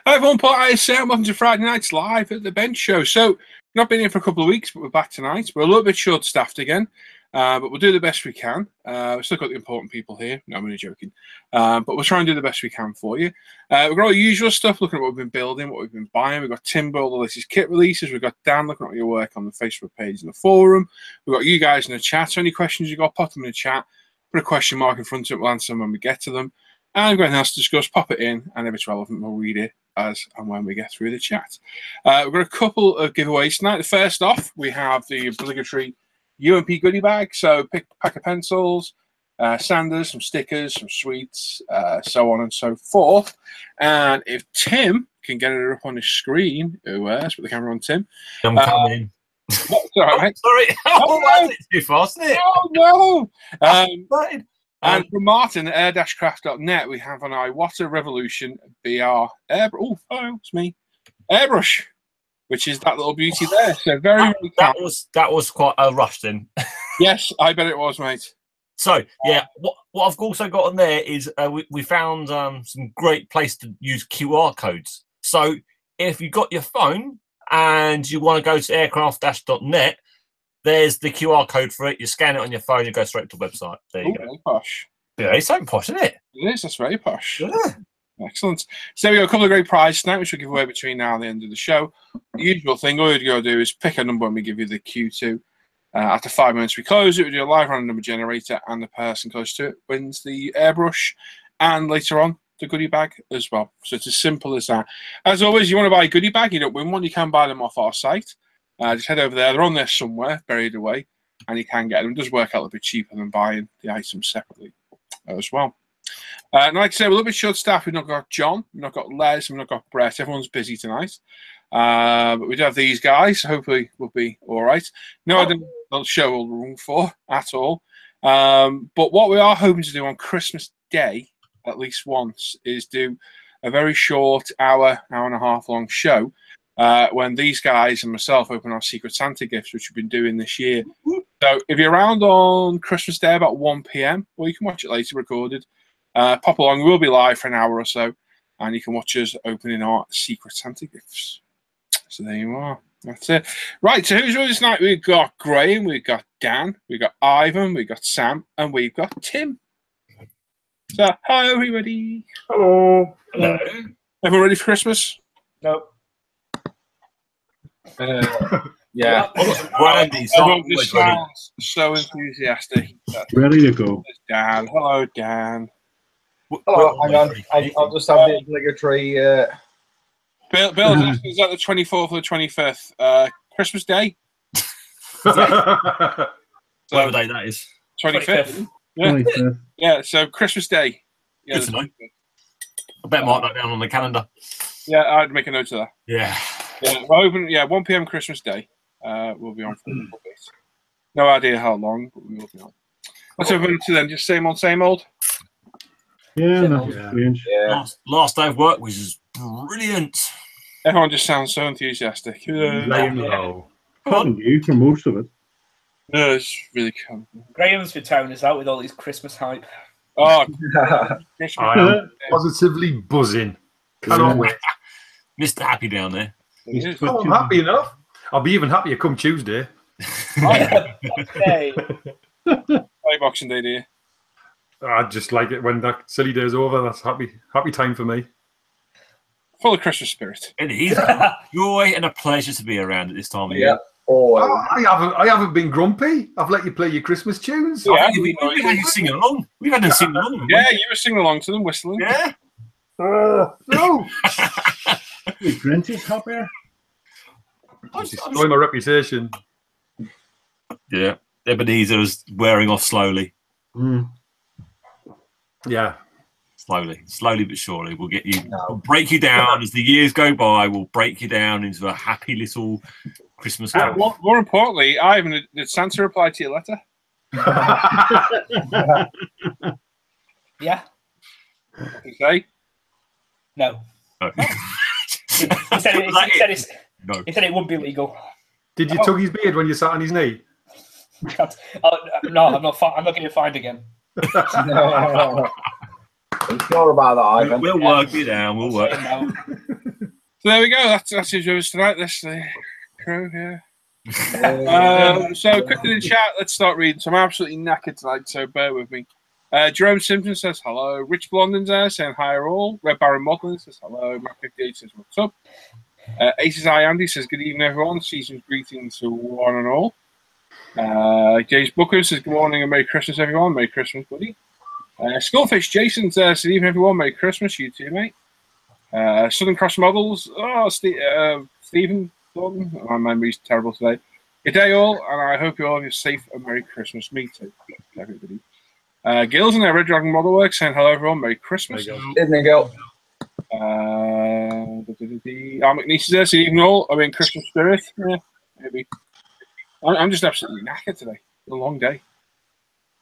Hi everyone, Paul ISM. Welcome to Friday Nights Live at the Bench Show. So, we've not been here for a couple of weeks, but we're back tonight. We're a little bit short-staffed again, but we'll do the best we can. We've still got the important people here. No, I'm only joking. But we'll try and do the best we can for you. We've got all the usual stuff, looking at what we've been building, what we've been buying. We've got Timber, all the latest kit releases. We've got Dan looking at your work on the Facebook page and the forum. We've got you guys in the chat. So any questions you've got, pop them in the chat. Put a question mark in front of it. We'll answer them when we get to them. And we've got anything else to discuss, pop it in, and if it's relevant, we'll read it as and when we get through the chat. We've got a couple of giveaways tonight. First off, we have the obligatory UMP goodie bag. So pick a pack of pencils, sanders, some stickers, some sweets, so on and so forth. And if Tim can get it up on his screen, let's put the camera on Tim. I'm coming. Sorry, mate. Sorry. Oh, no. It's too fast, isn't it? Oh, no. And from Martin at air-craft.net, we have an Iwata Revolution BR Airbrush. Oh, it's me. Airbrush, which is that little beauty there. So very that was quite a rush then. Yes, I bet it was, mate. So yeah, what I've also got on there is we found some great place to use QR codes. So if you've got your phone and you want to go to aircraft-net, there's the QR code for it. You scan it on your phone, you go straight to the website. There you go. Very posh. Yeah, it's so posh, isn't it? It is. That's very posh. Yeah. Excellent. So we got a couple of great prizes tonight, which we'll give away between now and the end of the show. The usual thing, all you got to do is pick a number and we give you the Q2. After 5 minutes, we close it. We do a live random number generator, and the person close to it wins the airbrush, and later on, the goodie bag as well. So it's as simple as that. As always, you want to buy a goodie bag, you don't win one, you can buy them off our site. Just head over there. They're on there somewhere, buried away, and you can get them. It does work out a little bit cheaper than buying the items separately as well. And like I said, we're a little bit short staffed. We've not got John, we've not got Les, we've not got Brett. Everyone's busy tonight. But we do have these guys. So hopefully we'll be all right. No, I don't show all the room for at all. But what we are hoping to do on Christmas Day, at least once, is do a very short hour and a half long show when these guys and myself open our Secret Santa gifts, which we've been doing this year. So if you're around on Christmas Day about 1 p.m, or you can watch it later recorded, pop along. We'll be live for an hour or so, and you can watch us opening our Secret Santa gifts. So there you are. That's it. Right, so who's with us tonight? We've got Graham, we've got Dan, we've got Ivan, we've got Sam, and we've got Tim. So, hi everybody. Hello. Hello. Everyone ready for Christmas? No. Yeah. Brandy, Everyone just sounds so enthusiastic. Ready to go. Dan. Hello, Dan. Hello, hang on. I'll just have the obligatory. Bill, is that the 24th or the 25th? Christmas Day? Whatever day that is. 25th. Yeah. 25th. Yeah, so Christmas Day. Yeah, Good to know. I better mark that down on the calendar. Yeah, I'd make a note of that. Yeah. Yeah, we're open, 1 p.m. Christmas Day. We'll be on for a little bit. No idea how long, but we will be on. What's over to then? Just same old? Yeah, nothing strange. Yeah. Last day of work was just brilliant. Everyone just sounds so enthusiastic. Laying low. Cutting you for most of it. It's really cool. Graham's for town is out with all these Christmas hype. Oh, I am positively buzzing. Cannot wait. Mr. Happy down there. Oh, I'm happy enough. I'll be even happier come Tuesday. Hey. Play Boxing Day, do you? I just like it when that silly day's over. That's happy time for me. Full of Christmas spirit. It is a joy and a pleasure to be around at this time of year. Oh, I haven't been grumpy. I've let you play your Christmas tunes. Yeah, We've had you singing along. We've had them singing along. Yeah, you were singing along to them, whistling. Yeah. No. The Grinch is happier. Destroy my reputation. Yeah. Ebenezer is wearing off slowly. Yeah. Slowly but surely. We'll get you. We'll break you down as the years go by. We'll break you down into a happy little Christmas carol. More importantly, Ivan, did Santa reply to your letter? Yeah. What did he say? No. Okay. He said it wouldn't be legal. Did you tug his beard when you sat on his knee? No, I'm not getting fined again. I'm sure about that, Ivan. We'll work it down. We'll work. So there we go. That's his yours tonight. That's the crew here. So quickly in chat, let's start reading. So I'm absolutely knackered tonight, so bear with me. Jerome Simpson says hello. Rich Blondin's there saying hi all. Red Baron Modeling says hello. Matt 58 says what's up. Aces Eye Andy says good evening everyone. Season's greetings to one and all. James Booker says good morning and Merry Christmas everyone. Merry Christmas, buddy. Skullfish Jason says good evening everyone. Merry Christmas, you too, mate. Southern Cross Models. Oh, Stephen Thornton. My memory's terrible today. Good day all, and I hope you all have a safe and Merry Christmas. Me too, everybody. Gil's in their Red Dragon Model Works saying hello everyone. Merry Christmas. Evening, Gil. McNeese is there. So evening all. Are we in Christmas spirit? Yeah, maybe. I'm just absolutely knackered today. It's a long day.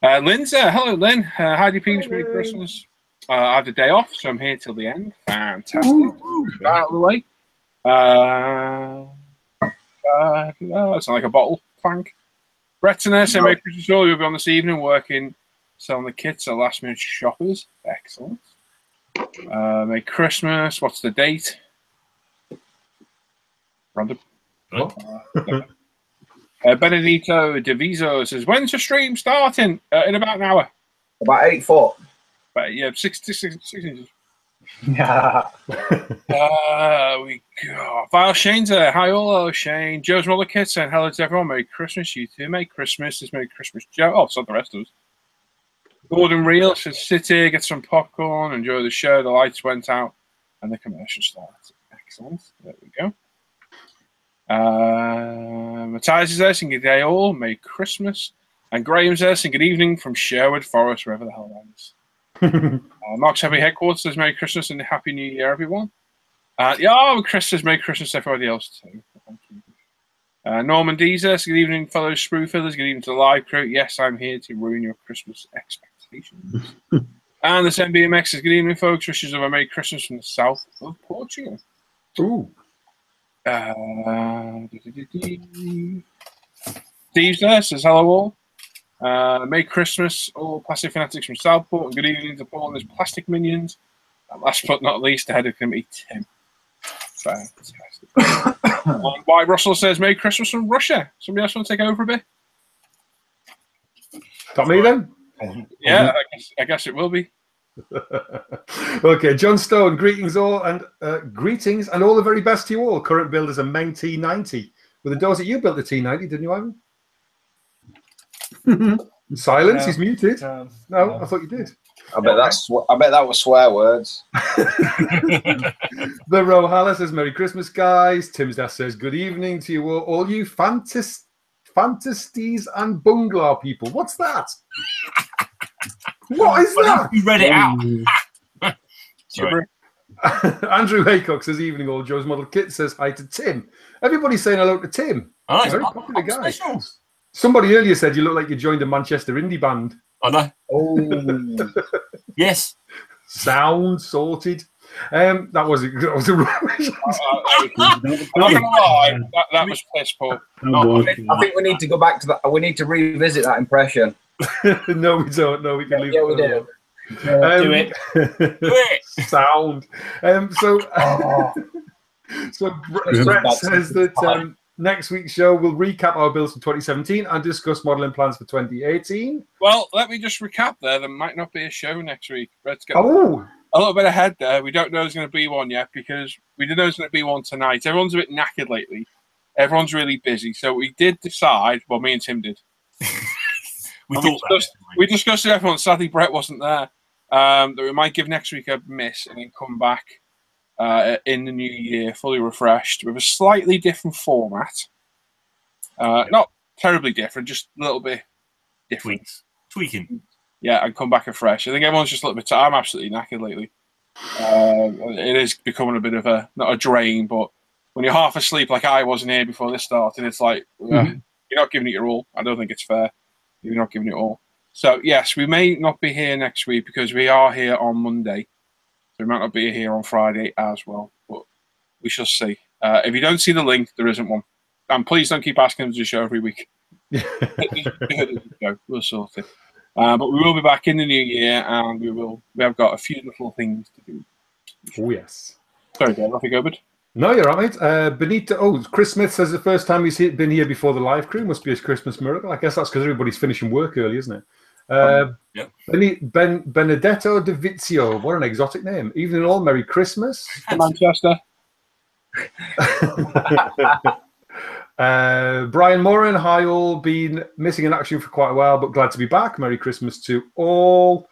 Lynn's there. Hello, Lynn. Heidi Peeves, Merry Christmas. I have the day off, so I'm here till the end. Fantastic. Out of the way. It's like a bottle. Thank. Brett's in there, so Merry Christmas all. You'll be on this evening working, selling the kits at last minute shoppers. Excellent. Merry Christmas. What's the date? Random. Benedito Deviso says, when's the stream starting? In about an hour. About 8 foot. But yeah, 6 inches. Yeah. We go. Vile Shane's there. Hi, all. Shane. Joe's Mother Kid saying hello to everyone. Merry Christmas. You too. Merry Christmas. It's Merry Christmas, Joe. Oh, so the rest of us. Gordon Real says, sit here, get some popcorn, enjoy the show. The lights went out and the commercial starts. Excellent. There we go. Matthias is there saying good day all. Merry Christmas. And Graham's there saying good evening from Sherwood Forest, wherever the hell that is. Mark's Happy Headquarters says Merry Christmas and Happy New Year, everyone. Chris says Merry Christmas to everybody else too. Thank you. Norman D says good evening, fellow sprue fillers. Good evening to the live crew. Yes, I'm here to ruin your Christmas expectations. And this MBMX says good evening, folks. Wishes of a Merry Christmas from the south of Portugal. Ooh. Steve's there says hello all. Merry Christmas, all plastic fanatics from Southport, and good evening to Paul and his plastic minions. And last but not least, the head of committee, Tim. Fantastic. White Russell says Merry Christmas from Russia. Somebody else want to take over a bit? Got me then? Yeah, I guess it will be. Okay, John Stone, greetings all and greetings and all the very best to you all. Current build is a Meng T90. With the doors that you built the T90, didn't you, Ivan? Silence. He's muted. No, I thought you did. I bet that was swear words. The Rohala says Merry Christmas, guys. Tim's Death says good evening to you all you fantasies and bungalow people. What's that? What is that? You read it out. Sorry. Andrew Haycock says evening all. Joe's Model Kit says hi to Tim. Everybody's saying hello to Tim. Oh, He's a very popular guy. Somebody earlier said you look like you joined a Manchester indie band. I know. Oh. Yes. Sound sorted. That was a rubbish. I'm not gonna lie, that was piss poor. I think we need to go back to that. We need to revisit that impression. No, we don't. No, we can leave. Yeah, we do. Do it. Do it. Sound. So Brett says that next week's show will recap our builds from 2017 and discuss modelling plans for 2018. Well, let me just recap there. There might not be a show next week. Brett's got Oh, a little bit ahead there. We don't know there's going to be one yet because we didn't know there's going to be one tonight. Everyone's a bit knackered lately. Everyone's really busy. So we did decide, well, me and Tim did. We discussed it, everyone. Sadly, Brett wasn't there. That we might give next week a miss and then come back in the new year fully refreshed with a slightly different format. Not terribly different, just a little bit different. Tweaking. Yeah, and come back afresh. I think everyone's just a little bit tired. I'm absolutely knackered lately. It is becoming a bit of a, not a drain, but when you're half asleep like I wasn't here before this started, it's like, you're not giving it your all. I don't think it's fair. You're not giving it all. So, yes, we may not be here next week because we are here on Monday. So we might not be here on Friday as well, but we shall see. If you don't see the link, there isn't one. And please don't keep asking them to do the show every week. We'll sort it. But we will be back in the new year, and we have got a few little things to do. Oh, yes. Sorry, Dave, off you go, bud. No, you're right, mate. Benito. Oh, Chris Smith says the first time he's been here before the live crew must be his Christmas miracle. I guess that's because everybody's finishing work early, isn't it? Yep. Benedetto De Vizio. What an exotic name. Evening all. Merry Christmas. Manchester. Brian Moran. Hi all. Been missing in action for quite a while, but glad to be back. Merry Christmas to all.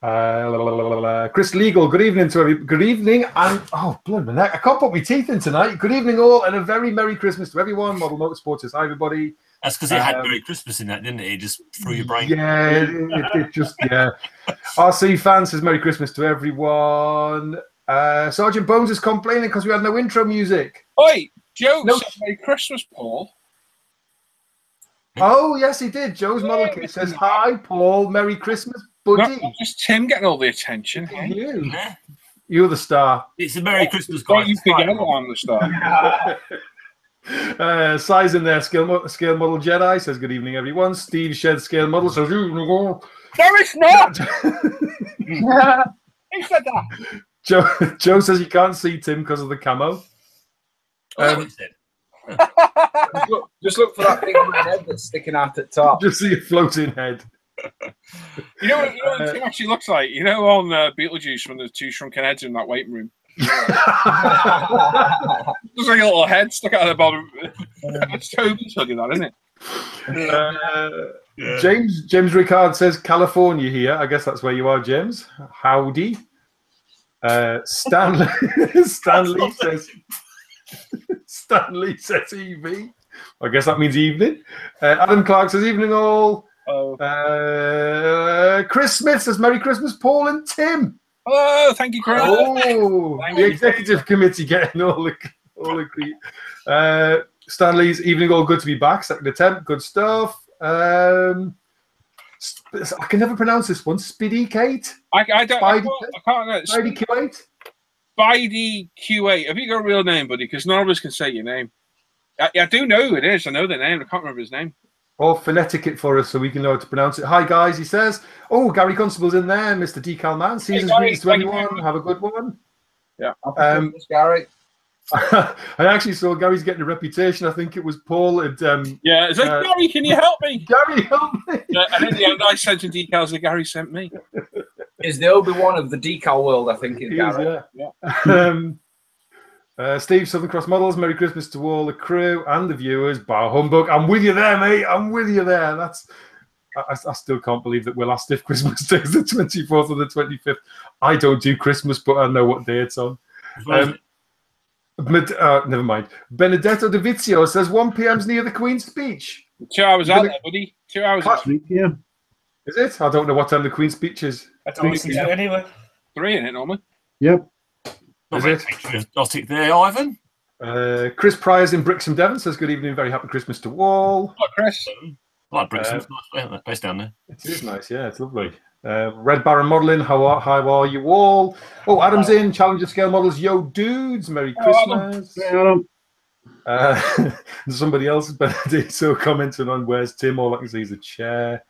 Chris Legal, good evening to everybody. Good evening, and oh, blood my neck, I can't put my teeth in tonight. Good evening, all, and a very Merry Christmas to everyone. Model Motorsports is hi, everybody. That's because it had Merry Christmas in that, didn't it? It just threw your brain. Yeah, it just, yeah. RC fans says Merry Christmas to everyone. Sergeant Bones is complaining because we had no intro music. Oi, Joe said Merry Christmas, Paul. Oh, yes, he did. Joe's model kit says, hi, Paul, Merry Christmas. Not just Tim getting all the attention. You're the star. It's a Merry Christmas, Don't guys. you forget I'm the star. Size in there, scale model Jedi says good evening, everyone. Steve Shed scale model says no, it's not. He said that. Joe says you can't see Tim because of the camo. Just look for that big head that's sticking out at top. Just see a floating head. You know what Tim actually looks like? You know on Beetlejuice when there's two shrunken heads in that waiting room? Just like a little head stuck out of the bottom. It's Toby's hoodie, that, isn't it? James Ricard says California here. I guess that's where you are, James. Howdy. Stanley says EV. I guess that means evening. Adam Clark says evening all. Chris Smith says Merry Christmas, Paul and Tim. Hello, thank you, Chris. Oh, the executive committee getting all the Stanley's evening all, good to be back. Second attempt, good stuff. I can never pronounce this one. Speedy Kate. I can't know. Speedy Q8. Spidey Q8. Have you got a real name, buddy? Because none of us can say your name. I do know who it is. I know the name. I can't remember his name. Or phonetic it for us so we can know how to pronounce it. Hi, guys, he says. Oh, Gary Constable's in there, Mr. Decal Man. Season's greetings to everyone. Have a good one. Yeah. Gary. I actually saw Gary's getting a reputation. I think it was Paul. And, it's like, Gary, can you help me? Gary, help me. And in the end, I sent him decals that Gary sent me. Is the Obi-Wan of the decal world, I think, is Gary. Steve, Southern Cross Models, Merry Christmas to all the crew and the viewers. Bar humbug. I'm with you there, mate. I'm with you there. I still can't believe that we're last if Christmas Day is the 24th or the 25th. I don't do Christmas, but I know what day it's on. Never mind. Benedetto De Vizio says 1 p.m.'s near the Queen's speech. 2 hours out there, buddy. 2 hours out. Yeah. Is it? I don't know what time the Queen's speech is. I don't think so anyway. 3 in it normally. Yep. Is it? Exotic there, Ivan. Chris Pryor's in Brixham, Devon says good evening, very happy Christmas to all. Hi, Chris. I like Brixham. Nice place down there. It is nice, yeah, it's lovely. Red Baron Modelling, how are you all? Oh, Adam's in, Challenger Scale Models, yo dudes, Merry Christmas. Somebody else, Benedetto, commenting on where's Tim, all I can see is a chair.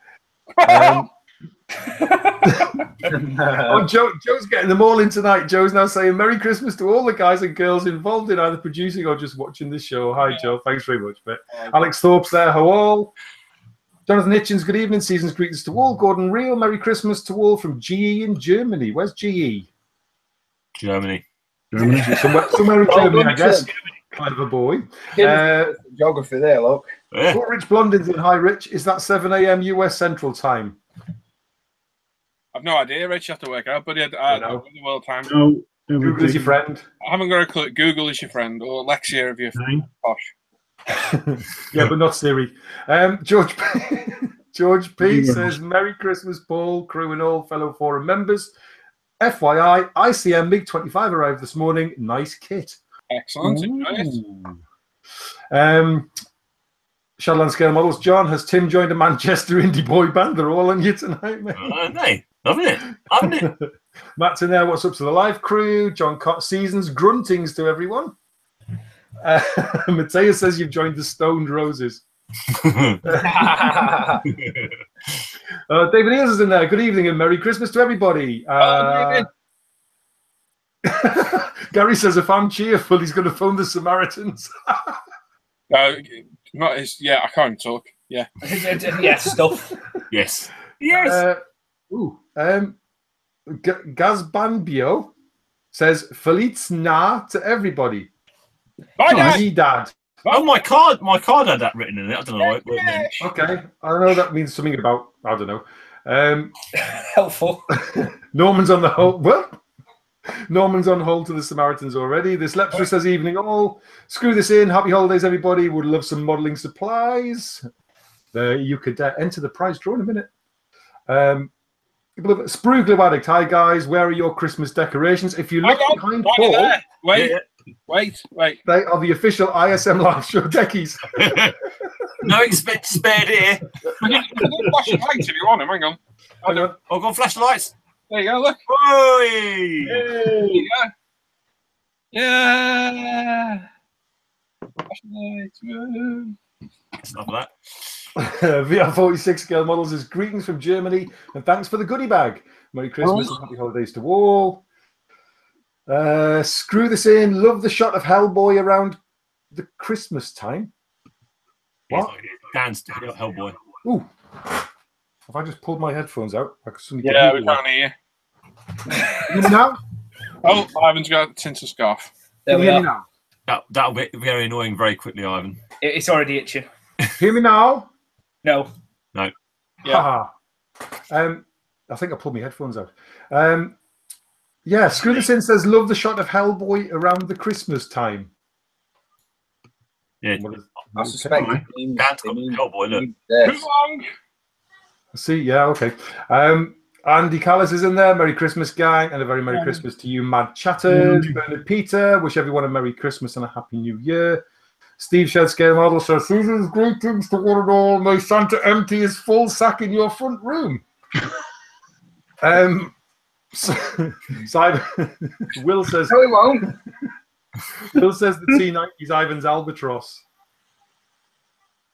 Joe's getting them all in tonight. Joe's now saying Merry Christmas to all the guys and girls involved in either producing or just watching this show. Hi, Joe. Thanks very much, mate. Alex Thorpe's there. How all? Jonathan Hitchens, good evening. Season's greetings to all. Gordon Reel, Merry Christmas to all from GE in Germany. Where's GE? Germany. Somewhere in Germany, I guess. Kind of a boy. Geography there, look. Yeah. Rich Blondin's in. Hi, Rich. Is that 7 a.m. US Central Time? I've no idea, Rich. You have to work out, buddy. I know the world time. No. Google is your friend. I haven't got a clue. Google is your friend, or Alexia if you're posh. Yeah, but not Siri. George P says, Merry Christmas, Paul, crew and all fellow forum members. FYI, ICM MiG-25 arrived this morning. Nice kit. Excellent. Enjoy it. Shadowland Scale Models. John, has Tim joined a Manchester indie boy band? They're all on you tonight, mate. Hey, haven't it? Matt's in there. What's up to the live crew? John Cott Seasons. Gruntings to everyone. Matteo says you've joined the Stoned Roses. David Ears is in there. Good evening and Merry Christmas to everybody. David. Gary says if I'm cheerful, he's going to phone the Samaritans. Not his, yeah, I can't talk. Yeah. Yeah, stuff. Yes. Yes. Gazbanbio says Feliz Na to everybody. Bye, Dad. Me, Dad. Oh, my card had that written in it. I don't know what it meant. Okay, I know that means something about, I don't know. Helpful. Norman's on the hold. Well, Norman's on hold to the Samaritans already. This lecturer says evening all. Screw this in. Happy holidays, everybody. Would love some modelling supplies. You could enter the prize draw in a minute. Sprue Glue Addict. Hi, guys. Where are your Christmas decorations? If you look behind Paul... Wait. They are the official ISM live show deckies. No expense spared here. You can flash your lights if you want them. Hang on. I've got flashlights. There you go, look. Oi! There you go. Yeah. Flashlights. Love that. VR46 scale models is greetings from Germany and thanks for the goodie bag. Merry Christmas and happy holidays to all. Screw this in. Love the shot of Hellboy around the Christmas time. What? Dan's Hellboy. Ooh. Have I just pulled my headphones out? I could suddenly Yeah, we can't hear you. Now? Oh, Ivan's got a tinted scarf. There we Hear are. me now? That'll be very annoying very quickly, Ivan. It's already itching. Hear me now? No. No. Yeah. I think I pulled my headphones out. Yeah, Screw This In says, love the shot of Hellboy around the Christmas time. Yeah. I suspect it means Hellboy, look. Too long. See, yeah, okay. Andy Callis is in there. Merry Christmas, gang, and a very Merry Christmas to you, Mad Chatters. Bernard Peter, wish everyone a Merry Christmas and a Happy New Year. Steve Shed Scale Model says, season's greetings to one and all. May Santa empty his full sack in your front room. Will says, no, he won't. Will says the T90's Ivan's Albatross.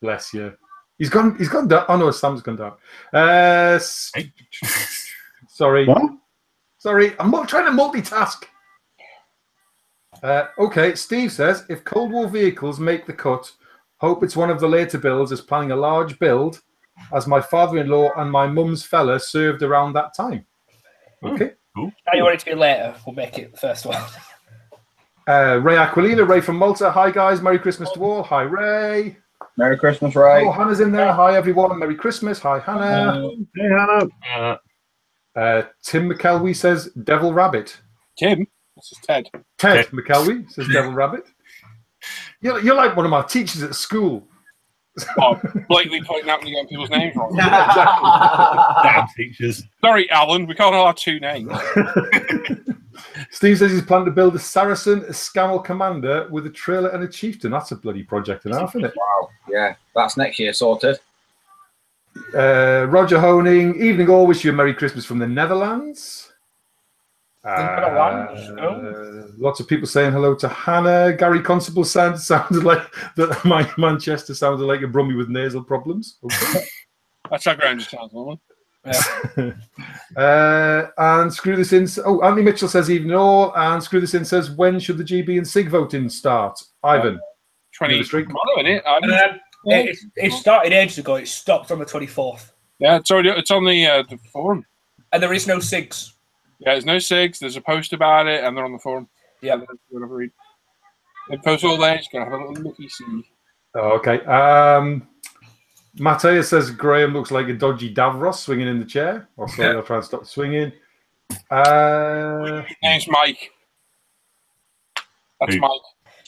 Bless you. He's gone down. Oh no, Sam's gone down. Sorry. What? Sorry, I'm not trying to multitask. Okay, Steve says, if Cold War vehicles make the cut, hope it's one of the later builds is planning a large build, as my father-in-law and my mum's fella served around that time. Okay. Cool. Now you want it to be later, we'll make it the first one. Ray Aquilina, Ray from Malta. Hi, guys. Merry Christmas to all. Hi, Ray. Merry Christmas, Ray. Oh, Hannah's in there. Hi, everyone. Merry Christmas. Hi, Hannah. Hey, Hannah. Tim McKelwee says Devil Rabbit. Tim? This is Ted. Ted McKelwey says Devil Rabbit. You're like one of my teachers at school. Oh, blatantly pointing out when you get people's names wrong. Damn teachers. Sorry, Alan. We can't all have two names. Steve says he's planning to build a Saracen, a Scammel Commander with a trailer and a chieftain. That's a bloody project and a half, isn't it? Wow. Yeah, that's next year sorted. Roger Honing, evening all. Wish you a Merry Christmas from the Netherlands. Lots of people saying hello to Hannah. Gary Constable sounded like that. My Manchester sounded like a Brummie with nasal problems. Okay. That's how Graham just sounds, woman. And Screw This In. Oh, Andy Mitchell says evening all. And Screw This In says, when should the GB and SIG voting start? Ivan. 20. Streak. It started ages ago. It stopped on the 24th. Yeah, it's on the forum. And there is no SIGs. Yeah, there's no SIGs. There's a post about it, and they're on the forum. Yeah. They post all day. Just gonna have a little looky see. Oh, okay. Matthias says Graham looks like a dodgy Davros swinging in the chair. Oh, sorry, I'll try and stop swinging. His name's Mike. That's Mike.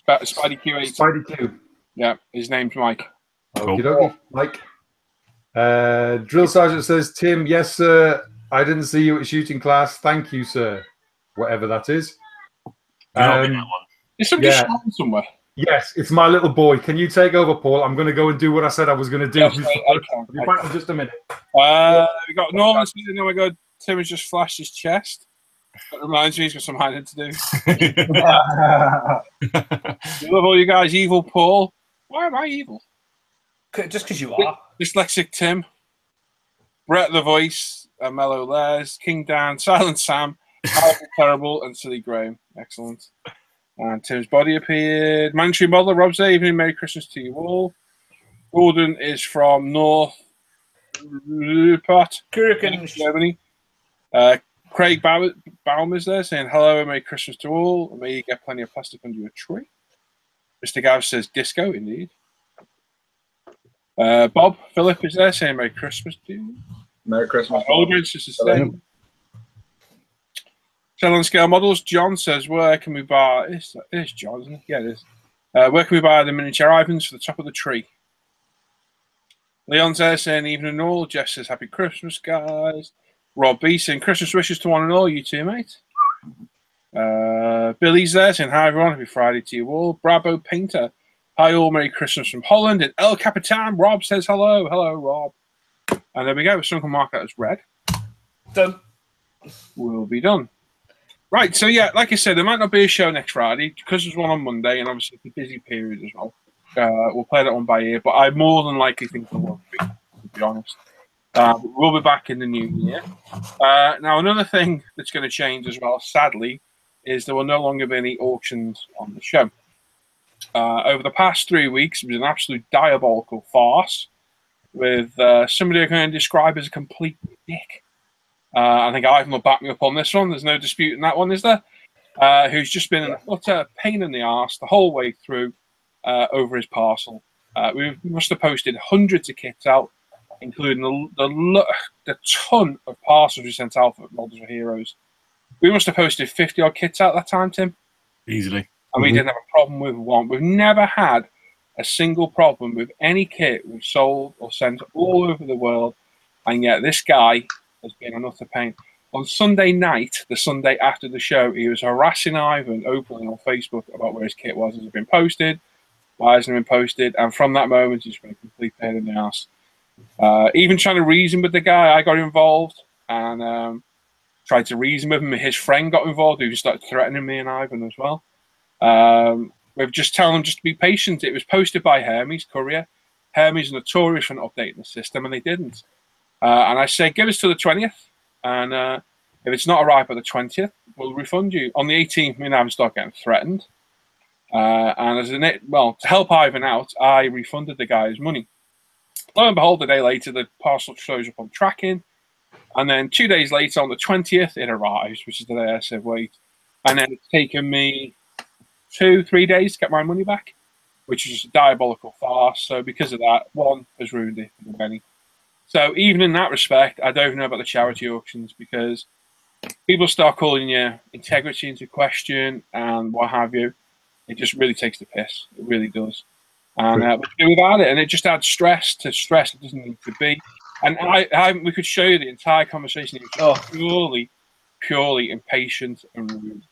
Spidey Q8. Spidey Q. Yeah, his name's Mike. Okie dokie. Mike. Drill Sergeant says, Tim, yes, sir. I didn't see you at shooting class. Thank you, sir. Whatever that is. Is somebody shouting somewhere? Yes, it's my little boy. Can you take over, Paul? I'm going to go and do what I said I was going to do. Yes, I'll be back in just a minute. We got Norman saying, oh my God, Tim has just flashed his chest. That reminds me he's got some hiding to do. You love all you guys, evil Paul. Why am I evil? Just because you are. Dyslexic Tim. Brett the Voice. Mellow Les, King Dan, Silent Sam, Terrible, and Silly Graham. Excellent. And Tim's body appeared. Mandatory model, Rob's there. Evening, Merry Christmas to you all. Gordon is from North Rupert, Germany. Craig Baumer's there saying hello and Merry Christmas to all. And may you get plenty of plastic under your tree. Mr. Gav says disco, indeed. Bob Phillip is there saying Merry Christmas to you. Merry Christmas. Aldridge is the same. Shell on scale models. John says, where can we buy? It's John, isn't it? Yeah, it is. Where can we buy the miniature Ivans for the top of the tree? Leon's there saying evening and all. Jess says happy Christmas, guys. Rob B saying Christmas wishes to one and all. You too, mate. Billy's there saying hi everyone. Happy Friday to you all. Bravo Painter. Hi all. Merry Christmas from Holland. And El Capitan. Rob says hello. Hello, Rob. And there we go. Someone can mark that as red. Done. We'll be done. Right, so yeah, like I said, there might not be a show next Friday because there's one on Monday, and obviously it's a busy period as well. We'll play that one by ear, but I more than likely think there won't be, to be honest. We'll be back in the new year. Now, another thing that's going to change as well, sadly, is there will no longer be any auctions on the show. Over the past 3 weeks, it was an absolute diabolical farce with somebody I'm going to describe as a complete dick. I think Ivan will back me up on this one. There's no disputing that one, is there? Who's just been an utter pain in the arse the whole way through over his parcel. We must have posted hundreds of kits out, including the ton of parcels we sent out for Models for Heroes. We must have posted 50-odd kits out that time, Tim. Easily. And we didn't have a problem with one. We've never had a single problem with any kit we've sold or sent all over the world. And yet this guy has been an utter pain. On Sunday night, the Sunday after the show, he was harassing Ivan openly on Facebook about where his kit was. Has it been posted? Why hasn't it been posted? And from that moment, he's been a complete pain in the ass. Even trying to reason with the guy, I got involved and tried to reason with him. His friend got involved, who started threatening me and Ivan as well. We've just telling him just to be patient. It was posted by Hermes Courier. Hermes is notorious for not updating the system, and they didn't. And I said, give us to the 20th, and if it's not arrived by the 20th, we'll refund you. On the 18th, me and Ivan started getting threatened. And to help Ivan out, I refunded the guy his money. Lo and behold, a day later, the parcel shows up on tracking. And then 2 days later, on the 20th, it arrives, which is the day I said wait. And then it's taken me 2-3 days to get my money back, which is just a diabolical farce. So because of that, one has ruined it for many. So even in that respect, I don't even know about the charity auctions because people start calling your integrity into question and what have you. It just really takes the piss. It really does. And we do without it, and it just adds stress to stress it doesn't need to be. And we could show you the entire conversation. It was purely impatient and rude.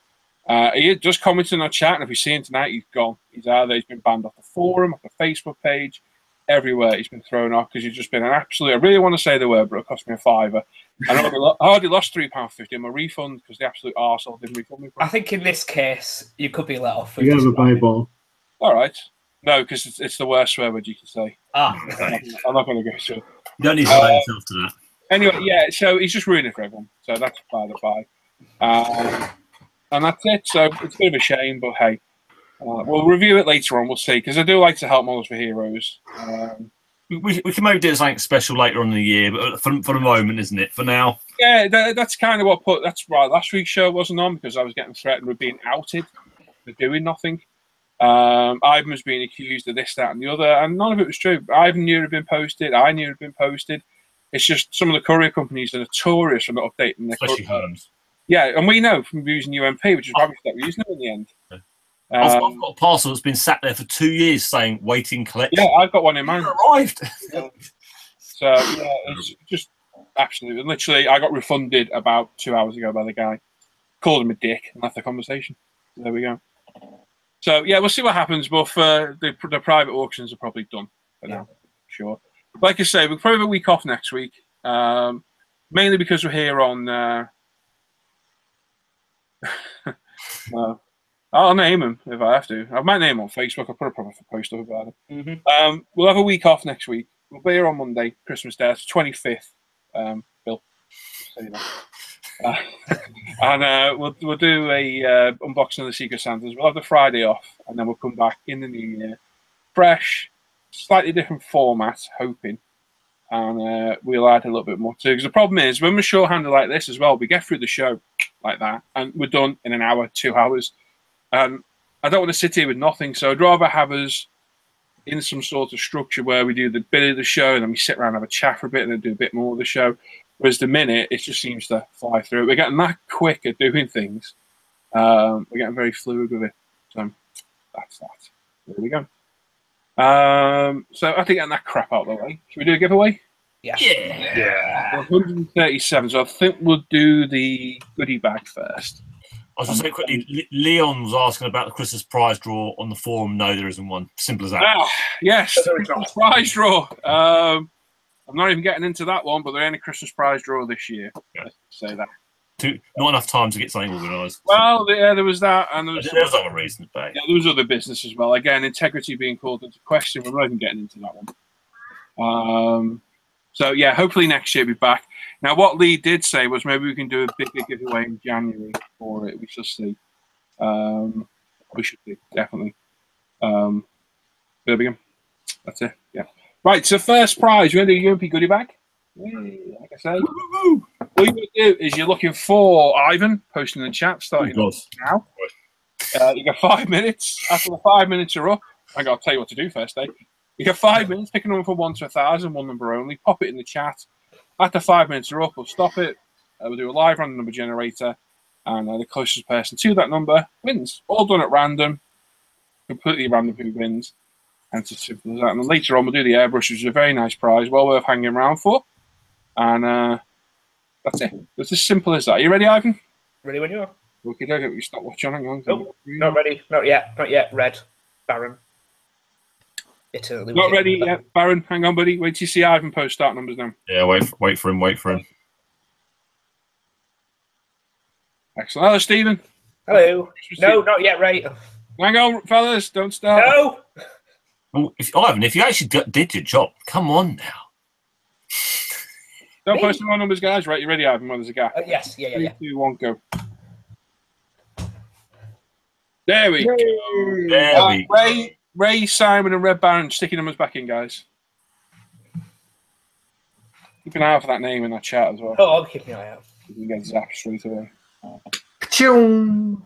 He just commented in our chat, and if we see him tonight, he's gone. He's out there. He's been banned off the forum, off the Facebook page. Everywhere he's been thrown off because he's just been an absolute. I really want to say the word, but it cost me a £5. And I already lost £3.50 on my refund because the absolute arsehole didn't refund me. I think in this case, you could be let off. You have a Bible. All right. No, because it's the worst swear word you can say. Okay. I'm not going to go through. You don't need to lie yourself to that. Anyway, yeah, so he's just ruining it for everyone. So that's by the by. And that's it. So it's a bit of a shame, but hey. We'll review it later on. We'll see, because I do like to help Models for Heroes. We can maybe do something special later on in the year, but for the moment, isn't it? For now. Yeah, that's kind of what that's why last week's show wasn't on, because I was getting threatened with being outed for doing nothing. Ivan was being accused of this, that, and the other, and none of it was true. Ivan knew it had been posted. I knew it had been posted. It's just some of the courier companies are notorious for not updating their especially Hermes. Yeah, and we know from using UMP, which is why we stopped using them in the end. Yeah. I've got a parcel that's been sat there for 2 years saying waiting collection. Yeah, I've got one in mind. Arrived. Yeah. So yeah, it's just absolutely, literally, I got refunded about 2 hours ago by the guy. Called him a dick and left the conversation. There we go. So yeah, we'll see what happens. But for the private auctions are probably done for now. Sure. Like I say, we'll probably have a week off next week, mainly because we're here on. I'll name him if I have to. I might name him on Facebook. I'll put a proper post up about it. We'll have a week off next week. We'll be here on Monday, Christmas Day. It's 25th. Bill. So, you know. And we'll do a unboxing of the Secret Santas. We'll have the Friday off, and then we'll come back in the new year, fresh, slightly different format, hoping, and we'll add a little bit more too. Because the problem is, when we're short-handed like this as well, we get through the show like that, and we're done in an hour, 2 hours. I don't want to sit here with nothing, so I'd rather have us in some sort of structure where we do the bit of the show, and then we sit around and have a chat for a bit, and then do a bit more of the show. Whereas the minute, it just seems to fly through. We're getting that quick at doing things. We're getting very fluid with it. So that's that. There we go. So I think getting that crap out of the way. Should we do a giveaway? Yeah. Yeah. 137. So I think we'll do the goodie bag first. I was going to say quickly, Leon was asking about the Christmas prize draw on the forum. No, there isn't one. Simple as that. Ah, yes, Christmas prize draw. I'm not even getting into that one, but there ain't a Christmas prize draw this year. Yeah. Let's say that. Not enough time to get something organised. Well, yeah, there was that, and there was other reasons, but yeah, there was other business as well. Again, integrity being called into question. We're not even getting into that one. So yeah, hopefully next year we'll be back. Now, what Lee did say was maybe we can do a bigger giveaway in January for it. We shall see. We should do, definitely. There we go. That's it. Yeah. Right, so first prize, you want to do a UMP goodie bag? Yeah, like I say. Woo-hoo. All you got to do is you're looking for Ivan, posting in the chat, starting now. You got 5 minutes. After the 5 minutes are up, I got to tell you what to do first, eh? You got 5 minutes, pick a number from 1 to 1,000, one number only, pop it in the chat. After 5 minutes are up, we'll stop it. We'll do a live random number generator, and the closest person to that number wins. All done at random, completely random who wins. And it's as simple as that. And then later on, we'll do the Airbrush, which is a very nice prize, well worth hanging around for. And that's it. It's as simple as that. Are you ready, Ivan? Ready when you are. Okay, don't get me stop watching. Hang on. Nope, not ready. Not yet. Not yet. Red. Baron. Eternally. Not ready yet, Baron. Hang on, buddy. Wait till you see Ivan post start numbers now. yeah, wait for him. Excellent. Hello, Stephen. Hello. No, not yet, right. Hang on, fellas. Don't start. No. Well, Ivan, if you actually did your job, come on now. Don't post the wrong numbers, guys. Right, you ready, Ivan? Well, there's a gap. Yes. Yeah. 3, 2, 1, go. There we go. Ray, Simon, and Red Baron, sticky numbers back in, guys. Keep an eye out for that name in that chat as well. Oh, I'm keeping an eye out. You can get zapped straight away. Ka-choom.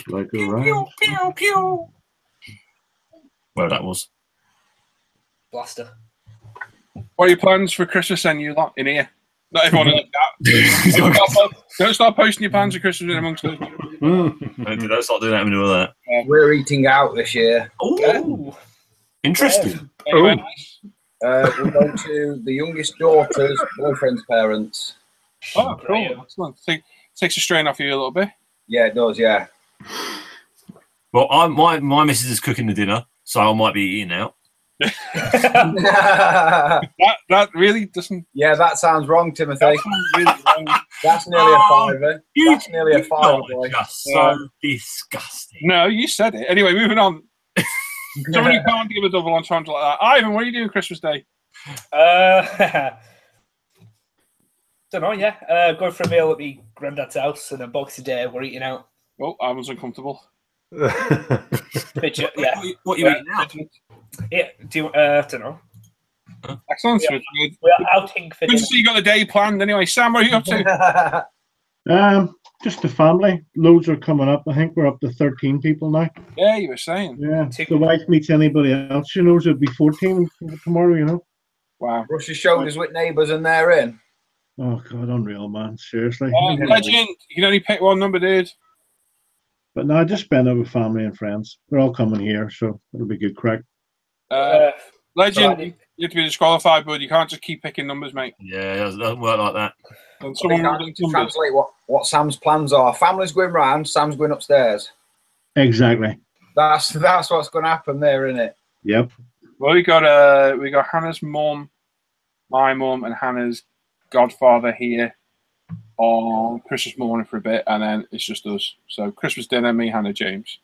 Like a rat. Pew. Well, that was. Blaster. What are your plans for Christmas and you lot in here? Not everyone in the chat. Don't start posting your plans for Christmas in amongst us. Don't start doing that in the middle of that. We're eating out this year. Ooh. Interesting. Very nice. We're going to the youngest daughter's boyfriend's parents. Oh, cool. Excellent. Takes a strain off you a little bit. Yeah, it does, yeah. Well, my missus is cooking the dinner, so I might be eating out. That really doesn't. Yeah, that sounds wrong, Timothy. That sounds really wrong. That's nearly a fiver. That's nearly a fiver, boy. Just so disgusting. No, you said it. Anyway, moving on. Someone who can't give a double entendre like that. Ivan, what are you doing Christmas Day? Don't know, yeah. Going for a meal at my granddad's house, and a Boxing Day we're eating out. Oh, Ivan's uncomfortable. Picture, yeah. What are you eating out? Yeah, do you, don't know. Excellent. We're outing for Good to see you got the day planned. Anyway, Sam, what are you up to? Just the family. Loads are coming up. I think we're up to 13 people now. Yeah, you were saying. Yeah. The wife meets anybody else. She knows it'll be 14 tomorrow, you know. Wow. Brush your shoulders with neighbours and they're in. Oh, God, unreal, man. Seriously. Legend. You can only pick one number, dude. But no, I just spend it with family and friends. They're all coming here, so it'll be good crack. Legend, you have to be disqualified, bud. You can't just keep picking numbers, mate. Yeah, it doesn't work like that. And Someone translate what Sam's plans are. Family's going round, Sam's going upstairs. Exactly. That's what's going to happen there, isn't it? Yep. Well, we got Hannah's mum, my mum, and Hannah's godfather here on Christmas morning for a bit, and then it's just us. So Christmas dinner, me, Hannah, James.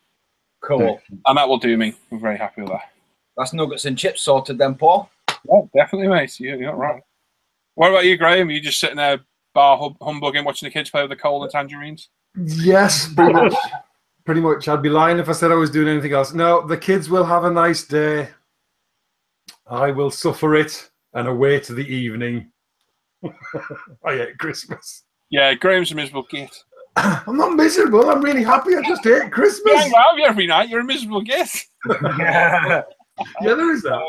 Cool. And that will do me. I'm very happy with that. That's nuggets and chips sorted then, Paul. Yeah, definitely, mate. You're not wrong. What about you, Graham? Are you just sitting there bar humbugging, watching the kids play with the coal and tangerines? Yes, pretty much. Pretty much. I'd be lying if I said I was doing anything else. No, the kids will have a nice day. I will suffer it and await the evening. I hate Christmas. Yeah, Graham's a miserable git. I'm not miserable. I'm really happy. I just hate Christmas. You hang around you every night. You're a miserable git. Yeah, there is that.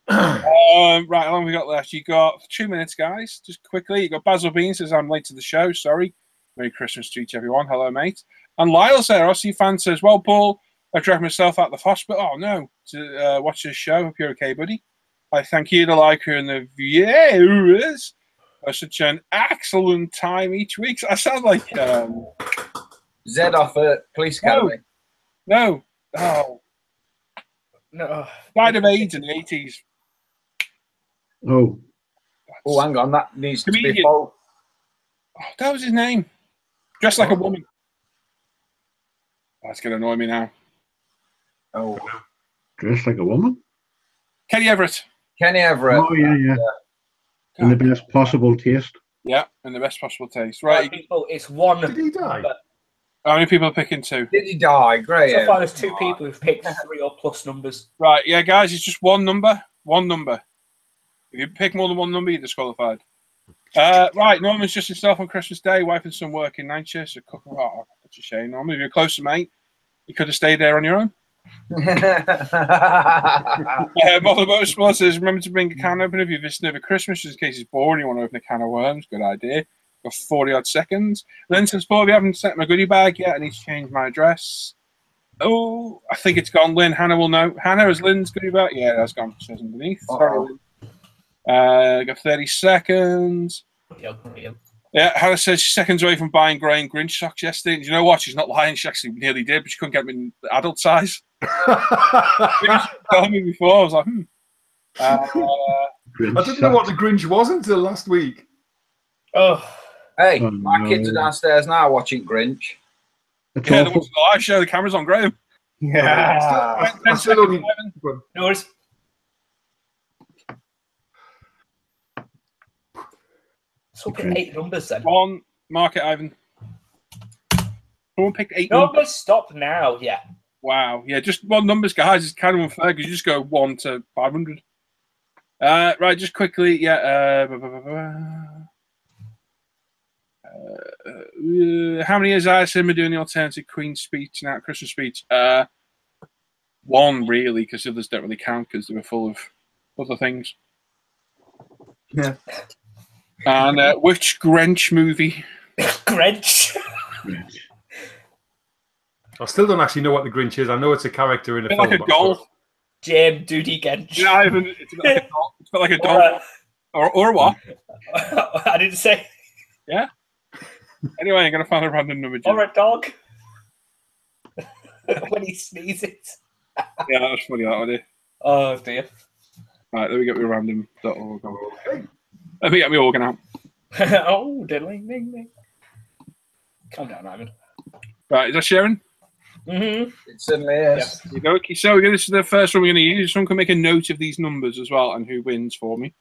Right, how long have we got left? You got 2 minutes, guys. Just quickly. You got Basil Bean says, I'm late to the show. Sorry. Merry Christmas to each everyone. Hello, mate. And Lyle's there. Aussie fan says, well, Paul, I dragged myself out of the hospital. Oh, no. To watch this show. Hope you're okay, buddy. I thank you, the liker and the viewers. Such an excellent time each week. I sound like Zed off at Police Academy. No. Oh. No. Died of AIDS in the 80s. Oh. Oh, hang on. That needs to be Comedian. Paul. Oh, that was his name. Dressed like a woman. That's going to annoy me now. Oh. Dressed like a woman? Kenny Everett. Kenny Everett. Oh, yeah. In the best possible taste. Yeah, in the best possible taste. Right, Right. people, it's one. Did he die? How many people are picking 2? Did he die? Great. So far, there's 2 people who've picked 3 or plus numbers. Right, yeah, guys, it's just one number. One number. If you pick more than one number, you're disqualified. Right, Norman's just himself on Christmas Day, wife and son working night shifts. Oh, that's a shame, Norman. If you're closer, mate, you could have stayed there on your own. Mother Motorsport says, remember to bring a can opener if you're visiting over Christmas, just in case it's boring, you want to open a can of worms. Good idea. Got 40-odd seconds. Lynn says, Paul, if you haven't sent my goodie bag yet, I need to change my address. Oh, I think it's gone, Lynn. Hannah will know. Hannah, is Lynn's goodie bag? Yeah, that's gone. It says underneath. Sorry, Lynn. Got 30 seconds. Yep. Yeah, Hannah says she's seconds away from buying grey and Grinch socks yesterday. And you know what? She's not lying. She actually nearly did, but she couldn't get them in adult size. She told me before. I was like, I didn't know what the Grinch was until last week. Oh. Hey, my kids are downstairs now watching Grinch. It's yeah, the awful. ones the live show, the camera's on Graham. Yeah. I'm still only... No worries. So pick 8 numbers then. One, mark it, Ivan. Someone picked 8 No, numbers. but stop now. Yeah. Wow. Yeah, just one numbers, guys. It's kind of unfair because you just go 1 to 500. Right, just quickly. Yeah. How many is ISM doing the alternative Queen speech now, Christmas speech? 1, really, because the others don't really count because they were full of other things. Yeah. And which Grinch movie? Grinch. I still don't actually know what the Grinch is. I know it's a character in a It's film. like a doll. James Duty Gench. Yeah, Ivan, it's a bit like a doll. It's a bit like a doll. Or what? I didn't say. Yeah. Anyway, I'm gonna find a random number. Jim. Or a dog. When he sneezes. Yeah, that was funny. That one. Oh dear. Right, let me get me random.org. Let me get me organ out. Oh, diddling, ding, ding. Calm down, Ivan. Right, is that sharing? Mm-hmm. It certainly is. Yeah. Okay, so this is the first one we're going to use. Someone can make a note of these numbers as well and who wins for me.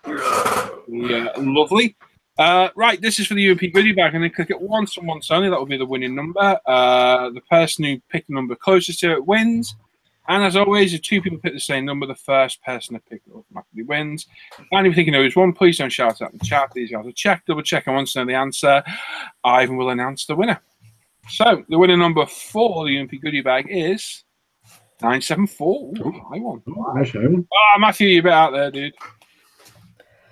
Yeah, lovely. Right, this is for the UMP goodie bag. I'm going to click it once and once only. That will be the winning number. The person who picked the number closest to it wins. And as always, if 2 people pick the same number, the first person to pick it automatically wins. And if you think you know who's won, please don't shout out in the chat. These guys will check, double check, and once you know the answer, Ivan will announce the winner. So the winner number for the UMP goodie bag is 974. Ooh, high one. Nice one. Ah, Matthew, you're a bit out there, dude.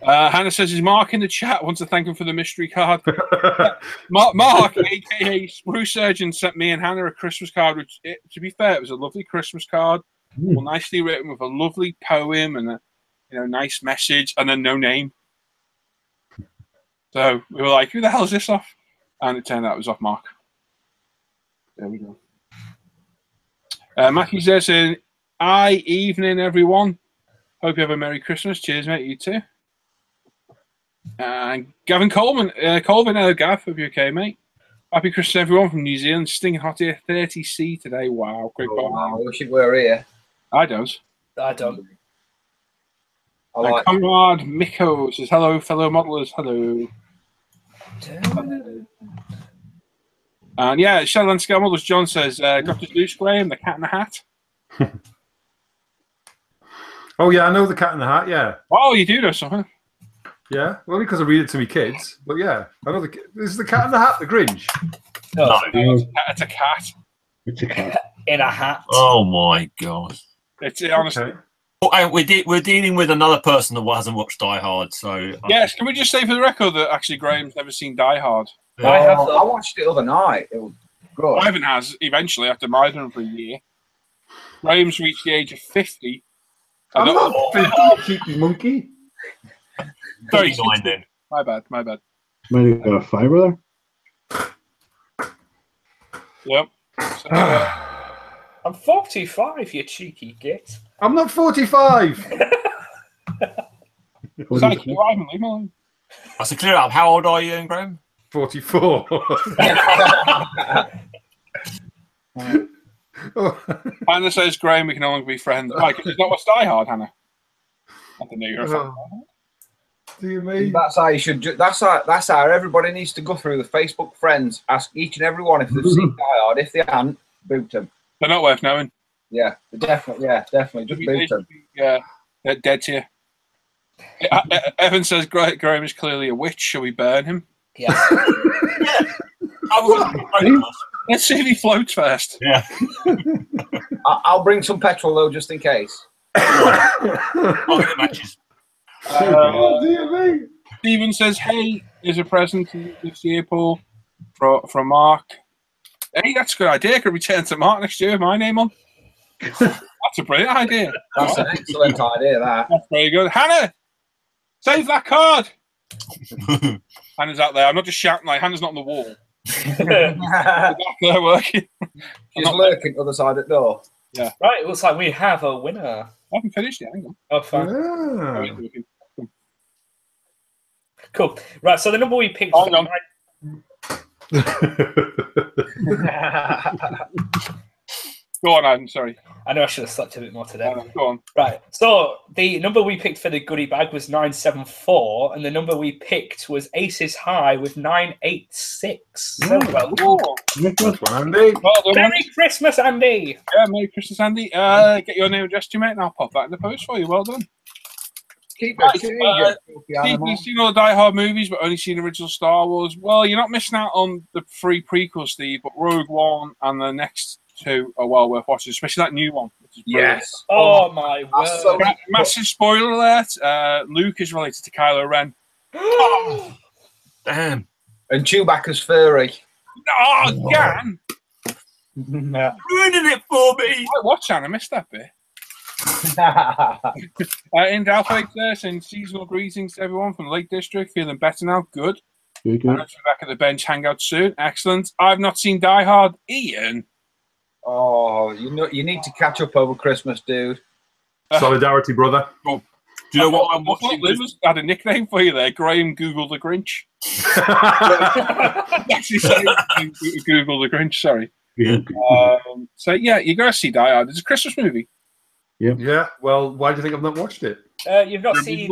Hannah says, is Mark in the chat? Wants to thank him for the mystery card. Mark, aka Spruce Surgeon, sent me and Hannah a Christmas card, which, to be fair, it was a lovely Christmas card. Well, nicely written with a lovely poem and a nice message, and then no name. So we were like, who the hell is this off? And it turned out it was off Mark. There we go. Matthew's there saying, evening, everyone. Hope you have a Merry Christmas. Cheers, mate. You too. Gavin Colvin, hello, Gav. Hope you're okay, mate. Happy Christmas, everyone from New Zealand. Stinging hot here, 30°C today. Wow, great ball. I wish it were here. I don't. I don't. I like Conrad Miko says, hello, fellow modelers. Hello. And yeah, Shadowland Scale Models, John says, got to Zeus, Graham, the Cat in the Hat. Oh yeah, I know the Cat in the Hat. Yeah, Oh, you do know something. yeah. Well, because I read it to me kids. But yeah, I know this is the Cat in the Hat, the Grinch. No, It's a cat. It's a cat. in a hat. Oh my god! It's honestly. Okay. Oh, and we're dealing with another person that hasn't watched Die Hard, so Yes, can we just say for the record that actually Graham's never seen Die Hard? I have I watched it the other night. It was good. Ivan has eventually after mithering for a year. Graham's reached the age of 50. I'm not 50, cheeky monkey. 39 then. My bad. Might have got a fibre there. Yep. So, I'm 45, you cheeky git. I'm not 45. thank you, Ivan. Leave me alone. So clear up. How old are you, Graham? 44. Oh. Hannah says, Graham, we can no longer be friends. Why? Because he's not watched Die Hard, Hannah. I didn't know you were a fan. Do you mean? That's how you should. That's how everybody needs to go through the Facebook friends. Ask each and every one if they've seen Die Hard. If they haven't, boot them. They're not worth knowing. Yeah, definitely. Yeah, definitely. Just boot them. Yeah, they're dead to you. Evan says Graham is clearly a witch. Shall we burn him? Yeah. Let's see if he floats first. Yeah. I'll bring some petrol though, just in case. I'll get the matches. Oh, dear me. Stephen says, hey, there's a present this year, Paul, from Mark. Hey, that's a good idea. Could return to Mark next year with my name on. That's a brilliant idea. That's an excellent idea, that. That's very good. Hannah, save that card. Hannah's out there. I'm not just shouting like Hannah's not on the wall. They're working. She's lurking the other side of the door. Yeah. Right, it looks like we have a winner. I haven't finished yet. Hang on. Oh, fine. Yeah. Cool. Right, so the number we picked. Hold on. Go on, Adam. Sorry. I know I should have slept a bit more today. Go on. Right, so the number we picked for the goodie bag was 974, and the number we picked was Aces High with 986. So well. That's one, Andy. Well done, man. Merry Christmas, Andy! Yeah, Merry Christmas, Andy. Get your name addressed to you, mate, and I'll pop that in the post for you. Well done. Keep Right, it. Steve, you've seen all the Die Hard movies, but only seen the original Star Wars. Well, you're not missing out on the free prequels, Steve, but Rogue One and the next two are well worth watching, especially that new one. Which is brilliant. Yes. Oh my word. So Massive spoiler alert. Luke is related to Kylo Ren. Damn. And Chewbacca's furry. Oh, Gan! Ruining it for me. Watch that, I missed that bit. In Dalfake there, saying seasonal greetings to everyone from the Lake District. Feeling better now? Good. Good. I'll be back at the bench, hang out soon. Excellent. I've not seen Die Hard. Ian. Oh, you need to catch up over Christmas, dude. Solidarity, brother. Oh, Do you know what I'm watching? Liz had a nickname for you there. Graham Google the Grinch. Actually, sorry, Google the Grinch. Sorry. Yeah. So yeah, you gotta see Die Hard. It's a Christmas movie. Yeah. Well, why do you think I've not watched it? You've not seen.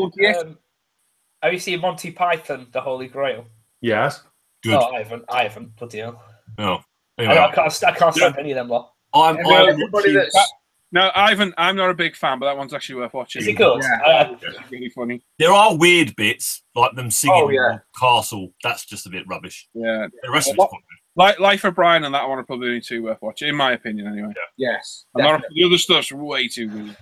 Have you seen Monty Python, The Holy Grail? Yes. Good. Oh, I haven't. Bloody hell. No. I Anyway, can't stand any of them lot. I'm Everybody watching- that's No, Ivan, I'm not a big fan, but that one's actually worth watching. Is it good? It's really funny. There are weird bits, like them singing Oh, yeah. Castle. That's just a bit rubbish. Yeah. The rest of it's quite good. Life of Brian and that one are probably only two worth watching, in my opinion, anyway. yes. The other stuff's way too weird.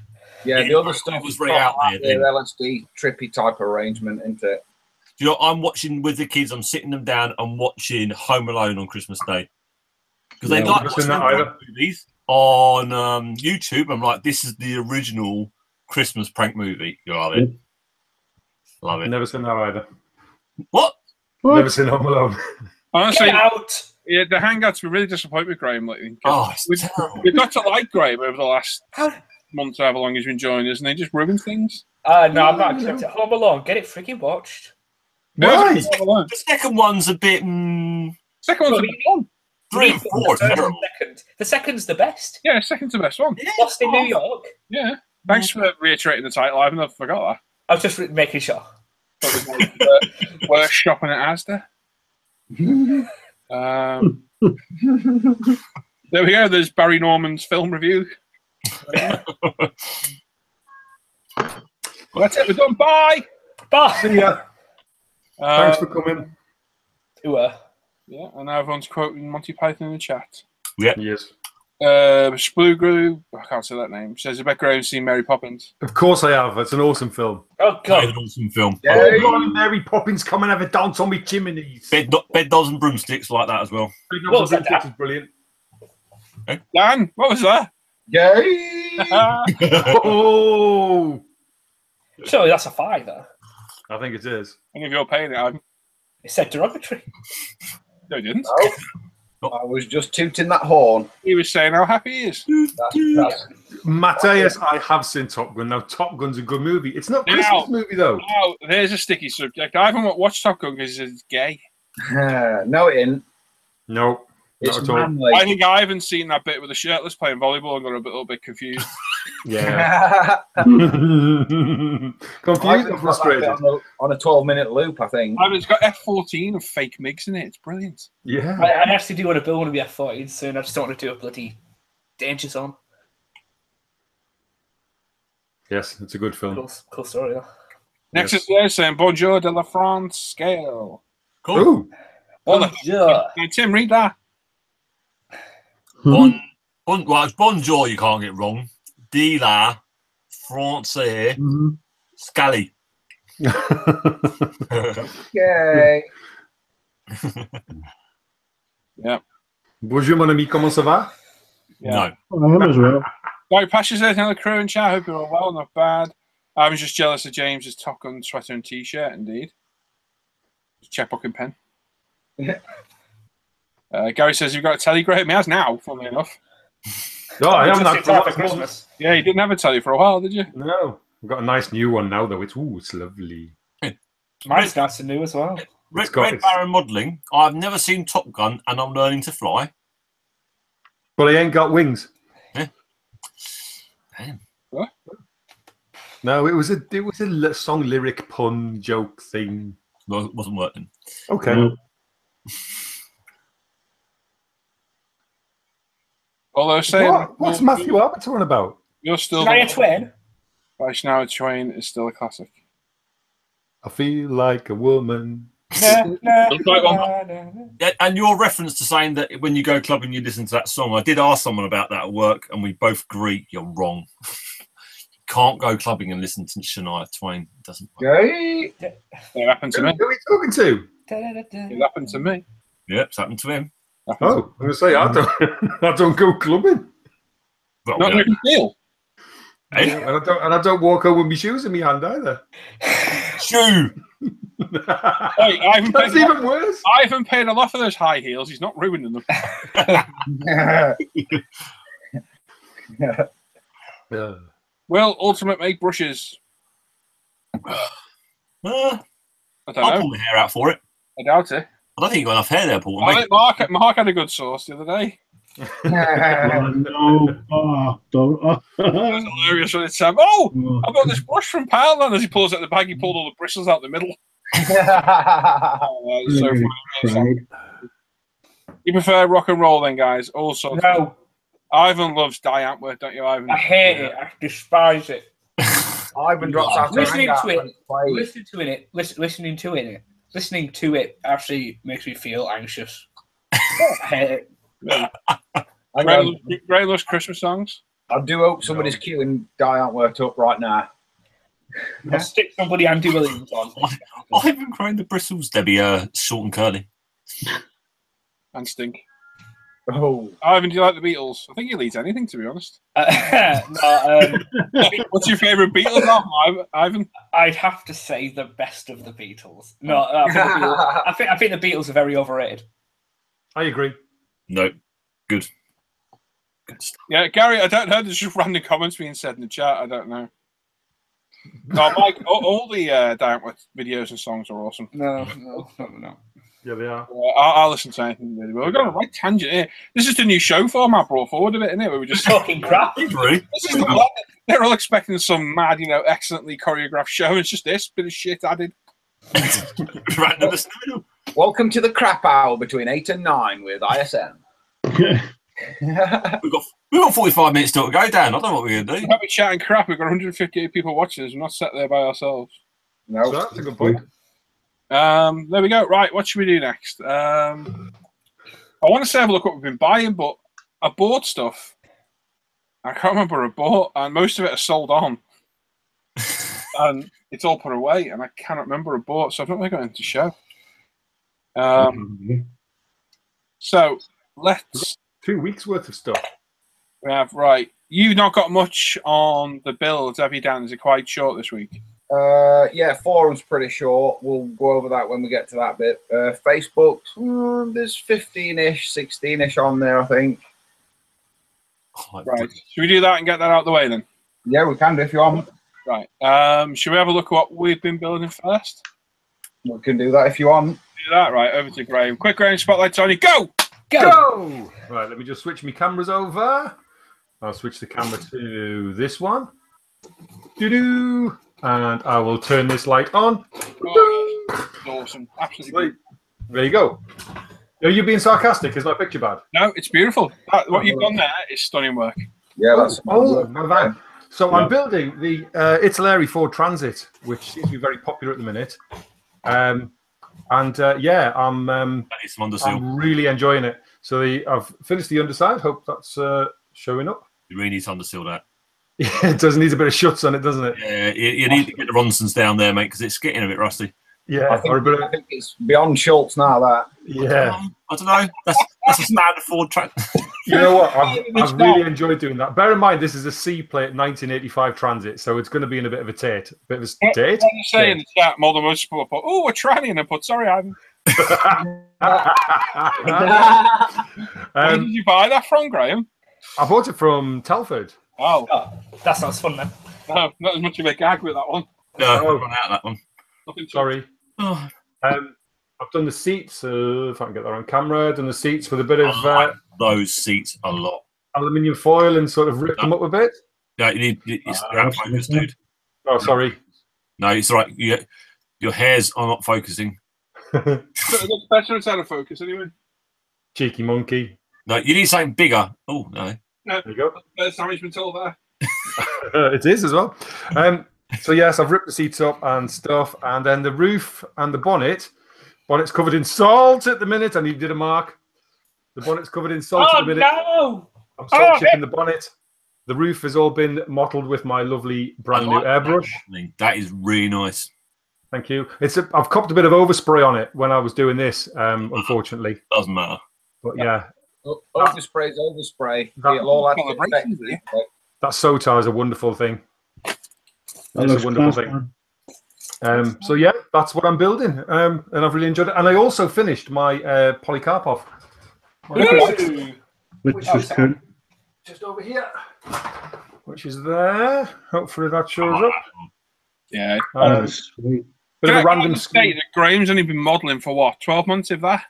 Yeah, the other stuff was very out there then. LSD trippy type arrangement, isn't it? Do you know, I'm watching with the kids. I'm sitting them down and watching Home Alone on Christmas Day because they Yeah, like I've watching seen that either. prank movies on YouTube. I'm like, this is the original Christmas prank movie. You love it. Love it. Never seen that either. What? Never seen Home Alone. Honestly, Get out! yeah, the Hangouts were really disappointed with Graham lately. Oh, it's terrible. We've got to like Graham over the last month, however long he's been joining us, and they just ruin things. No, I'm not accepting Home Alone. Get it freaking watched. Why? The second one's a bit. Second one's the best one. 3 and 4 are terrible. The second's the best. Yeah, second's the best one. Lost in New York. Yeah. Thanks for reiterating the title. I haven't forgot I was just making sure. that. Worst shopping at Asda. There we go. There's Barry Norman's film review. Well, that's it. We're done. Bye. Bye. See ya. Thanks for coming. Yeah, and now everyone's quoting Monty Python in the chat. Yeah. Yes. Sploo Grew, I can't say that name. Says Rebecca Graham's seen Mary Poppins. Of course I have. It's an awesome film. Oh, It's God. an awesome film. Yeah. Oh, God, Mary Poppins, come and have a dance on me chimneys. Bed dolls and broomsticks like that as well. What was that, This is brilliant. Dan, what was that? Yay! Oh, Surely that's a 5, though. I think it is. And if you're paying it, I'm... It said derogatory. No, he didn't. I was just tooting that horn. He was saying how happy he is. That's Matthias, I have seen Top Gun. Now, Top Gun's a good movie. It's not a Christmas movie, though. Now, there's a sticky subject. I haven't watched Top Gun because it's gay. no, it isn't. No, It's not at all. manly. I think I haven't seen that bit with the shirtless playing volleyball and got a little bit confused. Yeah. Confused or frustrated? On a 12-minute loop, I think. I mean, it's got F-14 of fake MiGs in it. It's brilliant. Yeah. I actually do want to build one of the F-14s soon. I just don't want to do a bloody danger zone. Yes, it's a good film. Cool story, though. Next Yes. is there saying Bonjour de la France scale. Cool. Ooh. Bonjour. Now, Tim, read that. Well, it's bonjour, you can't get wrong. De la Francais Scally. Yay! Yeah. Bonjour, mon ami, comment ça va? Yeah. No. I am as well. Right, Pasha's there, the crew and chat. Hope you're all well, not bad. I was just jealous of James's Top Gun sweater and t-shirt, indeed. Checkbook and pen. Gary says, you've got a telly, Graham. He has now, funnily enough. No, I haven't Just had in time for Christmas. Yeah, you didn't have a telly for a while, did you? No. I've got a nice new one now, though. It's lovely. Mine's nice and new as well. Red got- Baron modelling. I've never seen Top Gun and I'm learning to fly. But I ain't got wings. Damn. No, it was a song lyric pun joke thing. No, it wasn't working. Okay. No. Although saying, What's Matthew Arbiter on about? you're still Shania Twain. by Shania Twain is still a classic. I feel like a woman. Yeah, and your reference to saying that when you go clubbing, you listen to that song. I did ask someone about that at work, and we both agree you're wrong. You can't go clubbing and listen to Shania Twain. It doesn't work. Yay! It happened to me. Who are we talking to? It happened to me. Yep, it's happened to him. Happened to Oh, I'm gonna say I don't go clubbing, Well, Not yeah. even feel. Hey, and I don't walk home with my shoes in my hand either. shoo! Hey, I haven't That's paid, even worse. I haven't paid a lot for those high heels. He's not ruining them. Yeah. Well, Ultimate make brushes. I don't I'll know. pull my hair out for it. I doubt it. I don't think you've got enough hair there, Paul. I think Mark had a good source the other day. Oh, no. Oh, don't. Oh. It was hilarious when it's Sam. Oh, I got this brush from Poundland. As he pulls out the bag, he pulled all the bristles out the middle. Oh, it's so funny. You prefer rock and roll then, guys? Also, No, Ivan loves Die Antwoord, don't you, Ivan? I hate it. I despise it. Ivan drops out Listening of to it, listening to it actually makes me feel anxious. I hate it. Gray loves Christmas songs. I do hope somebody's queuing Die Antwoord up right now. I'll stick somebody Andy Williams on. Ivan growing the bristles, Debbie, short and curly. And Stink. Oh, Ivan, do you like the Beatles? I think he'll eat anything, to be honest. What's your favourite Beatles album, Ivan? I'd have to say the best of the Beatles. No, I think the Beatles are very overrated. I agree. No, good. Good stuff. Yeah, Gary, I don't know. There's just random comments being said in the chat. I don't know. No, Mike, all the Die Antwoord videos and songs are awesome. No. Yeah, they are. I'll listen to anything really well. We've got a right tangent here. This is the new show format brought forward a bit, isn't it? Where we just Talking crap. Agree. This is the, they're all expecting some mad, excellently choreographed show. It's just this bit of shit added. Right in the middle. Welcome to the crap hour between 8 and 9 with ISM. We've got 45 minutes still to go, Dan. I don't know what we're going to do. We're chatting crap. We've got 158 people watching us. We're not sat there by ourselves. No, So that's a good point. There we go. Right, what should we do next? I want to say have a look what we've been buying, but I bought stuff. I can't remember what I bought, and most of it is sold on. And it's all put away, and I cannot remember what I bought, so I've not really got anything to show. So let's... 2 weeks worth of stuff. We have, right. You've not got much on the builds, have you, Dan? Is it quite short this week? Yeah, forum's pretty short. We'll go over that when we get to that bit. Facebook, there's 15-ish, 16-ish on there, I think. Right. Should we do that and get that out of the way then? Yeah, we can do if you want. Right. Should we have a look at what we've been building first? We can do that if you want. Do that. Right, over to Graham. Quick, Graham, spotlights on you. Go! Go! Right, let me just switch my cameras over. I'll switch the camera to this one. Doo-doo! And I will turn this light on. Oh, awesome. Absolutely. There you go. Are you being sarcastic? Is my picture bad? No, it's beautiful. What you've done there is stunning work. Yeah, that's... my van. So I'm building the Italeri Ford Transit, which seems to be very popular at the minute. I'm really enjoying it. So I've finished the underside. Hope that's showing up. You really need to underseal that. Yeah, it does need a bit of shuts on it, doesn't it? Yeah, you need to get the Ronsons down there, mate, because it's getting a bit rusty. Yeah, I think it's beyond Schultz now, that. Yeah. I don't know. That's a standard Ford track. You know what? I've really enjoyed doing that. Bear in mind, this is a C-plate 1985 Transit, so it's going to be in a bit of a tate. What you say in the chat, more than most people put, oh, we're trying in a put. Sorry, Ivan. Where did you buy that from, Graham? I bought it from Telford. Oh, that sounds fun then. No, not as much of a gag with that one. No, I've run out of that one. Sorry. Oh. I've done the seats, if I can get that on camera. I've done the seats with a bit of those seats a lot. Aluminium foil and sort of ripped them up a bit. Yeah, it's out of focus, dude. Oh, sorry. No, it's all right. Your hairs are not focusing. It looks better it's out of focus anyway. Cheeky monkey. No, you need something bigger. Oh, no. No, there you go. First time he's been told that. It is as well. So yes, I've ripped the seats up and stuff, and then the roof and the bonnet. Bonnet's covered in salt at the minute. I need to do a mark. The bonnet's covered in salt at the minute. No! I'm salt chipping the bonnet. The roof has all been mottled with my lovely brand new airbrush. That is really nice. Thank you. I've copped a bit of overspray on it when I was doing this, unfortunately. Doesn't matter. But yeah. Overspray is overspray. It'll all have to affect. That Sotar is a wonderful thing. It's a wonderful thing. So yeah, that's what I'm building, and I've really enjoyed it. And I also finished my Polycarpov, which is cool. Just over here, which is there. Hopefully that shows up. Yeah. Sweet. Bit of a random state that Graham's only been modelling for what, 12 months, if that?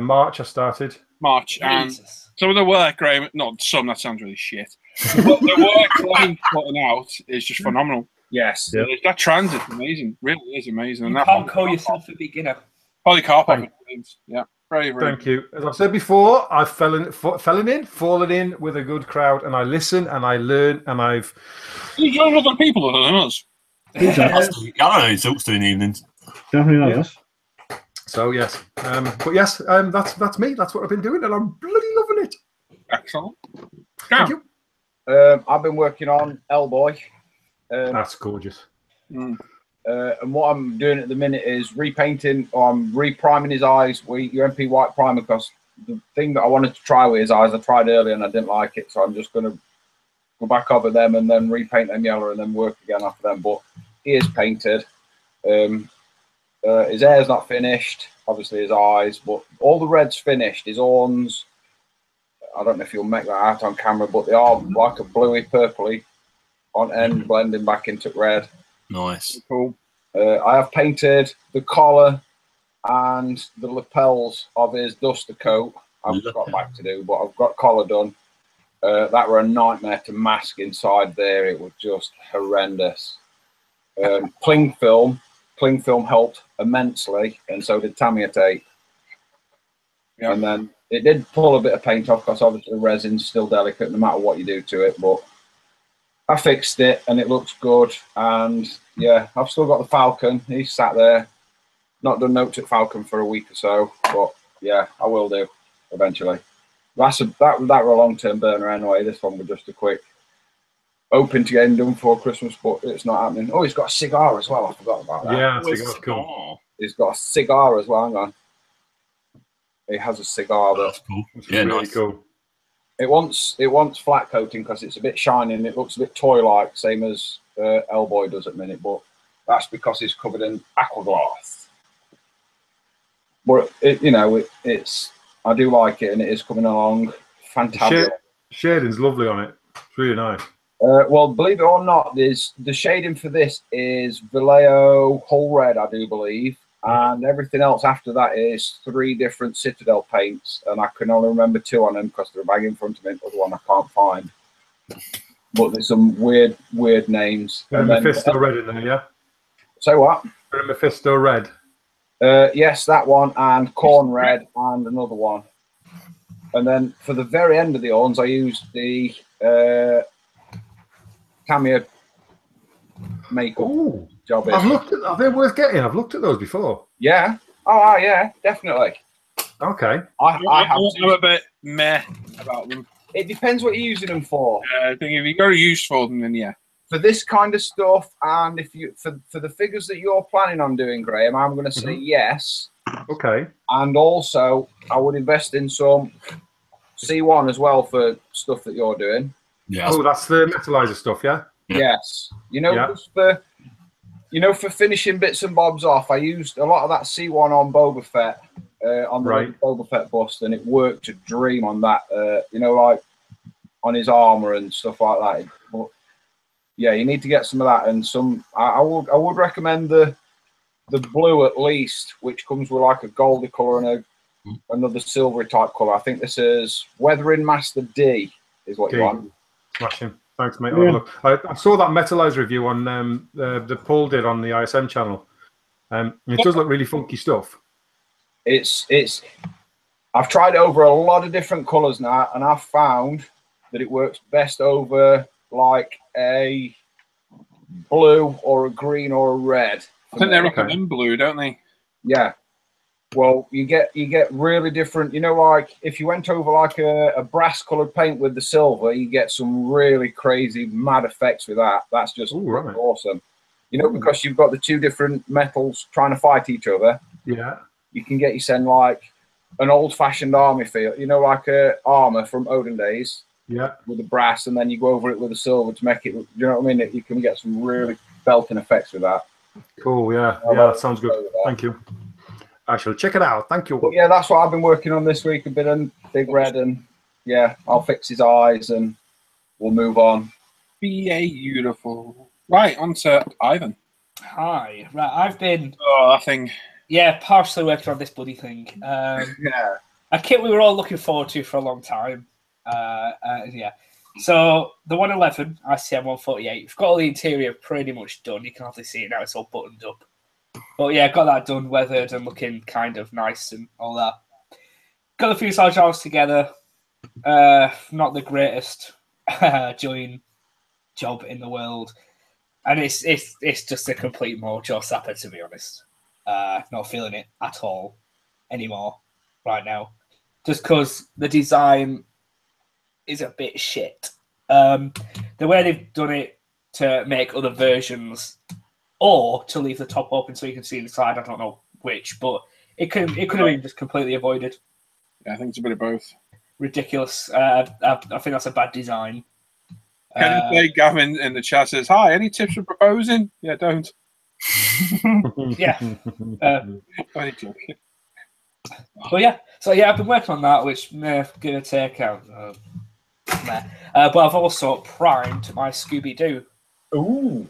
March I started. March, and some of the work, Graham, not some, that sounds really shit. But the work Graham's putting out is just phenomenal. Yes. Yeah. That transit's amazing. Really is amazing. You can't call yourself a beginner. Polycarpov. Yeah. Very, very Thank you. As I've said before, I've fallen in with a good crowd, and I listen and I learn, and I've. You join other people other than us. I don't know who talks to in the evenings. Definitely not us. So yes, but yes, that's me. That's what I've been doing, and I'm bloody loving it. Excellent. Thank you. I've been working on L-Boy. That's gorgeous. And what I'm doing at the minute is repainting, or I'm repriming his eyes with UMP white primer, because the thing that I wanted to try with his eyes, I tried earlier and I didn't like it, so I'm just going to go back over them and then repaint them yellow and then work again after them. But he is painted. His hair's not finished, obviously his eyes, but all the red's finished. His horns, I don't know if you'll make that out on camera, but they are like a bluey, purpley on end, blending back into red. Nice. Cool. I have painted the collar and the lapels of his duster coat. I've got back to do, but I've got collar done. That were a nightmare to mask inside there. It was just horrendous. Cling film. cling film helped immensely, and so did Tamiya tape. Yeah. And then it did pull a bit of paint off because obviously the resin's still delicate no matter what you do to it. But I fixed it and it looks good. And yeah, I've still got the Falcon. He's sat there. Not done notes at Falcon for a week or so, but yeah, I will do eventually. That were a long-term burner anyway. This one was just a quick open to getting done for Christmas, but it's not happening. Oh, he's got a cigar as well. I forgot about that. Yeah, cigar's cool. He's got a cigar as well. Hang on. He has a cigar That's cool. It's Yeah, really nice. cool. it wants flat coating because it's a bit shiny and it looks a bit toy-like, same as Elboy does at the minute, but that's because it's covered in aquaglass. But it's I do like it and it is coming along fantastic. Shading's lovely on it. It's really nice. Well, believe it or not, the shading for this is Vallejo Hull Red, I do believe, and everything else after that is 3 different Citadel paints, and I can only remember 2 on them because they're a bag in front of me. The other one I can't find. But there's some weird names. Got a Mephisto Red in there, yeah? Say what? Got a Mephisto Red. Yes, that one, and Corn Red, and another one. And then for the very end of the horns, I used the Tamiya makeup job. Are they worth getting? I've looked at those before. Yeah. Oh, yeah, definitely. Okay. I'm a bit meh about them. It depends what you're using them for. I think if you got a use for them, then yeah. For this kind of stuff, and if you for the figures that you're planning on doing, Graham, I'm going to say yes. Okay. And also, I would invest in some C1 as well for stuff that you're doing. Yeah. Oh, that's the metallizer stuff, yeah? Yeah. Yes. Just for finishing bits and bobs off, I used a lot of that C1 on Boba Fett, on the Boba Fett bust, and it worked a dream on that, like on his armor and stuff like that. But yeah, you need to get some of that and some. I would recommend the blue at least, which comes with like a goldy color and another silvery type color. I think this is Weathering Master D is what you want. Smashing. Thanks, mate. Yeah. I saw that Metalize review on that Paul did on the ISM channel. It does look really funky stuff. I've tried it over a lot of different colors now, and I've found that it works best over like a blue or a green or a red. I think they recommend blue, don't they? Yeah. Well, you get really different. Like if you went over like a brass colored paint with the silver, you get some really crazy mad effects with that. That's just awesome. Because you've got the 2 different metals trying to fight each other. Yeah. You can get like an old-fashioned army feel. Like a armor from Odin days. Yeah. With the brass, and then you go over it with the silver to make it. You know what I mean? You can get some really belting effects with that. Cool. Yeah. That sounds good. Thank you. I shall check it out. Thank you. But yeah, that's what I've been working on this week. A bit of Big Red, and yeah, I'll fix his eyes, and we'll move on. Beautiful. Right, on to Ivan. Hi. Right, I've been. Oh, that thing. Yeah, partially working on this bloody thing. Yeah. A kit we were all looking forward to for a long time. Yeah. So the 111 ICM 148. We've got all the interior pretty much done. You can hardly see it now; it's all buttoned up. But yeah, got that done, weathered and looking kind of nice and all that. Got the fuselage arms together. Not the greatest join job in the world, and it's just a complete mojo sapper, to be honest. Not feeling it at all anymore right now, just because the design is a bit shit. The way they've done it to make other versions, or to leave the top open so you can see inside, I don't know which, but it could have been just completely avoided. Yeah, I think it's a bit of both. Ridiculous. I think that's a bad design. Gavin in the chat says, "Hi, any tips for proposing?" Yeah, don't. Yeah. Only joking. But yeah, so yeah, I've been working on that, which may give a take out. But I've also primed my Scooby-Doo. Ooh.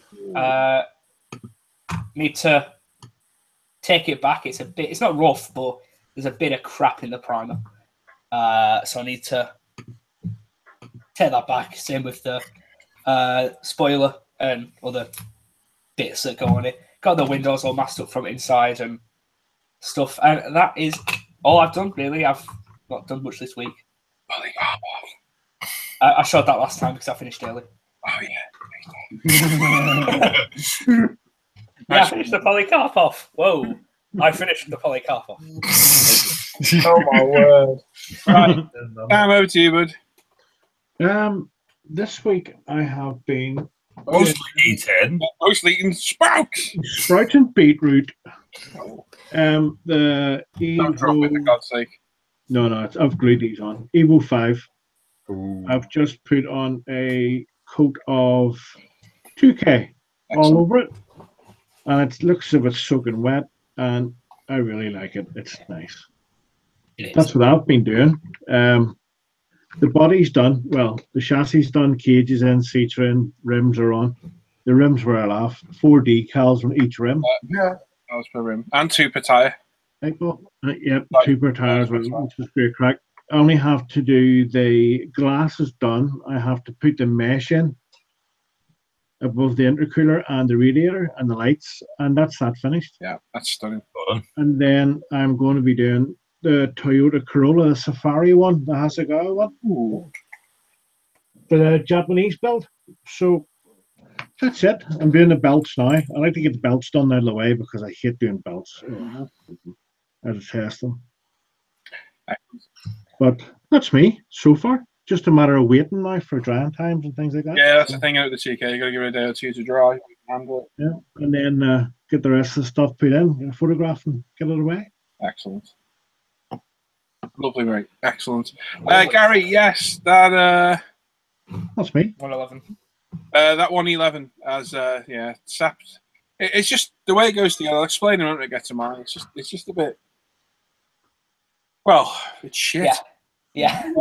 Need to take it back. It's not rough, but there's a bit of crap in the primer. So I need to take that back. Same with the spoiler and other bits that go on it. got the windows all masked up from inside and stuff. And that is all I've done, really. I've not done much this week. I showed that last time because I finished early. Oh, yeah. Yeah, I finished the Polycarpov. Whoa. I finished the Polycarpov. Oh, my word. Right. Over to you, bud. This week I have been Mostly eaten. Mostly eating sprouts. sprouts and beetroot. The Don't drop it, for Evo. God's sake. No, I've glued these on. Evo 5. Ooh. I've just put on a coat of 2K all Excellent. over it, and it looks as if it's soaking wet, and I really like it. It's nice. It is. That's what I've been doing. The body's done. Well, the chassis done. Cages in, seats are in, rims are on. The rims were a laugh. 4 decals on each rim. Yeah. That was per rim. And 2 per tyre. Yep, 2 per tire as well, which was great crack. I only have to do the glasses done. I have to put the mesh in above the intercooler and the radiator and the lights, and that's that finished. Yeah, that's stunning. And then I'm going to be doing the Toyota Corolla, the Safari one, the Hasegawa one, for the Japanese build. So that's it. I'm doing the belts now. I like to get the belts done out of the way because I hate doing belts. I just test them. But that's me so far. Just a matter of waiting now for drying times and things like that. Yeah, that's the thing out of the TK. You got to give it a day or two to dry. Handle it. Yeah, and then get the rest of the stuff put in, get a photograph, and get it away. Excellent. Lovely, mate. Excellent. Gary, yes, that That's me. 111. that 111 as sapped. It's just the way it goes together. I'll explain it when it gets to mine. It's just a bit. Well, it's shit. Yeah.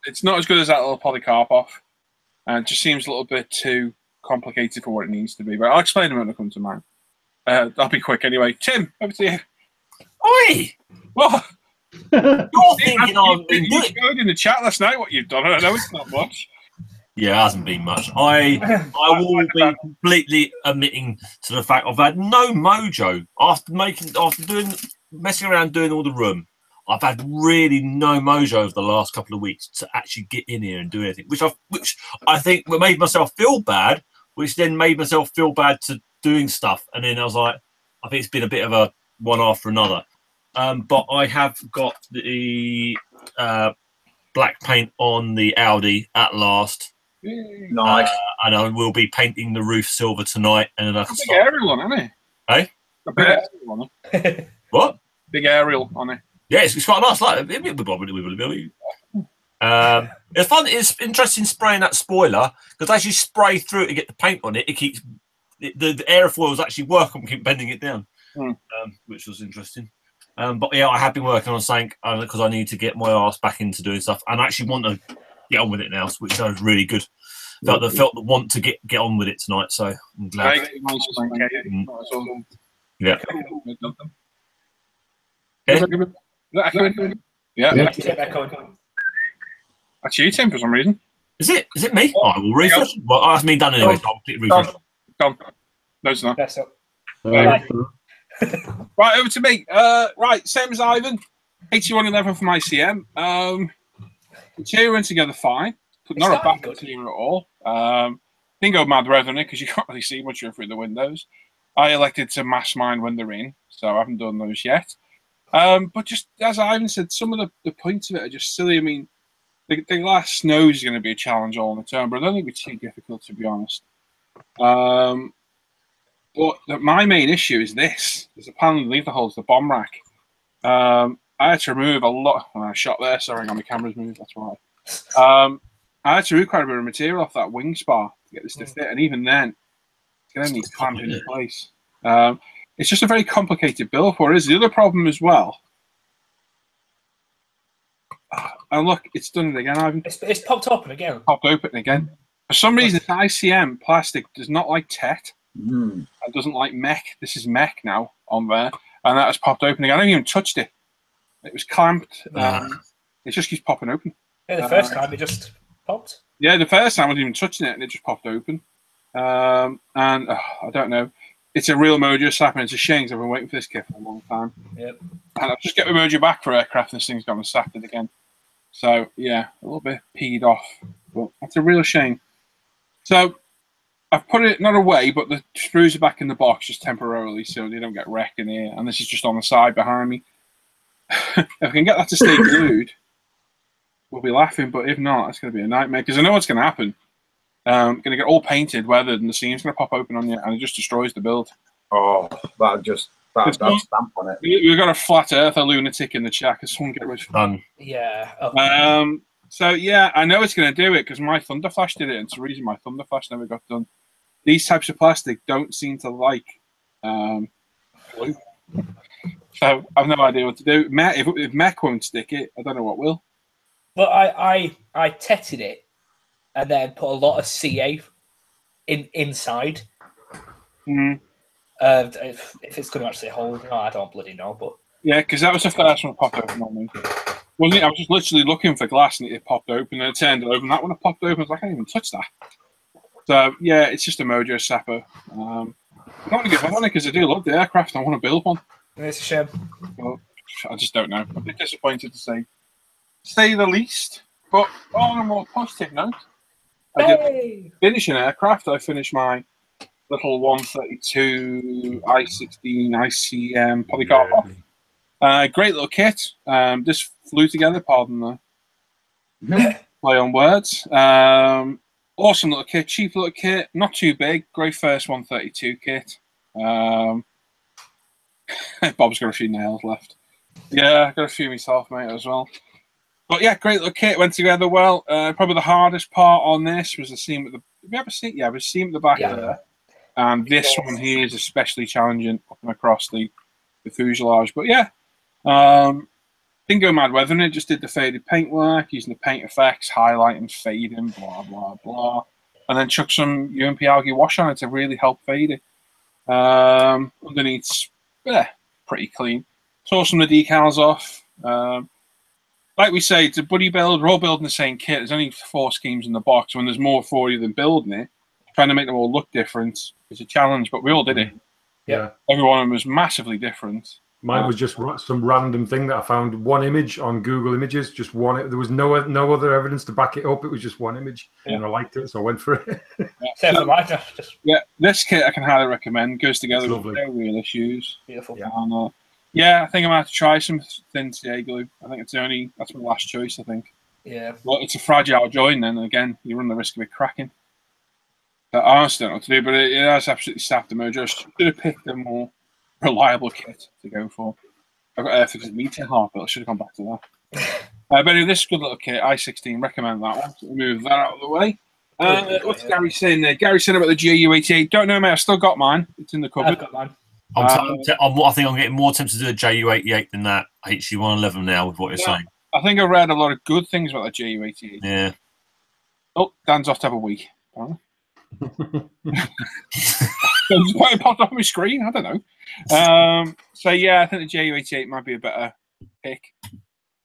It's not as good as that little Polycarpov, and it just seems a little bit too complicated for what it needs to be. But I'll explain it when it comes to mine. I'll be quick anyway. Tim, over to you. Oi! What? You're thinking I've been You doing. showed in the chat last night what you've done. I know it's not much. Yeah, it hasn't been much. I will be completely admitting to the fact I've had no mojo after messing around doing all the room. I've had really no mojo over the last couple of weeks to actually get in here and do anything, which I think made myself feel bad, which then made myself feel bad to doing stuff. And then I was like, I think it's been a bit of a one after another. But I have got the black paint on the Audi at last. Nice. And I will be painting the roof silver tonight. And then I can Big aerial on, isn't it? Hey? A big aerial on it. What? Big aerial on it. Yeah, it's quite nice. Like it's fun. It's interesting spraying that spoiler because as you spray through it to get the paint on it, it keeps the airfoils actually work and keep bending it down, which was interesting. But yeah, I have been working on something because I need to get my ass back into doing stuff and I actually want to get on with it now, which sounds really good. Felt the want to get on with it tonight, so I'm glad. Yeah. Yeah. That's you, Tim, for some reason. Is it me? Oh, I will refresh. Well, that's me done anyway. So I'll click refresh. Gone. No, it's not. That's up. Right, over to me. Right, same as Ivan. 8111 from ICM. The two went together fine. Not a bad material at all. Didn't go mad red on it because you can't really see much through the windows. I elected to mask mine when they're in, so I haven't done those yet. But just as Ivan said, some of the points of it are just silly. I mean, the glass snows is going to be a challenge all on the term, but I don't think it's too difficult, to be honest. But my main issue is this. There's a panel underneath that holds the bomb rack. I had to remove a lot. When I shot there, sorry, on the camera's moved, that's why. I had to remove quite a bit of material off that wing spar to get this to fit, and even then, it's going to need clamped into place. It's just a very complicated build for it. Is the other problem as well. And look, it's done it again, Ivan. It's popped open again. Popped open again. For some reason, it's ICM plastic does not like TET. It doesn't like mech. This is mech now on there, and that has popped open again. I haven't even touched it. It was clamped. It just keeps popping open. Yeah, the first time it just popped. Yeah, the first time I wasn't even touching it, and it just popped open. And I don't know. it's a real mojo slap, and it's a shame 'cause I've been waiting for this kit for a long time. Yep. And I'll just get my mojo back for aircraft, and this thing's gone and sapped it again. So yeah, a little bit peed off, but that's a real shame. So I've put it not away, but the screws are back in the box just temporarily, so they don't get wrecked in here. And this is just on the side behind me. If I can get that to stay glued, we'll be laughing. But if not, it's going to be a nightmare because I know what's going to happen. Going to get all painted, weathered, and the seam's going to pop open on you, and it just destroys the build. Oh, that stamp on it. We've got a flat earth, a lunatic in the chat. Can someone get rid of Done. Yeah. Okay. So yeah, I know it's going to do it because my Thunderflash did it. It's the reason my Thunderflash never got done. These types of plastic don't seem to like glue. So I've no idea what to do. If Mech won't stick it, I don't know what will. Well, I tetted it and then put a lot of CA inside. Mm. If it's going to actually hold, no, I don't bloody know. But yeah, because that was the first one that popped open on me. Wasn't it? I was just literally looking for glass and it popped open and it turned it open. That one popped open. I was like, I can't even touch that. So yeah, it's just a mojo sapper. I don't want to give up on it because I do love the aircraft. I want to build one. it's a shame. Well, I just don't know. I'm a bit disappointed to say the least. But on a more positive note, I did finish an aircraft. I finished my little 132 I-16 ICM polycarb. Great little kit. This flew together, pardon the play on words. Awesome little kit, cheap little kit, not too big. Great first 132 kit. Bob's got a few nails left. Yeah, got a few myself, mate, as well. But yeah, great little kit, went together well. Probably the hardest part on this was the seam at the. Have you ever seen? Yeah, the seam at the back there. And this one here is especially challenging up and across the fuselage. But yeah, didn't go mad weathering it, just did the faded paint work, using the paint effects, highlighting, fading, blah, blah, blah. And then chuck some UMP algae wash on it to really help fade it. Underneath, yeah, pretty clean. Tore some of the decals off. Like we say, it's a buddy build. We're all building the same kit. There's only 4 schemes in the box. When there's more for you than building it, trying to make them all look different is a challenge, but we all did it. Yeah. Every one of them was massively different. Mine was just some random thing that I found. One image on Google Images, just one. There was no other evidence to back it up. It was just one image, and I liked it, so I went for it. Yeah, this kit I can highly recommend. Goes together with no real issues. Beautiful. Yeah, and, yeah, I think I'm going to have to try some thin CA glue. I think that's my last choice, I think. Yeah. Well, it's a fragile joint then, and again, you run the risk of it cracking. But I honestly don't know what to do, but it has absolutely sapped the mojo. I should have picked a more reliable kit to go for. I've got Airfix meter half, but I should have gone back to that. But anyway, this is a good little kit, I-16, recommend that one. So we'll move that out of the way. What's Gary saying there? Gary saying about the JU88. Don't know, mate. I've still got mine. It's in the cupboard. I've got mine. I think I'm getting more tempted to do a JU88 than that HU111 now with what you're saying. I think I've read a lot of good things about the JU88. Yeah. Oh, Dan's off to have a week. It popped up on my screen. I don't know. So yeah, I think the JU88 might be a better pick.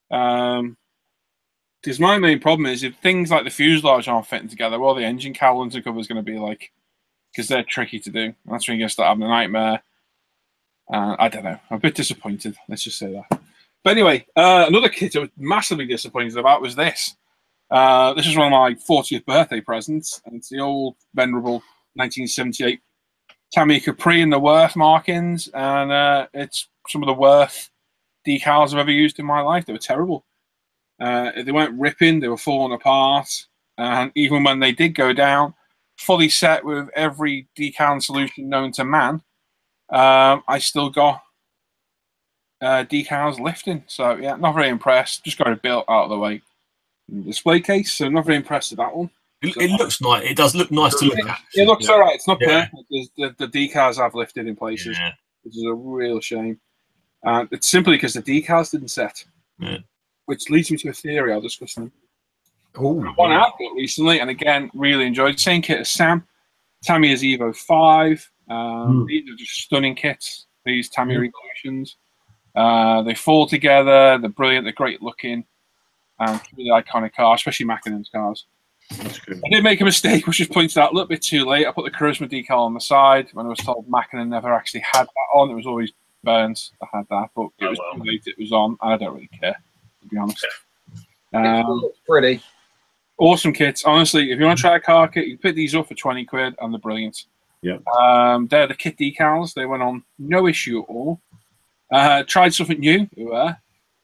Because my main problem is if things like the fuselage aren't fitting together, well, the engine cowlings and cover is going to be like, because they're tricky to do. That's when you start having a nightmare. I don't know. I'm a bit disappointed. Let's just say that. But anyway, another kit I was massively disappointed about was this. This is one of my 40th birthday presents, and it's the old venerable 1978 Tamiya Capri in the Worth markings, and it's some of the worst decals I've ever used in my life. They were terrible. They weren't ripping, they were falling apart, and even when they did go down, fully set with every decal solution known to man, I still got decals lifting. So yeah, not very impressed. Just got it built out of the way. Display case, so not very impressed with that one. It looks nice. It does look nice to look at. It looks all right. It's not perfect. The decals I've lifted in places, which is a real shame. It's simply because the decals didn't set, which leads me to a theory I'll discuss them. One out recently, and again, really enjoyed. Same kit as Sam. Tamiya's Evo 5. These are just stunning kits. These Tamiya Evolutions. They fall together. They're brilliant. They're great looking. Really iconic car, especially Mackina's cars. That's good. I did make a mistake, which was pointed out a little bit too late. I put the Charisma decal on the side when I was told Mackinnon never actually had that on. It was always Burns that had that, but it was too late. It was on, and I don't really care, to be honest. It looks pretty. Awesome kits. Honestly, if you want to try a car kit, you can pick these up for 20 quid, and they're brilliant. Yeah. They're the kit decals. They went on no issue at all. Tried something new.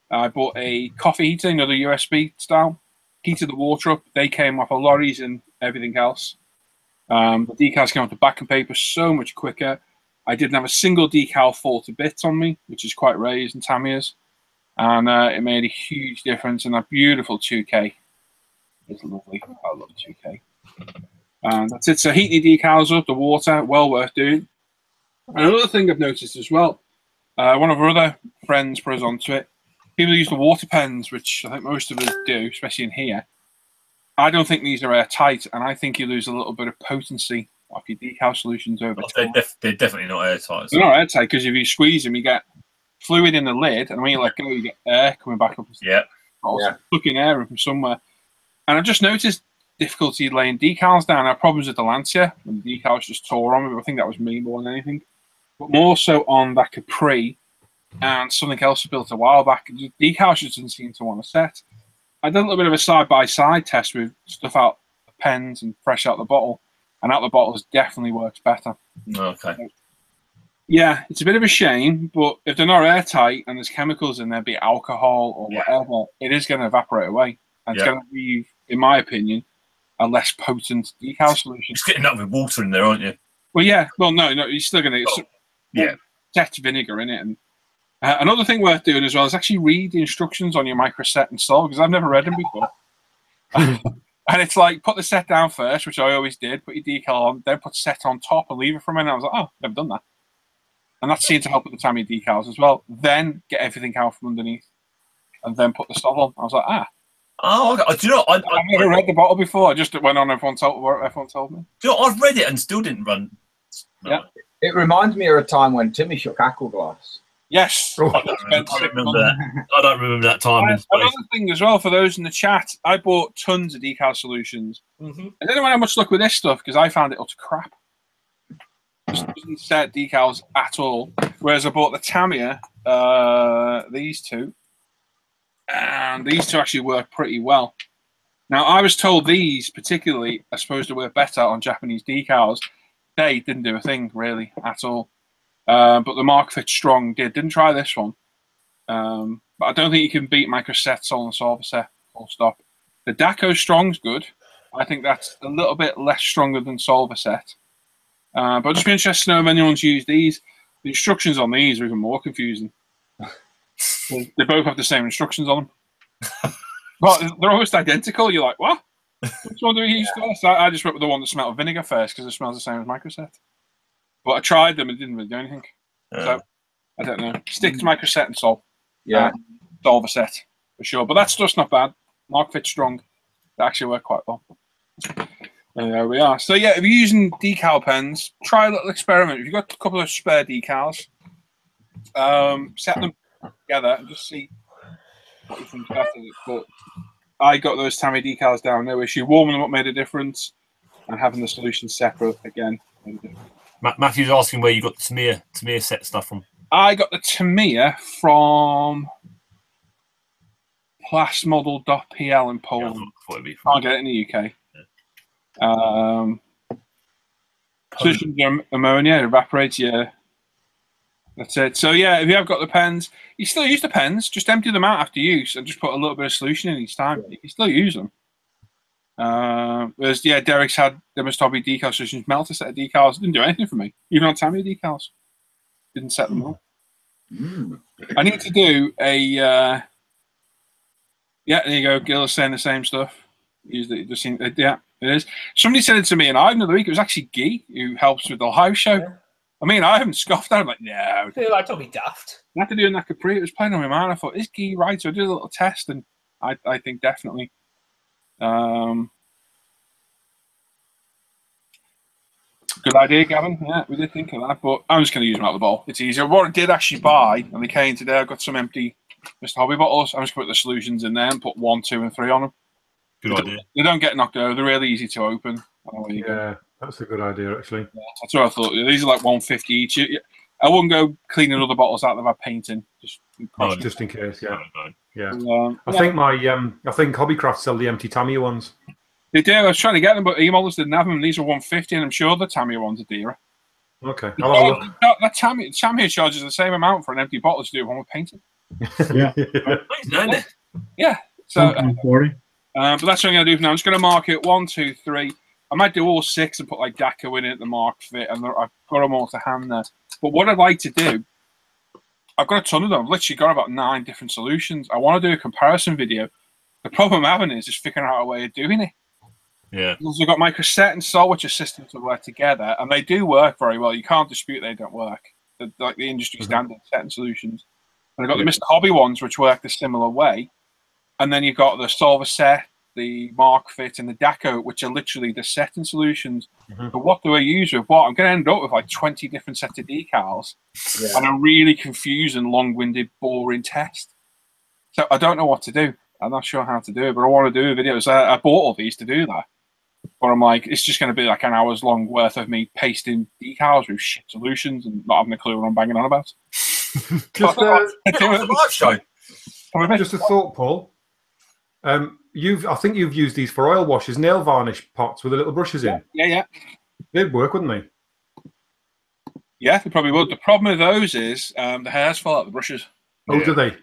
I bought a coffee heater, another USB style. Heated the water up. They came off of lorries and everything else. The decals came off the backing paper so much quicker. I didn't have a single decal fall to bits on me, which is quite rare in Tamiya's. And it made a huge difference. And that beautiful 2K is lovely. I love 2K. And that's it. So heating your decals up, the water, well worth doing. And another thing I've noticed as well, one of our other friends put us onto it. People use the water pens, which I think most of us do, especially in here. I don't think these are airtight, and I think you lose a little bit of potency off your decal solutions over time. They're definitely not airtight. They're not airtight because if you squeeze them, you get fluid in the lid, and when you let go, you get air coming back up. Yeah. Sucking air from somewhere. And I've just noticed difficulty laying decals down. I had problems with the Lancia when the decals just tore on me, but I think that was me more than anything. But more so on that Capri and something else I built a while back. The decals just didn't seem to want to set. I did a little bit of a side-by-side test with stuff out the pens and fresh out the bottle, and out the bottles definitely works better. Okay. So, yeah, it's a bit of a shame, but if they're not airtight and there's chemicals in there, be it alcohol or whatever, it is going to evaporate away. And it's going to leave, in my opinion, a less potent decal solution. You're getting up with water in there, aren't you? Well, yeah. Well, no, you're still going to get set vinegar in it. And another thing worth doing as well is actually read the instructions on your microset and solve, because I've never read them before. And it's like, put the set down first, which I always did, put your decal on, then put set on top and leave it for a minute. I was like, oh, never done that. And that seemed to help with the Tamiya decals as well. Then get everything out from underneath and then put the stuff on. I was like, ah. Oh, okay. Do you know, I've never read the bottle before. I just went on everyone told me. Do you know, I've read it and still didn't run. No. Yeah. It reminds me of a time when Timmy shook Ackle glass. Yes. I don't remember that time. Another thing as well, for those in the chat, I bought tons of decal solutions. I didn't have much luck with this stuff because I found it utter crap. Just doesn't set decals at all. Whereas I bought the Tamiya, these two, and these two actually work pretty well. Now, I was told these particularly are supposed to work better on Japanese decals. They didn't do a thing really at all. But the Mark Fit Strong did. Didn't try this one. But I don't think you can beat Microset, Sol, and Solvaset. Full stop. The Daco Strong's good. I think that's a little bit less stronger than Solvaset. But I'd just be interested to know if anyone's used these. The instructions on these are even more confusing. They both have the same instructions on them. But they're almost identical. You're like, what? Which one do we use first? I just went with the one that smelled of vinegar first because it smells the same as Microset. But I tried them and it didn't really do anything. So, I don't know. Stick to Microset and Sol. Yeah. Solvaset, for sure. But that stuff's not bad. Mark Fit Strong. They actually work quite well. And there we are. So, yeah, if you're using decal pens, try a little experiment. If you've got a couple of spare decals, set them together and just see what you think better. But I got those Tamiya decals down, no issue. Warming them up made a difference, and having the solution separate again made a difference. Matthew's asking where you got the Tamiya set stuff from. I got the Tamiya from plasmodel.pl in Poland. Can't get it in the UK. Solution ammonia evaporates. Yeah, that's it. So yeah, if you have got the pens, you still use the pens. Just empty them out after use and just put a little bit of solution in each time. You can still use them. Whereas yeah, Derek's had the Mustabi decal solutions melt a set of decals. Didn't do anything for me. Even on Tamiya decals, didn't set them up. I need to do a yeah. There you go. Gil is saying the same stuff. Use the just seen, yeah, it is. Somebody said it to me in Ireland the other week. It was actually Guy who helps with the live show. Yeah. I mean, I haven't scoffed at him. Like, no, don't be daft. I had to do that Capri. It was playing on my mind. I thought, is Guy right? So I did a little test, and I think definitely. Good idea, Gavin. Yeah, we did think of that, but I'm just going to use them out of the bowl. It's easier. What I did actually buy, and they came today, I've got some empty Mr. Hobby bottles. I'm just going to put the solutions in there and put 1, 2, and 3 on them. Good idea. They don't get knocked over. They're really easy to open. Yeah, that's a good idea, actually. Yeah, that's what I thought. These are like 150 each. I wouldn't go cleaning other bottles out that I've painting. Just in case, yeah. Yeah. I yeah. think I think Hobbycraft sell the empty Tamiya ones. They do. I was trying to get them, but e-molders didn't have them. These are 150, and I'm sure the Tamiya ones are dearer. Okay, I'll have a look. The Tamiya charges the same amount for an empty bottle as you do one with painting. Yeah. Yeah. So, but that's what I'm going to do now. I'm just going to mark it 1, 2, 3. I might do all 6 and put like Decal in it, the mark fit, and I've got them all to hand there. But what I'd like to do, I've got a ton of them. I've literally got about 9 different solutions. I want to do a comparison video. The problem I'm having is just figuring out a way of doing it. Yeah. Because we've got my cassette and Solwich systems to work together, and they do work very well. You can't dispute they don't work. They're like the industry standard set and solutions. And I've got the Mr. Hobby ones, which work the similar way. And then you've got the Solver set, the Mark Fit, and the Deco, which are literally the setting solutions. But what do I use with what? I'm going to end up with like 20 different sets of decals and a really confusing, long-winded, boring test. So I don't know what to do. I'm not sure how to do it, but I want to do a video. So I bought all these to do that. But I'm like, it's just going to be like an hour's long worth of me pasting decals with shit solutions and not having a clue what I'm banging on about. Just live show. Just a thought, Paul. I think you've used these for oil washes, nail varnish pots with the little brushes in. Yeah. They'd work, wouldn't they? Yeah, they probably would. The problem with those is the hairs fall out the brushes. Oh, do they?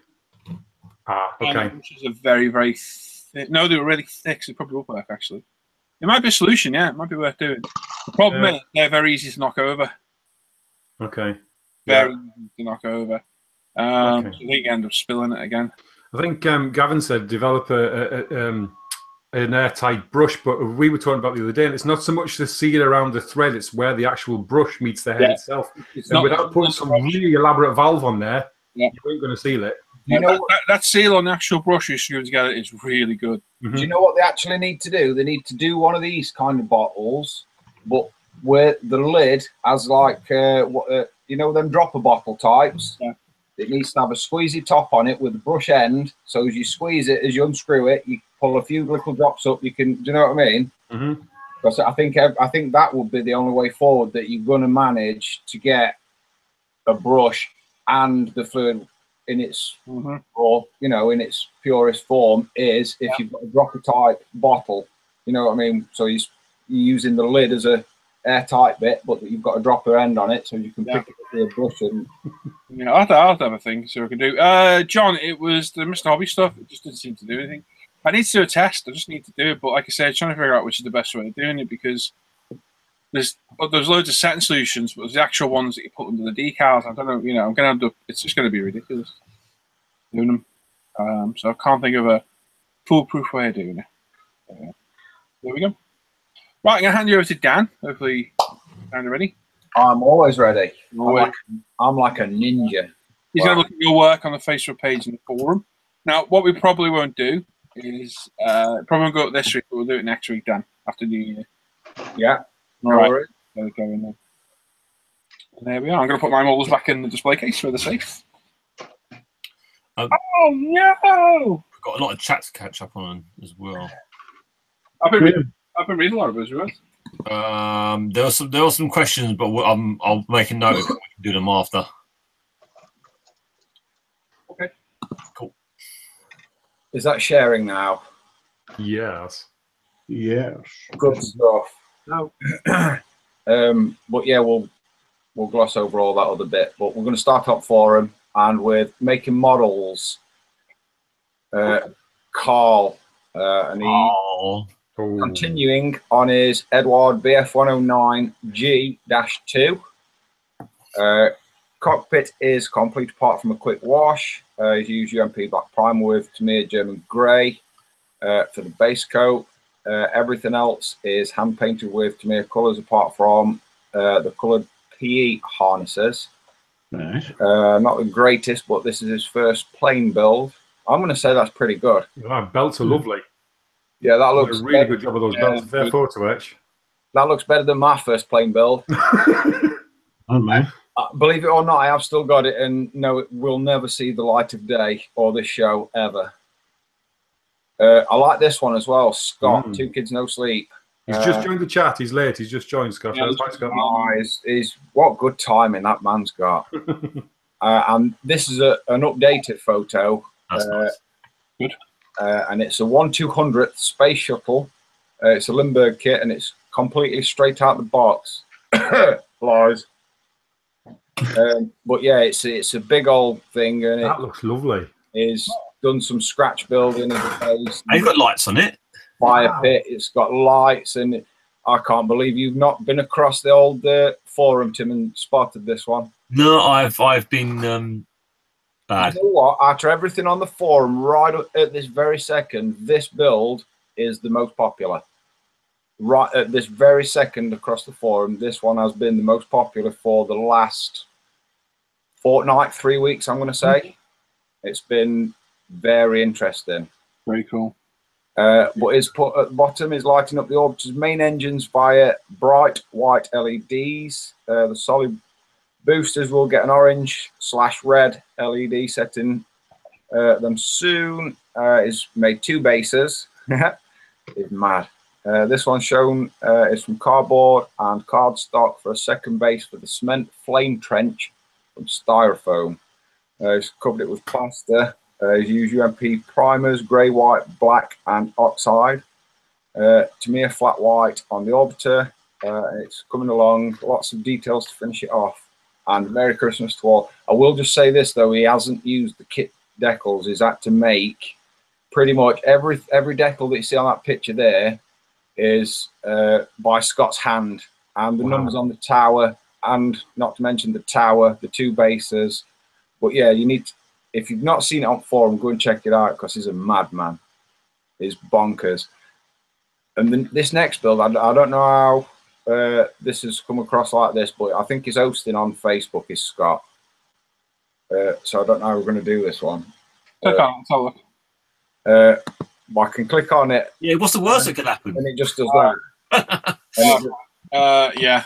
Ah, okay. And the brushes are very, very thick. No, they were really thick, so they probably would work, actually. It might be a solution, yeah. It might be worth doing. The problem is they're very easy to knock over. Okay. Very easy to knock over. So I think you end up spilling it again. I think Gavin said develop an airtight brush, but we were talking about the other day, and it's not so much the seal around the thread, it's where the actual brush meets the head itself. And without putting some really elaborate valve on there, you ain't going to seal it. You know that seal on the actual brush you're screwing together is really good. Do you know what they actually need to do? They need to do one of these kind of bottles, but where the lid has like, you know, them dropper bottle types. Yeah. It needs to have a squeezy top on it with the brush end. So as you squeeze it, as you unscrew it, you pull a few little drops up. You can, do you know what I mean? Because I think that would be the only way forward that you're going to manage to get a brush and the fluid in its or you know in its purest form is if you've got a dropper type bottle. You know what I mean? So you're using the lid as a airtight bit, but you've got a dropper end on it, so you can pick it up with a brush. And yeah, I'll have a thing so I can do. John, it was the Mr. Hobby stuff. It just didn't seem to do anything. I need to do a test. I just need to do it, but like I said, trying to figure out which is the best way of doing it because there's loads of setting solutions, but there's the actual ones that you put under the decals. I don't know. You know, I'm gonna have to. It's just gonna be ridiculous doing them. So I can't think of a foolproof way of doing it. There we go. Right, I'm going to hand you over to Dan. Hopefully, Dan, ready? I'm always ready. I'm like a ninja. He's going to look at your work on the Facebook page and the forum. Now, what we probably won't do is probably won't go up this week, but we'll do it next week, Dan, after New Year. Yeah. All right. There we go in there. There we are. I'm going to put my models back in the display case for the safe. Oh, no! We've got a lot of chat to catch up on as well. I've been reading a lot of those, right? There were some questions, but I'll make a note of it. We can do them after. Okay. Cool. Is that sharing now? Yes. Yes. Good stuff. No. But yeah, we'll gloss over all that other bit. But we're going to start up forum and with making models. Carl and he. Continuing on his Edward BF109G-2. Cockpit is complete apart from a quick wash. He's used UMP black primer with Tamiya German grey for the base coat. Everything else is hand painted with Tamiya colours apart from the coloured PE harnesses. Nice. Not the greatest, but this is his first plain build. I'm going to say that's pretty good. Oh, belts are lovely. Yeah, that looks a really good job of those belts. They're photo etch. That looks better than my first plain build. Oh man! Believe it or not, I have still got it, and no, it will never see the light of day or this show ever. I like this one as well. Scott, Two Kids No Sleep. He's just joined the chat. He's late. He's just joined, Scott. Yeah, Hi, Scott. He's what good timing that man's got. And this is an updated photo. That's nice. Good. And it's a 1/200th space shuttle. It's a Lindbergh kit, and it's completely straight out the box. Lies. But yeah, it's a big old thing, and That looks lovely. Is done some scratch building of the base. You've got lights on it. Fire pit. It's got lights, and I can't believe you've not been across the old forum, Tim, and spotted this one. No, I've been bad. You know what? After everything on the forum, right at this very second, this build is the most popular. Right at this very second across the forum, this one has been the most popular for the last fortnight, 3 weeks, I'm going to say. It's been very interesting. Very cool. But it's put at the bottom is lighting up the orbiter's main engines via bright white LEDs. The solid boosters will get an orange/red LED setting them soon. It's made 2 bases. It's mad. This one shown is from cardboard and cardstock for a second base for the cement flame trench from styrofoam. It's covered it with plaster. It's used UMP primers, grey, white, black, and oxide. Tamiya flat white on the orbiter. It's coming along. Lots of details to finish it off. And Merry Christmas to all. I will just say this though: he hasn't used the kit decals. He's had to make pretty much every decal that you see on that picture there is by Scott's hand, and the numbers on the tower, and not to mention the tower, the 2 bases. But yeah, you need to, if you've not seen it on forum, go and check it out because he's a madman. He's bonkers. And then this next build, I don't know how this has come across like this, but I think he's hosting on Facebook is Scott. So I don't know how we're going to do this one. Click on it, let's have a look. But I can click on it. Yeah, what's the worst that could happen? And it just does that. Yeah.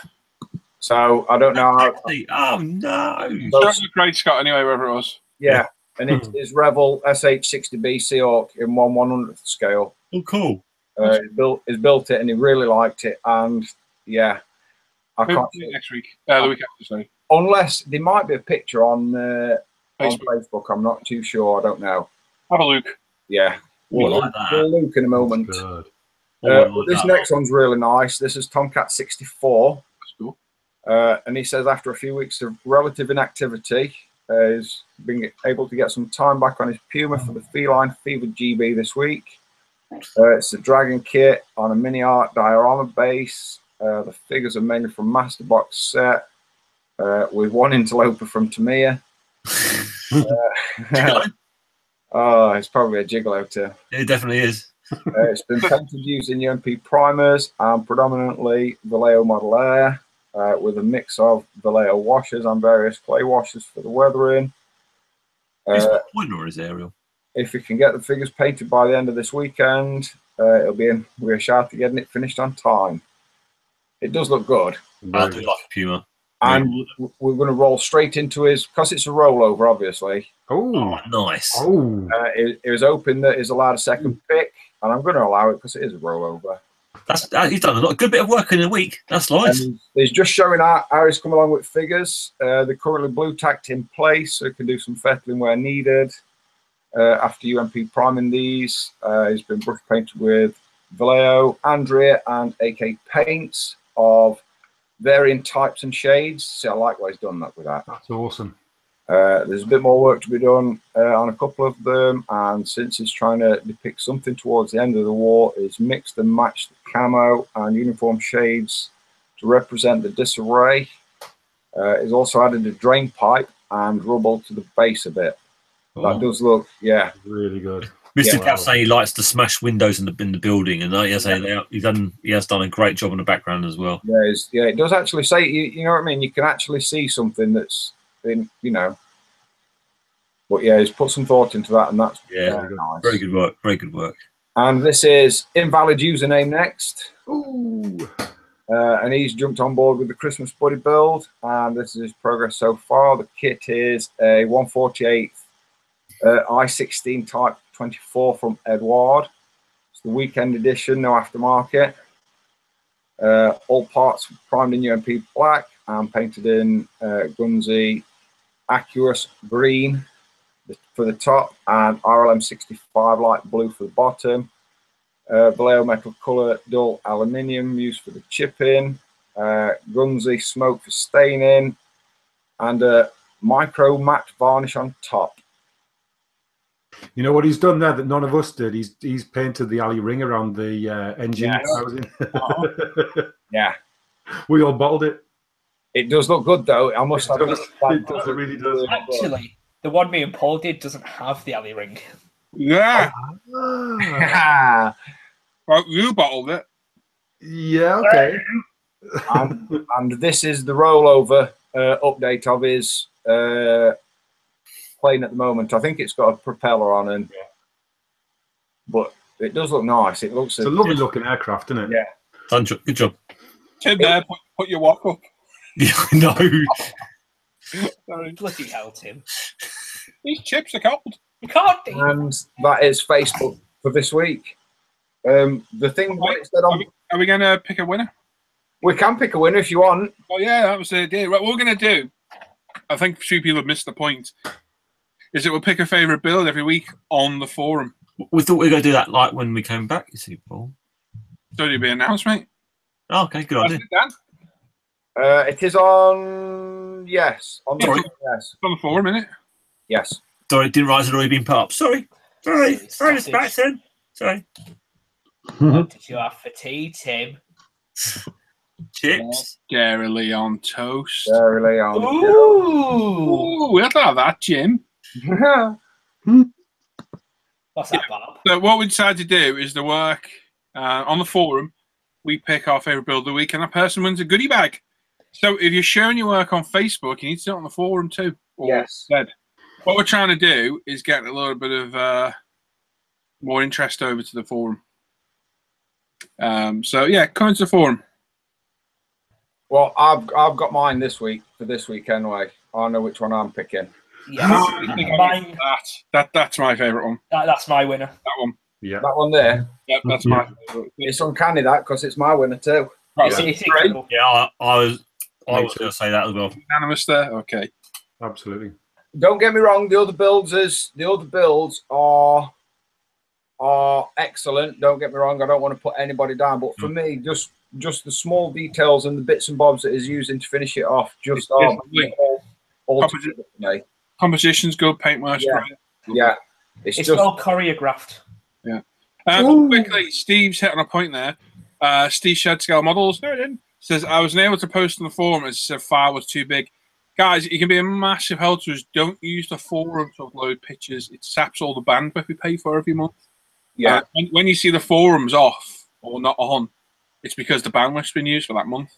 So I don't know how. Oh no! That's a great Scott anyway, wherever it was. Yeah, and it is Revel SH60B Seahawk in 1/100th scale. Oh, cool. He's built it and he really liked it, and yeah, I can't see it next week. The week after, sorry. Unless there might be a picture on Facebook. I'm not too sure. I don't know. Have a look. Yeah, We'll like that. we'll look in a moment. This next one's really nice. This is Tomcat 64. That's cool. And he says after a few weeks of relative inactivity, he's been able to get some time back on his Puma for the Feline Fever GB this week. It's a Dragon kit on a mini art diorama base. The figures are mainly from Master Box set with 1 interloper from Tamiya. Oh, it's probably a gigolo too. It definitely is. It's been painted using UMP primers and predominantly Vallejo Model Air. With a mix of Vallejo washers and various clay washers for the weathering. Is it point or is aerial? If you can get the figures painted by the end of this weekend, it'll be in. We're sharp to getting it finished on time. It does look good. I do like a Puma. And we're going to roll straight into his, because it's a rollover, obviously. Oh, nice. It was open that is allowed a second pick, and I'm going to allow it because it is a rollover. He's done a good bit of work in a week. That's nice. And he's just showing how he's come along with figures. They're currently blue tacked in place, so he can do some fettling where needed. After UMP priming these, he's been brush painted with Vallejo, Andrea, and AK paints of varying types and shades. See, I like what he's done that with that. That's awesome. There's a bit more work to be done on a couple of them, and since he's trying to depict something towards the end of the war, he's mixed and matched the camo and uniform shades to represent the disarray. He's also added a drain pipe and rubble to the base a bit. That does look, really good. Mr. Cap saying he likes to smash windows in the building, and he has done a great job in the background as well. Yeah, it does actually say, you know what I mean? You can actually see something that's in, you know. But yeah, he's put some thought into that, and that's very nice. Very good work. Very good work. And this is Invalid Username next. Ooh. And he's jumped on board with the Christmas Buddy build, and this is his progress so far. The kit is a 1/48 I-16 Type 24 from Edward. It's the weekend edition, no aftermarket. All parts primed in UMP black and painted in Guernsey Aqueous green for the top and RLM 65 light blue for the bottom. Vallejo metal colour dull aluminium used for the chipping. Guernsey smoke for staining, and a micro matte varnish on top. You know what he's done there that none of us did? He's painted the alley ring around the engine housing. Yeah. We all bottled it. It does look good though. I must have It does, it really does. Actually, the one me and Paul did doesn't have the alley ring. Yeah. Ah. Well, you bottled it. Yeah, okay. and this is the rollover update of his plane at the moment. I think it's got a propeller on, and but it does look nice. It looks It's a lovely looking aircraft, isn't it? Yeah. Good job. Tim, there, put your walk up. Yeah, I know. Sorry. Bloody hell, Tim. These chips are cold. You can't do. And that is Facebook for this week. The thing what it said on, Are we going to pick a winner? we can pick a winner if you want. Oh, yeah, that was the idea. Right, what we're going to do, I think a few people have missed the point, is that we'll pick a favourite build every week on the forum. We thought we were going to do that like when we came back, you see, Paul. So it'll be announced, mate. Oh, okay, good idea. Dan? It is on, yes. On the, Sorry. yes. On the forum, innit? Yes. Sorry, didn't realise it had already been put up. Sorry, it's back then. Sorry. What did you have for tea, Tim? Chips. Scarily on toast. Very on. Ooh. Ooh, we'll have that, Jim. What's that, Bob? So what we decided to do is the work on the forum. We pick our favourite build of the week, and that person wins a goodie bag. So if you're sharing your work on Facebook, you need to do it on the forum too. Yes. What we're trying to do is get a little bit of more interest over to the forum. So yeah, come to the forum. Well, I've got mine this week for this week anyway. I know which one I'm picking. Yes. Mine, That's my favourite one. that's my winner. That one. Yeah. That one there. Yep, that's my favourite. It's uncanny that because it's my winner too. Right, It's incredible. Yeah, I was going to say that as well. unanimous there. Okay. Absolutely. Don't get me wrong. The other builds are excellent. Don't get me wrong. I don't want to put anybody down, but for me, just the small details and the bits and bobs that he's using to finish it off just are all together for me. Composition's good, paintwork's Yeah. great. Yeah, it's It's just well choreographed. Yeah. Quickly, Steve's hit on a point there. Steve Shed Scale Models says, I was unable to post on the forum as the file was too big. Guys, it can be a massive help to us. Don't use the forum to upload pictures. It saps all the bandwidth we pay for every month. yeah. When you see the forums off or not on, it's because the bandwidth's been used for that month.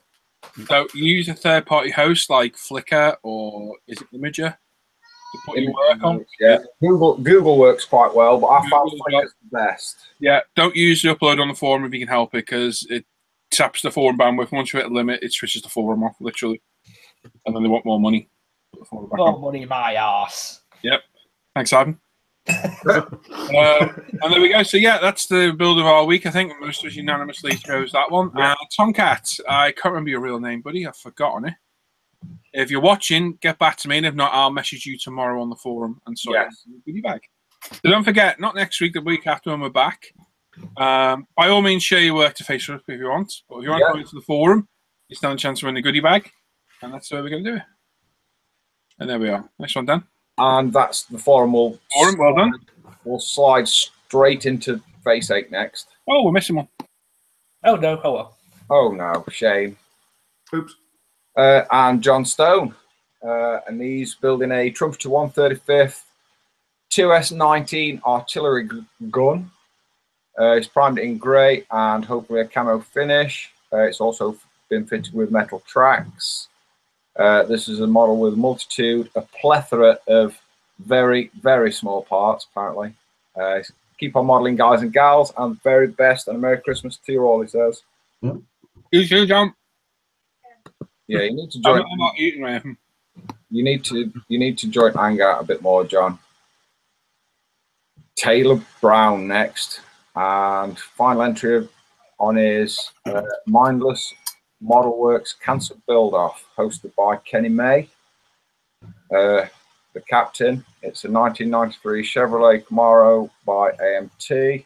So use a third-party host like Flickr or is it Imager to put your work on. Yeah, Google works quite well, but I found Google Flickr's the best. Yeah, don't use the upload on the forum if you can help it because it saps the forum bandwidth. Once you hit a limit, it switches the forum off, literally. And then they want more money. Put the forum back More on. money in my arse. Yep. Thanks, Adam. And there we go. So yeah, that's the build of our week. I think most of us unanimously chose that one. Tomcat, I can't remember your real name, buddy. I've forgotten it. If you're watching, get back to me, and if not, I'll message you tomorrow on the forum and sort Yes. out the goodie bag. So don't forget, not next week, the week after when we're back. By all means, share your work to Facebook if you want. But if you want to go into the forum, you stand a chance to win the goodie bag, and that's the way we're going to do it. And there we are. Next one, Dan. And that's the forum. Forum, well done. We'll slide straight into Face 8 next. Oh, we're missing one. Oh no, oh well. Oh no, shame. Oops. And John Stone. And he's building a Trumpeter 135th 2S19 artillery gun. It's primed in grey and hopefully a camo finish. It's also been fitted with metal tracks. This is a model with a plethora of very, very small parts, apparently. Keep on modelling, guys and gals, and very best, and a Merry Christmas to you all, he says. You too, John. Yeah, you need to join. I'm not eating anything. You need to join Hangout a bit more, John. Taylor Brown next. And final entry on is Mindless Model Works Cancer Build Off, hosted by Kenny May. The captain, it's a 1993 Chevrolet Camaro by AMT.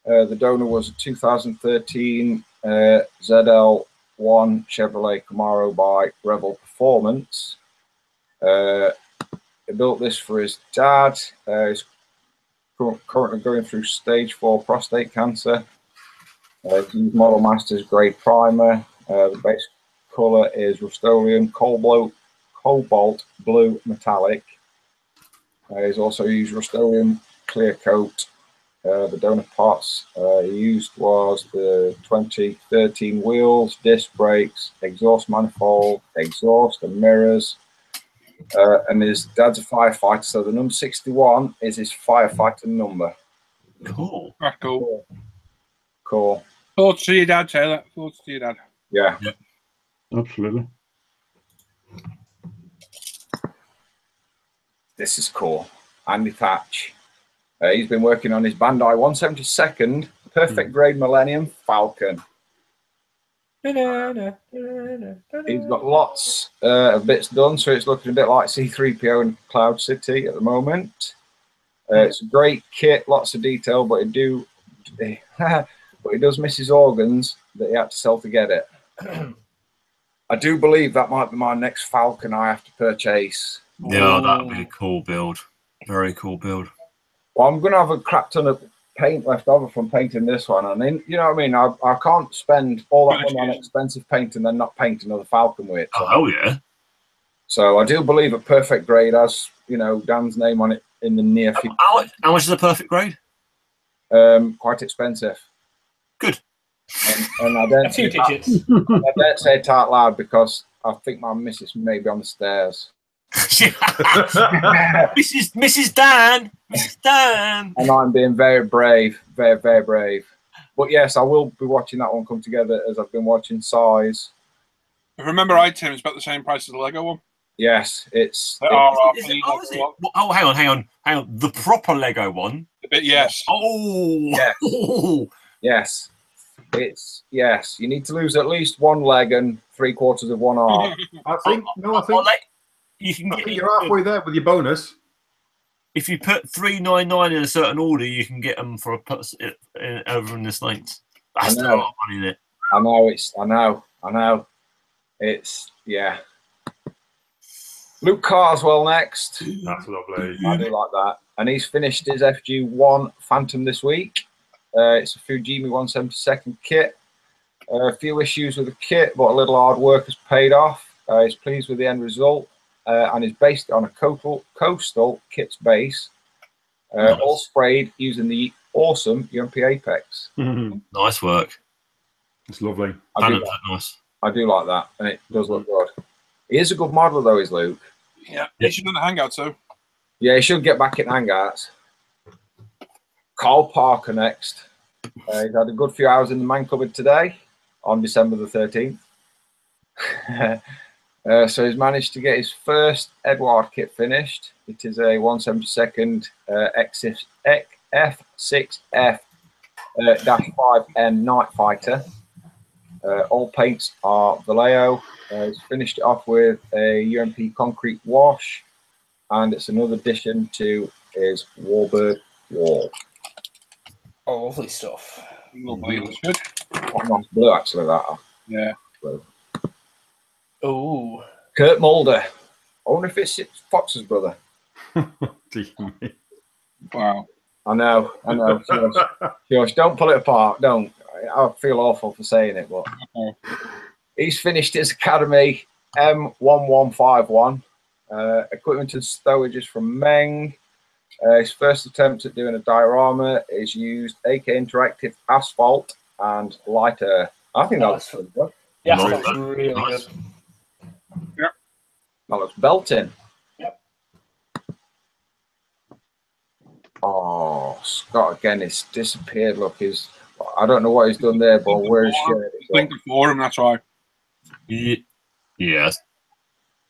The donor was a 2013 ZL1 Chevrolet Camaro by Rebel Performance. He built this for his dad. He's currently going through stage 4 prostate cancer. Model Masters grade primer. The base colour is Rust-Oleum Cobalt Blue Metallic. He's also used Rust-Oleum Clear Coat. The donor parts he used was the 2013 wheels, disc brakes, exhaust manifold, exhaust and mirrors. And his dad's a firefighter, so the number 61 is his firefighter number. Cool. Right, cool. Cool. Thoughts to your dad, Taylor. Thoughts to your dad. Yeah. Absolutely. This is cool. Andy Thatch. He's been working on his Bandai 172nd Perfect Grade Millennium Falcon. He's got lots of bits done, so it's looking a bit like C-3PO in Cloud City at the moment. It's a great kit, lots of detail, but it does miss his organs that he had to sell to get it. I do believe that might be my next Falcon I have to purchase. Yeah, that'd be a cool build. Very cool build. Well, I'm going to have a crap ton of paint left over from painting this one. And then, you know what I mean? I can't spend all that money on expensive paint and then not paint another Falcon with it. So. Oh, yeah. So I do believe a Perfect Grade has, you know, Dan's name on it in the near future. How much is a Perfect Grade? Quite expensive. Good. And I don't A few digits. I don't say it out loud because I think my missus may be on the stairs. Mrs. Dan. Mrs. Dan. And I'm being very brave, very, very brave. But yes, I will be watching that one come together as I've been watching Size. Remember, iTunes about the same price as the Lego one. Yes, it's. Is it? Oh, hang on. The proper Lego one. Yes. Oh. Yes. Yes. It's yes. You need to lose at least one leg and 3/4 of one arm. I think you can get. you're halfway there with your bonus. If you put 399 in a certain order, you can get them for over in the States. That's a lot of money in it. I know. It's yeah. Luke Carswell next. That's lovely. I do like that. And he's finished his FG1 Phantom this week. It's a Fujimi 172nd kit. A few issues with the kit, but a little hard work has paid off. He's pleased with the end result and is based on a coastal kit's base, Nice. all sprayed using the awesome UMP Apex. Nice work. It's lovely. I Nice. do like that, and it does look good. He is a good modeler, though, is Luke. Yeah, he should do the Hangout too. Yeah, he should get back in Hangouts. Carl Parker next. He's had a good few hours in the man cupboard today on December the 13th. So he's managed to get his first Edward kit finished. It is a 172nd F6F-5N Night Fighter. All paints are Vallejo. He's finished it off with a UMP concrete wash, and it's another addition to his Warburg wall. Oh, lovely stuff. Lovely, looks good. Quite nice blue, actually, that. Yeah. Blue. Oh. Kurt Mulder. I wonder if it's Fox's brother. Wow. I know. Josh, don't pull it apart. Don't. I feel awful for saying it, but he's finished his Academy M1151. Equipment and stowages from Meng. His first attempt at doing a diorama is used AK Interactive Asphalt and Lighter. I think that looks pretty good. Yeah, Nice. that's really Nice. good. That looks belting. Yep. Oh, Scott again, it's disappeared. Look, I don't know what he's done there, but where is it? Link the forum, that's why. Yeah.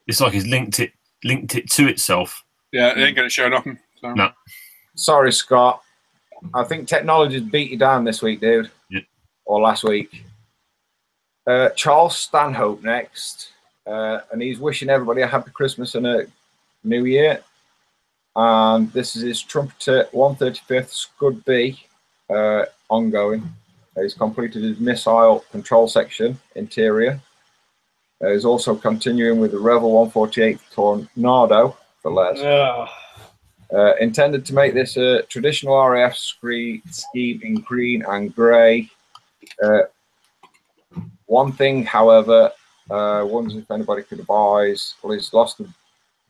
It's like he's linked it to itself. Yeah, it ain't going to show nothing. So. No. Sorry, Scott. I think technology's beat you down this week, dude. Yeah. Or last week. Charles Stanhope next. And he's wishing everybody a happy Christmas and a New Year. And this is his Trumpeter 135th Scud B ongoing. He's completed his missile control section interior. He's also continuing with the Revel 148 Tornado for Les. Intended to make this a traditional RAF scheme in green and grey. One thing, however, wonders if anybody could advise. Well, he's lost the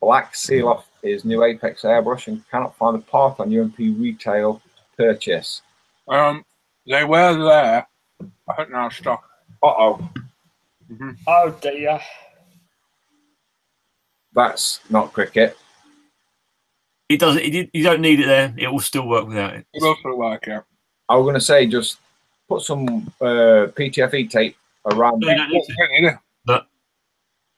black seal off his new Apex airbrush and cannot find the part on UMP retail purchase. They were there. I think now stock. Uh-oh. Oh dear. That's not cricket. It does. You don't need it there. It will still work without it. It will still work, yeah. I was going to say, just put some PTFE tape around. No, you don't need to. But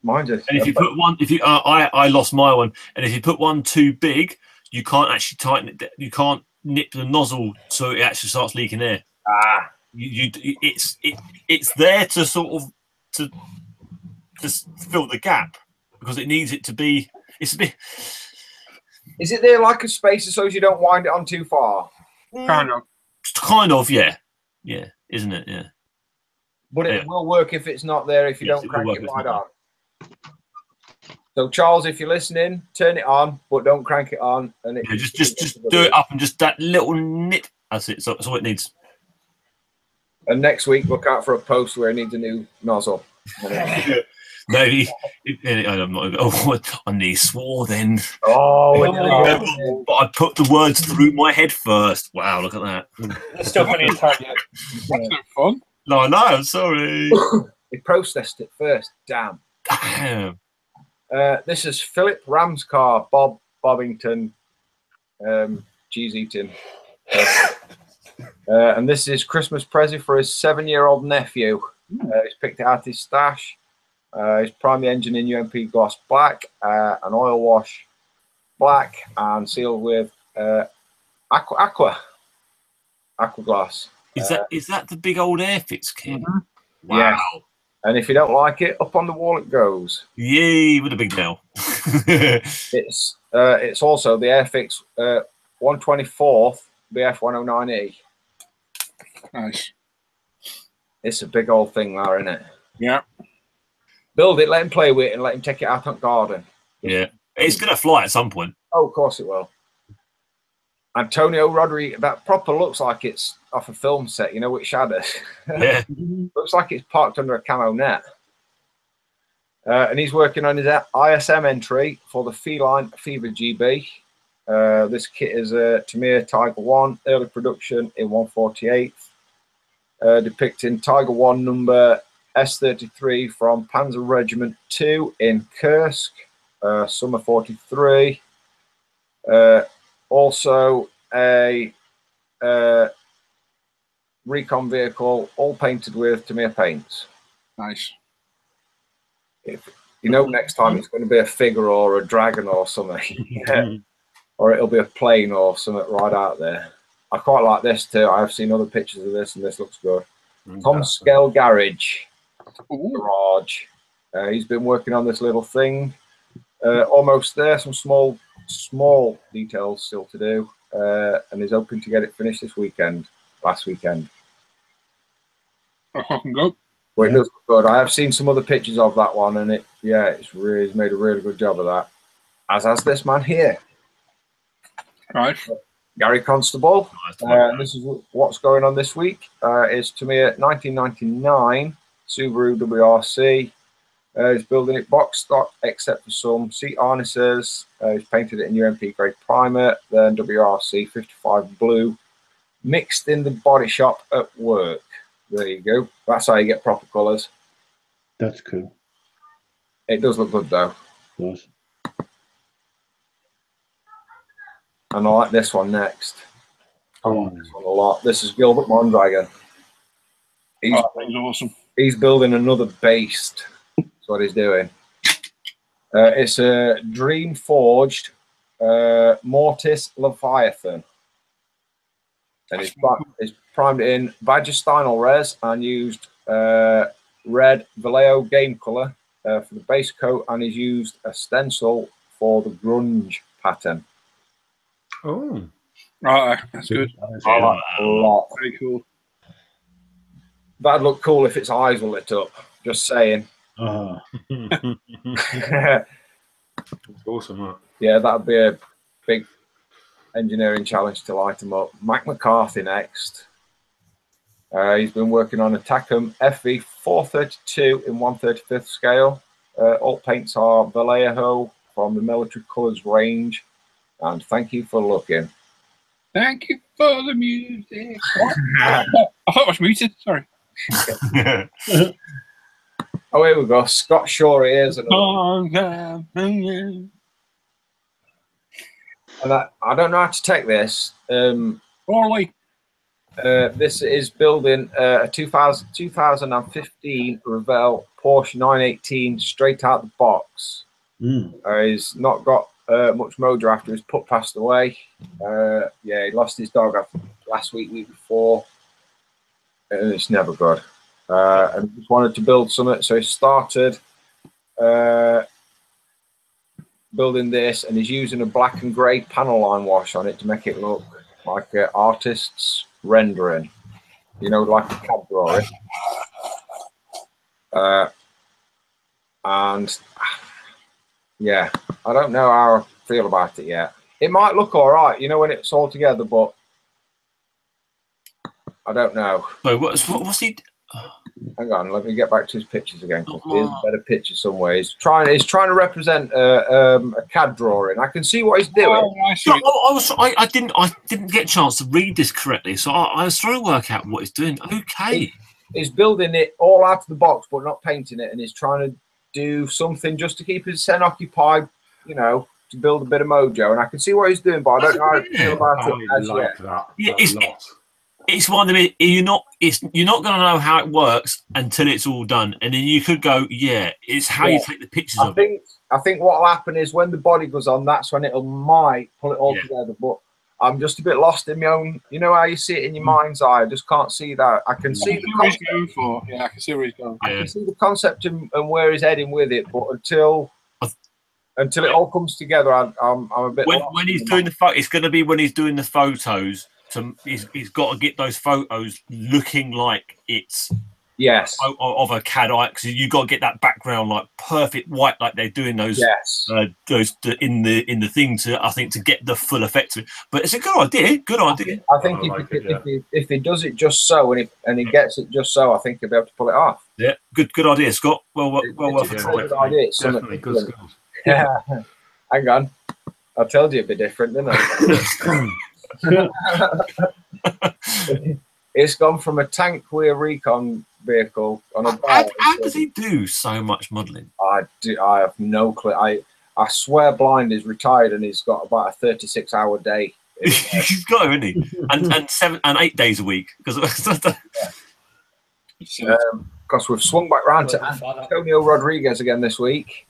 Mine just. and if you put one, I lost my one, and if you put one too big, you can't actually tighten it. You can't nip the nozzle so it actually starts leaking air. It's there to sort of to just fill the gap because it needs it to be. It's a bit. Is it there like a spacer so you don't wind it on too far? Kind of, yeah, isn't it? Yeah. But it will work if it's not there. If you don't crank it right on. So Charles, if you're listening, turn it on, but don't crank it on. And just do it up and just that little nip. That's it. So that's all it needs. And next week, look out for a post where it needs a new nozzle. Maybe I'm not. Oh, I need swore then. Oh, but I put the words through my head first. Wow, look at that. There's still plenty of time yet. that's no fun. No, sorry. They processed it first. Damn. This is Philip Ramscar, Bob Bobbington, cheese eating. And this is Christmas present for his 7-year-old nephew. He's picked it out his stash. He's primed the engine in UMP gloss black, an oil wash black, and sealed with aqua glass. Is that the big old Airfix kit? Wow. Yeah. And if you don't like it, up on the wall it goes. Yay, with a big nail. It's also the Airfix 124th BF109E. Nice. It's a big old thing there, isn't it? Yeah. Build it, let him play with it, and let him take it out on garden. Yeah. It's going to fly at some point. Oh, of course it will. Antonio Rodriguez, that proper looks like it's off a film set, you know, with shadows. Yeah. Looks like it's parked under a camo net. And he's working on his ISM entry for the Feline Fever GB. This kit is a Tamir Tiger 1, early production in 148. Depicting Tiger 1 number S33 from Panzer Regiment 2 in Kursk, summer 43. Also a recon vehicle, all painted with Tamir paints. Nice. If you know, next time it's going to be a figure or a dragon or something, or it'll be a plane or something right out there. I quite like this too. I've seen other pictures of this, and this looks good. Tom Scale Garage. He's been working on this little thing. Almost there. Some small details still to do, and he's hoping to get it finished this weekend. Last weekend. Go. Well, it does look good. I have seen some other pictures of that one, and he's made a really good job of that. As has this man here. Right. Gary Constable. This is what's going on this week. Is Tamir 1999 Subaru WRC. He's building it box stock except for some seat harnesses. He's painted it in UMP grey primer, then WRC 55 blue, mixed in the body shop at work. There you go. That's how you get proper colours. That's cool. It does look good though. It does. And I like this one next. I Oh, like this one a lot. This is Gilbert Mondragon. That was awesome. He's building another beast. That's what he's doing. It's a Dream Forged Mortis Leviathan. And he's primed it in Badger Stynel res and used red Vallejo game colour for the base coat, and he's used a stencil for the grunge pattern. Oh, Right, that's good. I like that a lot. Very cool. That'd look cool if its eyes were lit up. Just saying. it's awesome, that. Yeah, that'd be a big engineering challenge to light them up. Mac McCarthy next. He's been working on a Tacom FV 432 in 1/35th scale. All paints are Vallejo from the Military Colours range. And thank you for looking. Thank you for the music. I thought it was muted. Sorry. Oh, here we go. Scott Shaw is. And I don't know how to take this. Morley. This is building a 2015 Revell Porsche 918 straight out the box. He's not got much mojo after his pup passed away. Yeah, he lost his dog last week before, and it's never good. And just wanted to build something, so he started building this, and he's using a black and grey panel line wash on it to make it look like an artist's rendering, you know, like a CAD drawing. And yeah, I don't know how I feel about it yet. It might look all right, you know, when it's all together, but I don't know. So what's he? Hang on, let me get back to his pictures again. Here's a better picture somewhere. He's trying to represent a CAD drawing. I can see what he's doing. I didn't get a chance to read this correctly, so I was trying to work out what he's doing. Okay, he's building it all out of the box, but not painting it, and he's trying to do something just to keep his head occupied, you know, to build a bit of mojo. And I can see what he's doing, but I don't know how to feel about it as yet. It's one of them. You're not going to know how it works until it's all done, and then you could go, yeah, it's how you take the pictures of it. I think what will happen is when the body goes on, that's when might pull it all together. But I'm just a bit lost in my own. You know how you see it in your mind's eye. I just can't see that. I can see the what he's going for. Yeah, I can see where he's going. I can see the concept and where he's heading with it, but until it all comes together, I'm a bit. When he's doing the photo, it's going to be when he's doing the photos. He's got to get those photos looking like it's of a CAD eye, because you've got to get that background like perfect white, like they're doing those in the thing to get the full effect of it. But it's a good idea. Good idea. I think if he does it just so and he gets it just so, I think he'll be able to pull it off. Yeah, good idea, Scott. Well worth a try. Good idea. It's definitely good skills. Yeah. Hang on, I told you it'd be different, didn't I? It's gone from a tank rear recon vehicle on a bike. How does he do so much modelling? I have no clue. I swear blind is retired and he's got about a 36-hour day. He's got, isn't he? And 8 days a week. Because we've swung back round to Antonio Rodriguez again this week.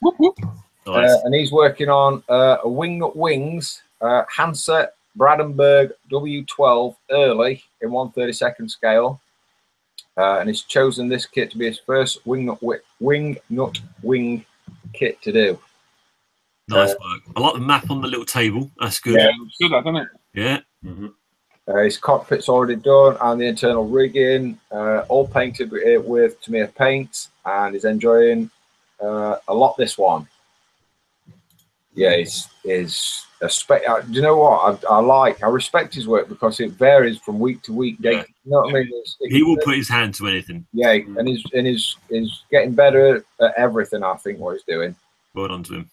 Nice. And he's working on a Wingnut Wings handset Brandenburg W12 early in 1/32nd scale, and he's chosen this kit to be his first wingnut wing kit to do. Nice work. I like the map on the little table. That's good. Yeah, it's good, isn't it? Yeah. His cockpit's already done, and the internal rigging, all painted with Tamiya paint, and he's enjoying a lot this one. Yeah, he's a spec. Do you know what I respect his work because it varies from week to week. Yeah. You know what I mean? He will put his hand to anything. Yeah, and he's getting better at everything. I think what he's doing. Well done to him.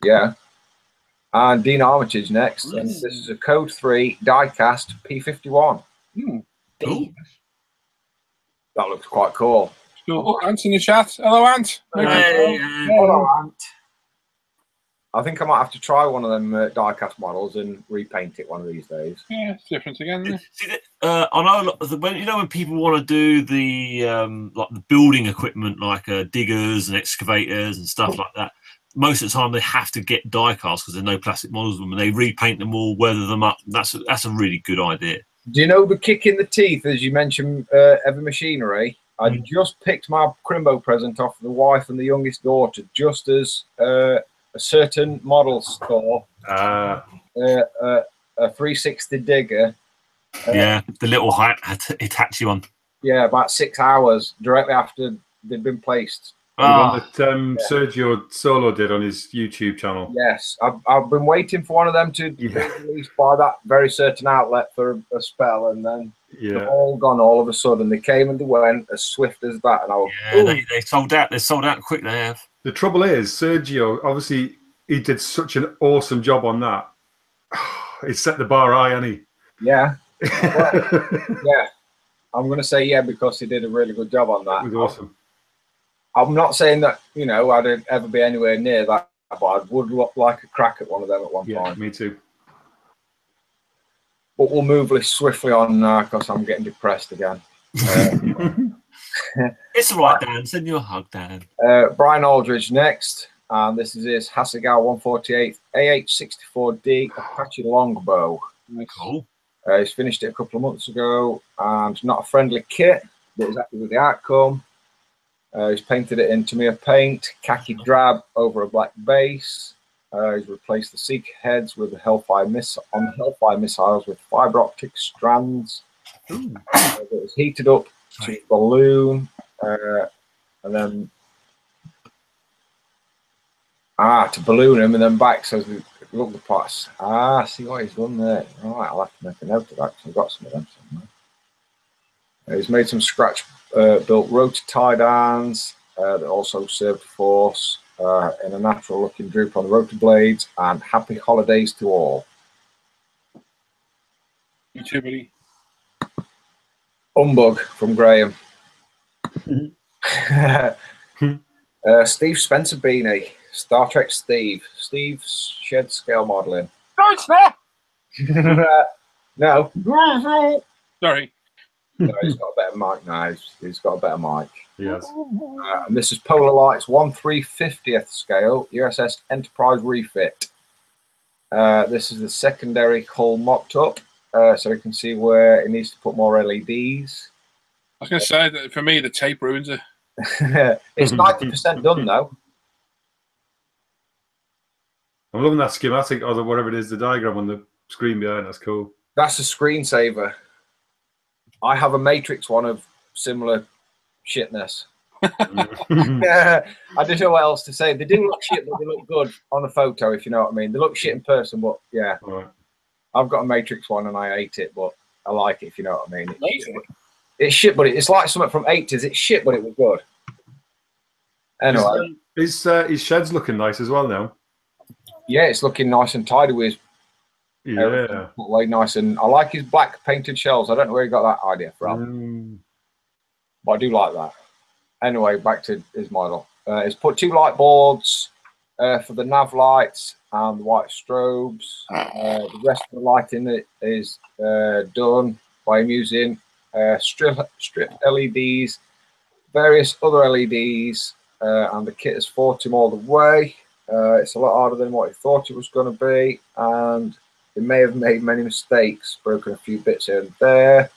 Yeah. And Dean Armitage next, and this is a Code 3 die-cast P51. Cool. That looks quite cool. Oh, Ant's in the chat. Hello, Ant. Hello, Ant. I think I might have to try one of them die-cast models and repaint it one of these days. Yeah, it's different again. See, I know when people want to do the like the building equipment, like diggers and excavators and stuff like that. Most of the time, they have to get die-cast because there's no plastic models of them, and they repaint them all, weather them up. That's a really good idea. Do you know the kick in the teeth, as you mentioned, Heavy Machinery? I just picked my Crimbo present off the wife and the youngest daughter, just as a certain model store, a 360 digger. Yeah, the little Hitachi one. Yeah, about 6 hours directly after they'd been placed. The one that Sergio Solo did on his YouTube channel. Yes, I've been waiting for one of them to be released by that very certain outlet for a spell, and then they're all gone all of a sudden. They came and they went as swift as that, and I was, they sold out. They sold out quick. They have. The trouble is, Sergio, obviously, he did such an awesome job on that. He set the bar high, hasn't he? Yeah. Well, yeah. I'm going to say yeah because he did a really good job on that. It was awesome. I'm not saying that, you know, I'd ever be anywhere near that, but I would look like a crack at one of them at one time. Me too. But we'll move swiftly on now because I'm getting depressed again. It's all right, Dan. Send you a hug, Dan. Brian Aldridge next. And this is his Hasegawa 148 AH64D Apache longbow. Cool. He's finished it a couple of months ago, and not a friendly kit, but he's happy with the outcome. He's painted it in Tamiya paint, khaki drab over a black base. He's replaced the Seeker heads with the Hellfire missiles with fiber optic strands. It was heated up to balloon, and then to balloon him and then back. So look the parts. See what he's done there. All right, I'll have to make a note of that because I've got some of them somewhere. He's made some scratch built rotor tie downs that also served force in a natural looking droop on the rotor blades, and happy holidays to all. You too, buddy. Humbug from Graham. Steve Spencer Beanie, Star Trek Steve. Steve's shed scale modeling. No. Sorry. No, he's got a better mic now. He's got a better mic. Yes. And this is Polar Lights 1/350th scale USS Enterprise refit. This is the secondary hull mocked up, so you can see where it needs to put more LEDs. I was going to say that for me, the tape ruins it. It's 90% done though. I'm loving that schematic or whatever it is, the diagram on the screen behind. That's cool. That's a screensaver. I have a Matrix one of similar shitness. I don't know what else to say. They do look shit, but they look good on a photo, if you know what I mean. They look shit in person, but yeah. Right. I've got a Matrix one and I hate it, but I like it, if you know what I mean. It's shit, but it's like something from 80s. It's shit, but it was good. Anyway. His shed's looking nice as well now. Yeah, it's looking nice and tidy with way nice, and I like his black painted shells. I don't know where he got that idea from, but I do like that. Anyway, back to his model. He's put 2 light boards for the nav lights and the white strobes. The rest of the lighting is done by him using strip LEDs, various other LEDs, and the kit has fought him all the way. It's a lot harder than what he thought it was going to be, and he may have made many mistakes, broken a few bits here and there.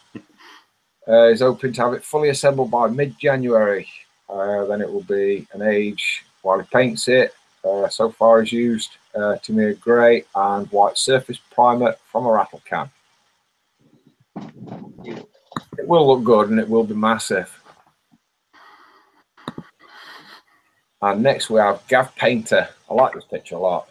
He's hoping to have it fully assembled by mid-January. Then it will be an age while he paints it. So far he's used Tamiya grey and white surface primer from a rattle can. It will look good and it will be massive. And next we have Gav Painter. I like this picture a lot.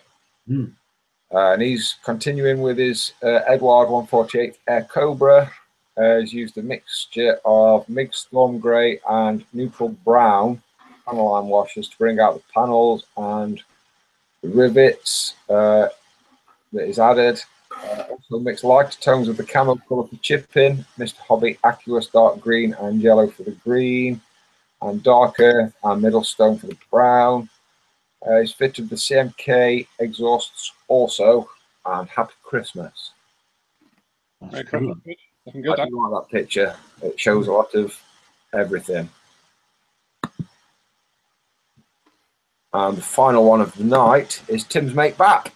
And he's continuing with his Edward 148 Air Cobra. He's used a mixture of MIG Storm Grey and neutral brown panel line washes to bring out the panels and the rivets that is added. Also mixed lighter tones of the camo colour for chipping, Mr. Hobby Aqueous dark green and yellow for the green, and darker and middle stone for the brown. He's fitted the CMK exhausts also, and Happy Christmas. Very cool. I do like that picture. It shows a lot of everything. And the final one of the night is Tim's mate Bap.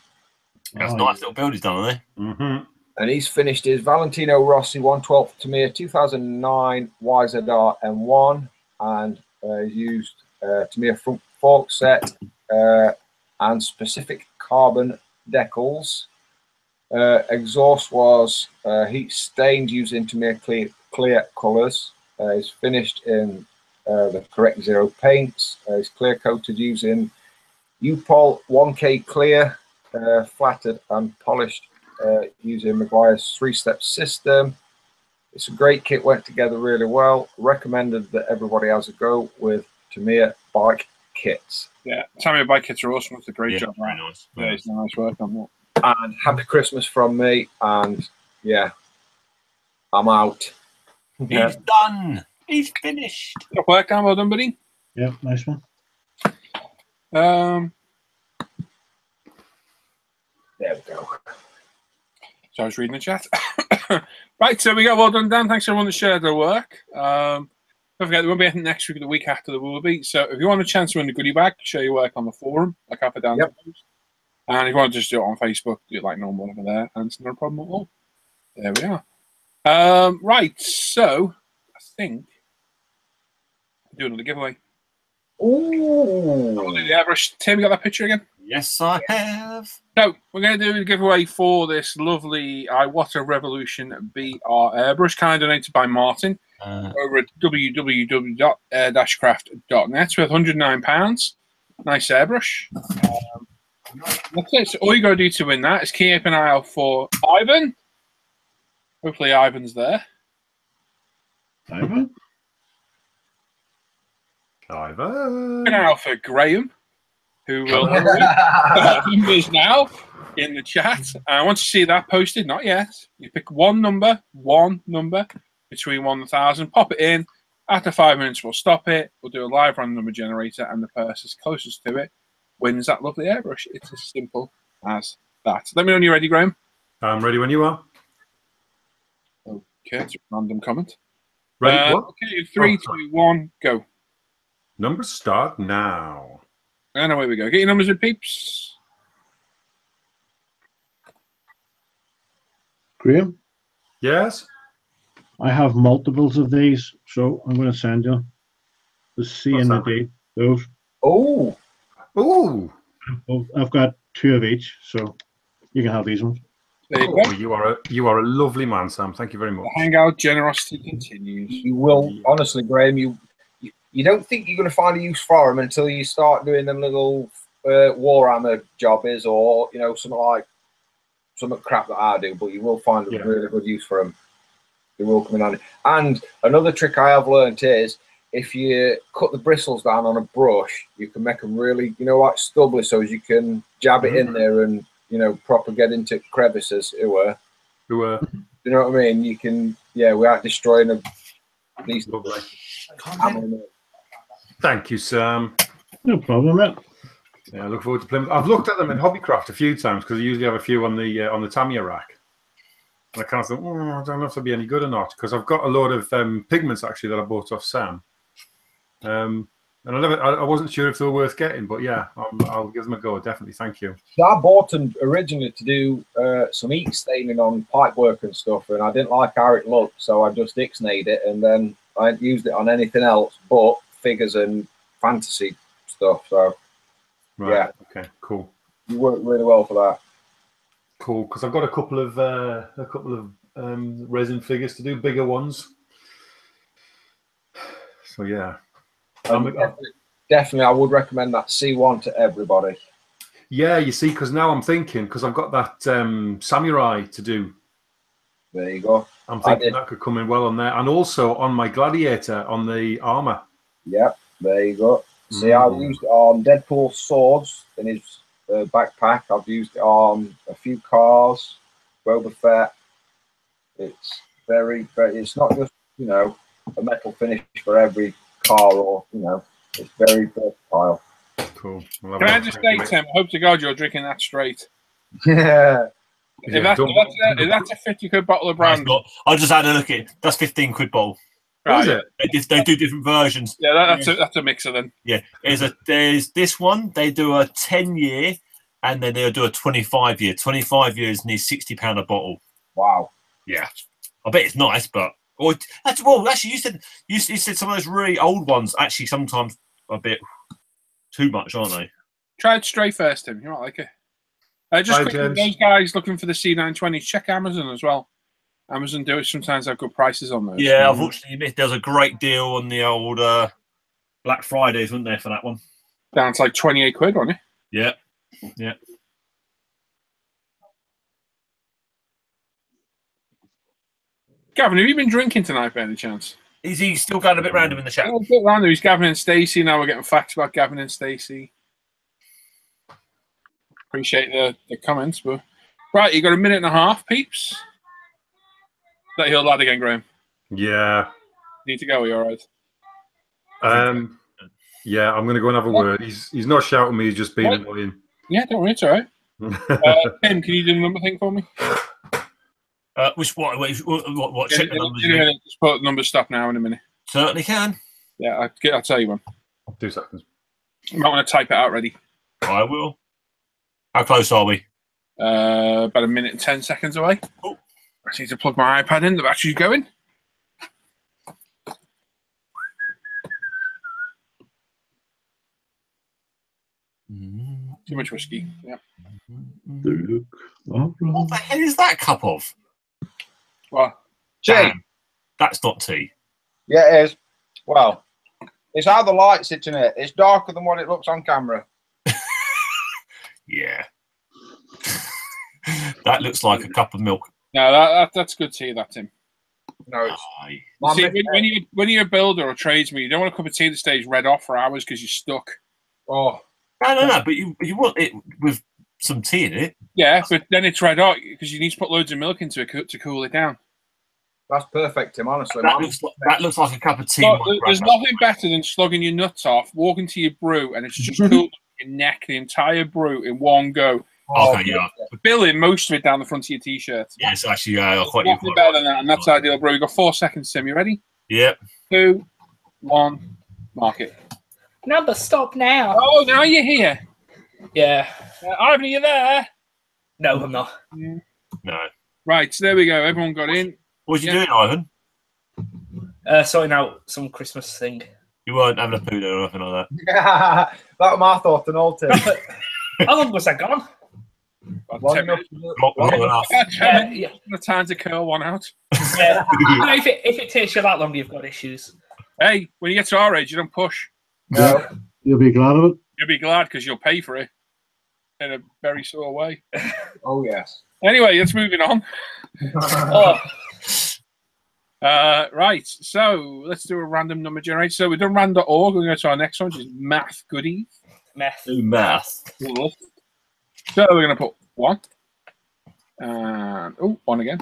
That's a nice little build he's done, isn't And he's finished his Valentino Rossi 112th Tamiya 2009 YZR M1, and he's used Tamiya front fork set and specific carbon decals. Exhaust was heat stained using Tamiya clear colours. He's finished in the correct zero paints. He's clear coated using U-Pol 1K clear, flattered and polished using Maguire's 3-step system. It's a great kit, went together really well. Recommended that everybody has a go with Tamiya bike kits. Yeah, Tamiya bike kits are awesome. It's a great job. Very nice. Yeah, it's nice work on that. And happy Christmas from me. And yeah, I'm out. He's done. He's finished. Good work, Dan. Well done, buddy. Yeah, nice one. There we go. So I was reading the chat. Right, so we got well done, Dan. Thanks to everyone that shared their work. Don't forget, there won't be anything next week or the week after there will be. So if you want a chance to win the goodie bag, share your work on the forum, like up and down. Yep. And if you want to just do it on Facebook, do it like normal over there, and it's no problem at all. There we are. Right, so I think I'll do another giveaway. Ooh. I'll do the Airbrush. Tim, you got that picture again? Yes, I have. So we're going to do a giveaway for this lovely Iwata Revolution BR Airbrush, kind of donated by Martin over at www.air-craft.net with £109. Nice airbrush. That's it. So all you got to do to win that is keep an eye out for Ivan. Hopefully Ivan's there. Ivan? Keep an eye out for Graham, who will is now in the chat. I want to see that posted. Not yet. You pick one number between 1 and 1,000. Pop it in. After 5 minutes, we'll stop it. We'll do a live random number generator, and the person closest to it wins that lovely airbrush. It's as simple as that. Let me know when you're ready, Graham. I'm ready when you are. Okay, it's a random comment. Ready? What? Okay, 3, 2, 1, go. Numbers start now. And away we go. Get your numbers in, peeps. Graham, Yes? I have multiples of these, so I'm going to send you the C What's and the that? D. Those. Oh. Ooh. I've got 2 of each, so you can have these ones. There you Oh, go. you are a lovely man, Sam. Thank you very much. The hangout generosity continues. You will, honestly, Graham, you don't think you're going to find a use for them until you start doing them little Warhammer jobbies or, you know, some crap that I do, but you will find a really good use for them. They will come in handy. And another trick I have learned is if you cut the bristles down on a brush, you can make them really, you know, like stubbly, so as you can jab it in there and, you know, proper get into crevices. You know what I mean? You can, without destroying them. These Lovely. Thank you, Sam. No problem, mate. Yeah, I look forward to playing. I've looked at them in Hobbycraft a few times because I usually have a few on the Tamiya rack. And I kind of thought, I don't know if they'll be any good or not, because I've got a lot of pigments actually that I bought off Sam. And I wasn't sure if they were worth getting, but yeah, I'll give them a go. Definitely, thank you. So I bought them originally to do some heat staining on pipe work and stuff, and I didn't like how it looked, so I just ixnayed it, and then I hadn't used it on anything else but figures and fantasy stuff. So Right. yeah, Okay. Cool. you worked really well for that. Cool, because I've got a couple of resin figures to do, bigger ones. So yeah. Definitely, I would recommend that C1 to everybody. Yeah, you see, because now I'm thinking, because I've got that samurai to do. There you go. I'm thinking that could come in well on there, and also on my gladiator on the armor. Yep, there you go. See, I've used it on Deadpool's swords in his backpack. I've used it on a few cars, Boba Fett. It's it's not just, you know, a metal finish for every car, or, you know, it's very versatile. Cool. Can I just say, Tim, I hope to God you're drinking that straight. Yeah. If that's a 50 quid bottle of brand. I just had a look at it. That's 15 quid bottle. What is it? They do different versions. Yeah, that's a mixer then. Yeah, there's this one. They do a 10-year, and then they'll do a 25-year. 25 years needs £60 a bottle. Wow. Yeah, I bet it's nice, but actually, you said some of those really old ones actually sometimes a bit too much, aren't they? Try it straight first, Tim. You might like it. Just Hi, quickly, James. those guys looking for the C920s, check Amazon as well. Amazon do it sometimes have good prices on those. Yeah, unfortunately, there was a great deal on the old Black Fridays, wasn't there, for that one? Down to like 28 quid, wasn't it? Yeah, yeah. Gavin, have you been drinking tonight by any chance? Is he still going a bit random in the chat? A bit random. He's Gavin and Stacey. Now we're getting facts about Gavin and Stacey. Appreciate the comments, but right, you got a minute and a half, peeps. Is that your lad again, Graham? Yeah. Need to go, are you all right? Yeah, I'm going to go and have a word. He's not shouting me, he's just being annoying. Yeah, don't worry, it's all right. Tim, can you do the number thing for me? What check the numbers? In a minute, just put number stop now in a minute. Certainly can. Yeah, I'll tell you when. 2 seconds. You might want to type it out ready. I will. How close are we? About a minute and 10 seconds away. Oh, I just need to plug my iPad in. The battery's going. Too much whiskey. Yeah. What the hell is that cup of? What? Tea. That's not tea. Yeah, it is. Well, it's how the light sits in it. It's darker than what it looks on camera. Yeah. That looks like a cup of milk. No, that's good tea, that, Tim. No, it's See, when you're a builder or tradesman, you don't want a cup of tea that stays red off for hours because you're stuck. oh. No, but you want it with some tea in it. Yeah, but then it's red hot because you need to put loads of milk into it to cool it down. That's perfect, Tim, honestly. That looks like a cup of tea. Look, there's nothing better than slugging your nuts off, walking to your brew, and it's just cooled your neck, the entire brew in one go. Okay, yeah. Billing most of it down the front of your t-shirt. Yes, actually, quite Nothing better than that, and that's ideal brew. You've got 4 seconds, Tim. You ready? Yep. 2, 1, mark it. Number stop now. Oh, now you're here. Yeah. Ivan, are you there? No, I'm not. No. Right, so there we go. Everyone got in. What was you doing, Ivan? Sorting out some Christmas thing. You weren't having a poo or nothing like that. that was my thought and all, Tim. How long was I gone? Long enough. Long enough. Yeah. The time to curl one out. Yeah. if it takes you that long, you've got issues. Hey, when you get to our age, you don't push. No. You'll be glad of it. You'll be glad because you'll pay for it in a very sore way. Oh, yes. Anyway, let's moving on. Oh. Right, so let's do a random number generator. So we've done random.org. We're going to go to our next one, which is math goodies. Meth. Do math. So we're going to put 1. And, 1 again.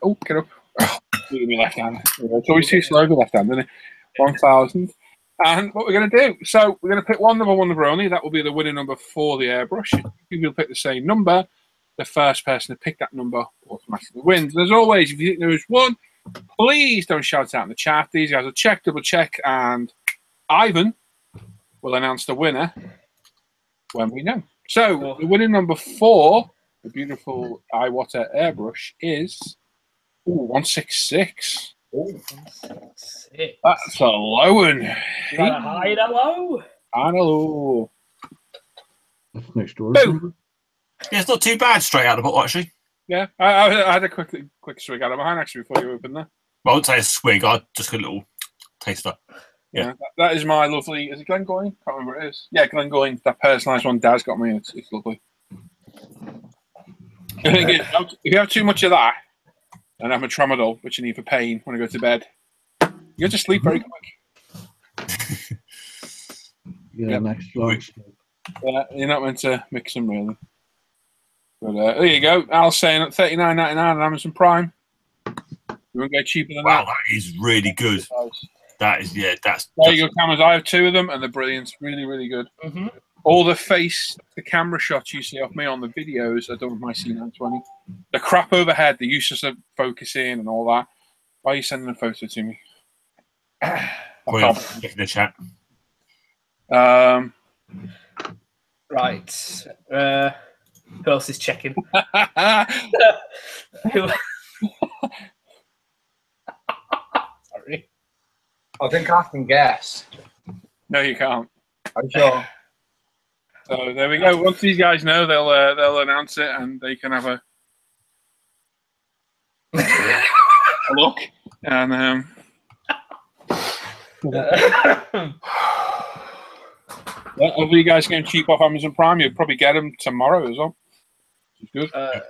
Oh, get up. Oh, give me left hand. It's always too slow with left hand, isn't it? 1,000. And what we're going to do, so we're going to pick one number only. That will be the winning number for the airbrush. If people pick the same number, the first person to pick that number automatically wins. As always, if you think there is one, please don't shout out in the chat. These guys will check, double check, and Ivan will announce the winner when we know. So the winning number 4, the beautiful Iwater airbrush, is 166. Ooh. That's a low one. You got a high and a low? Hello. That's next door. Boom. Yeah, it's not too bad straight out of the bottle, actually. Yeah, I had a quick swig out of mine actually before you opened that. Well, I wouldn't say a swig, I just got a little taster. Yeah. That is my lovely. Is it Glengoyne? Can't remember what it is. Yeah, Glengoyne. That personalised one Dad's got me. It's lovely. I think if you have too much of that, and have a tramadol, which you need for pain when I go to bed, you go to sleep very quick. Yeah, next one. You're not meant to mix them really. But there you go. Al's saying at $39.99 on Amazon Prime. You won't get cheaper than that. Wow, that is really good. That is, yeah, that's... There you go, cameras. I have 2 of them, and they're brilliant. Really, really good. Mm-hmm. All the camera shots you see of me on the videos are done with my C920. The crap overhead, the useless of focusing and all that. Why are you sending a photo to me? Check the chat. Right. Who else is checking? think I can guess. No, you can't. I'm sure. So there we go. Once these guys know, they'll announce it, and they can have a look. And yeah, hopefully you guys can cheap off Amazon Prime. You'll probably get them tomorrow as well. It's good. I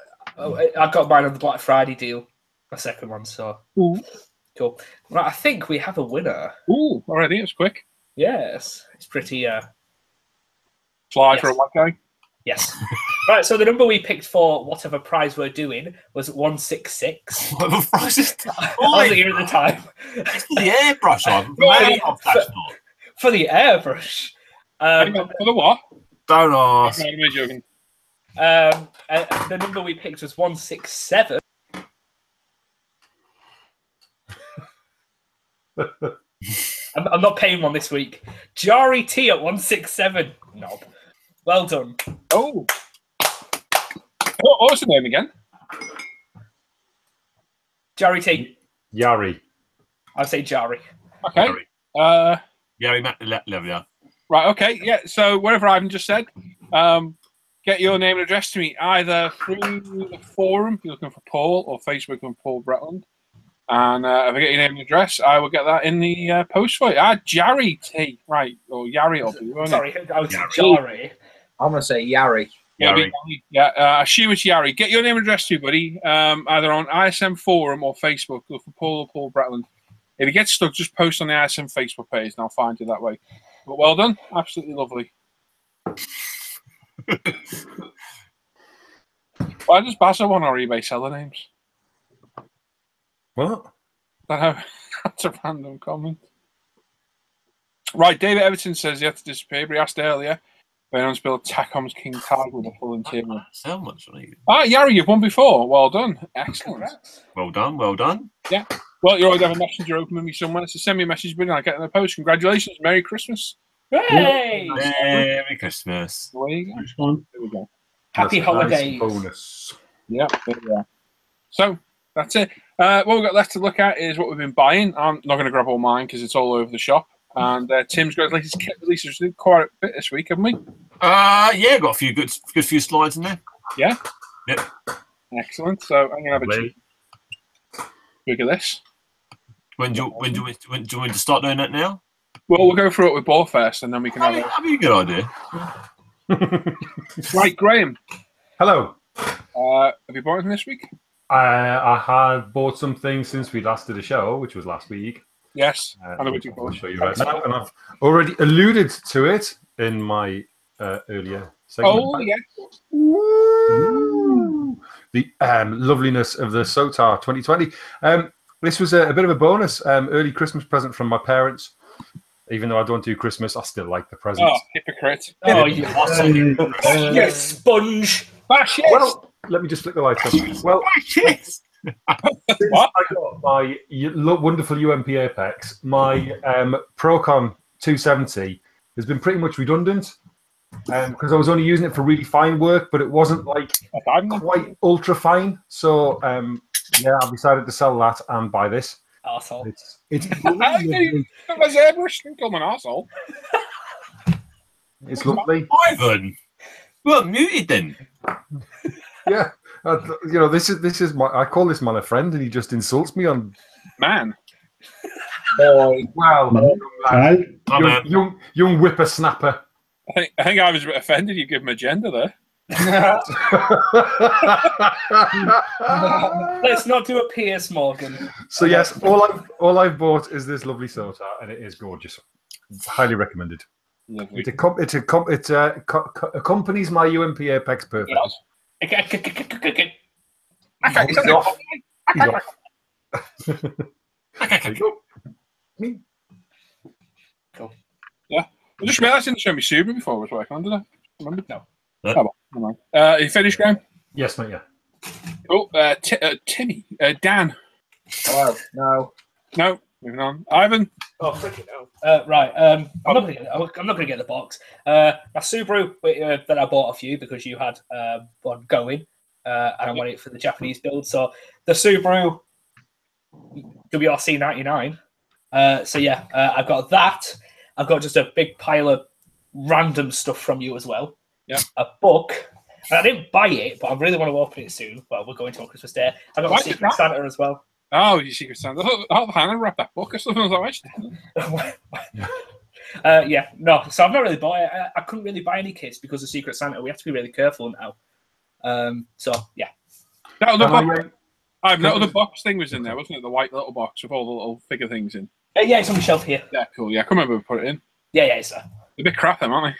got mine on the Black Friday deal, my second one. So cool. Right, I think we have a winner. Ooh, already it's quick. Yes, it's pretty. Fly for a white guy. Yes. Right, so the number we picked for whatever prize we're doing was 166. Whatever prize is I wasn't here at the time. It's for the airbrush on. For the airbrush. For the what? Don't ask. No, I'm joking. The number we picked was 167. I'm not paying one this week. Jari T at 167. Knob. Well done. Oh. What was the name again? Jari T. Yari. I'll say Jari. Okay. Gary Matt level. Right, okay. Yeah, so whatever Ivan just said, get your name and address to me either through the forum, if you're looking for Paul, or Facebook on Paul Bretland. And if I get your name and address, I will get that in the post for you. Jari T. Right, or Yari will be, won't it? Sorry, I was Jari. I'm going to say Yari. Yari. Yeah, I assume it's Yari. Get your name and address to, buddy, either on ISM Forum or Facebook. Look for Paul or Paul Bretland. If you get stuck, just post on the ISM Facebook page and I'll find you that way. But well done. Absolutely lovely. Why does Basso on our eBay sell the names? What? I don't know. That's a random comment. Right, David Everton says he had to disappear, but he asked earlier. Anyone's built Tacom's King Tide with a full interior. So much on you. Yari, you've won before. Well done. Excellent. Well done, well done. Yeah. Well, you already have a messenger open with me somewhere, so send me a message, buddy, and I'll get in the post. Congratulations. Merry Christmas. Hey! Merry Christmas. There you go. There we go. Happy That's a holidays. nice bonus. Yeah, there we are. So, that's it. What we've got left to look at is what we've been buying. I'm not going to grab all mine because it's all over the shop. And Tim's got his latest kit releases. We did quite a bit this week, haven't we? Yeah, got a few good few slides in there. Yeah? Yep. Excellent. So I'm going to have a look at this. When do you want to start doing that now? Well, we'll go through it with ball first, and then we can have That'd be a good idea. Right, Graham. Hello. Have you bought anything this week? I have bought something since we last did a show, which was last week. Yes. I'll show you right now, and I've already alluded to it in my earlier segment. Oh, yeah. The loveliness of the Sotar 2020. This was a bit of a bonus, early Christmas present from my parents. Even though I don't do Christmas, I still like the presents. Oh, hypocrite. Oh, you sponge. Fascist. Well, let me just flick the lights on. Well, since What? I got my wonderful UMP Apex, my Procon 270 has been pretty much redundant because I was only using it for really fine work, but it wasn't like quite ultra fine. So yeah, I decided to sell that and buy this. Arsehole. It's Airbrush. Don't call him an arsehole. it's lovely. Ivan, well, muted then. Yeah, this is my. I call this man a friend, and he just insults me on. Man. Boy. Well, man. young whippersnapper. I think I was a bit offended you give him a gender there. Let's not do a Piers Morgan. So yes, all I've bought is this lovely Sotar, and it is gorgeous. Highly recommended. Lovely. It accompanies my UMP Apex perfect. He's off. There you go. Cool. Yeah. I just realised I didn't show me Subaru before I was working on, did I? Remember? No. Oh, well, never mind. You finished, Graham? Yes, mate. Yeah. Cool. Timmy. Dan. Oh, no. No. Moving on. Ivan. Oh, freaking hell. Right. I'm not gonna get the box. My Subaru that I bought off you because you had one going, and I wanted it for the Japanese build. So the Subaru WRC 99. So yeah, I've got that. I've got just a big pile of random stuff from you as well. Yeah. A book. And I didn't buy it, but I really want to open it soon. Well, we're going to on Christmas Day. I got Why a did Secret that? Santa as well. Oh, your Secret Santa. Oh, Hannah wrapped that book or something. I was like, Yeah, no. So I've not really bought it. I couldn't really buy any kits because of Secret Santa. We have to be really careful now. So yeah. that other Can box, that other box thing was in there, wasn't it? The white little box with all the little figure things in. Yeah, it's on the shelf here. Yeah, cool. Yeah, I can remember we put it in. Yeah, it's. They're a bit crap, them, aren't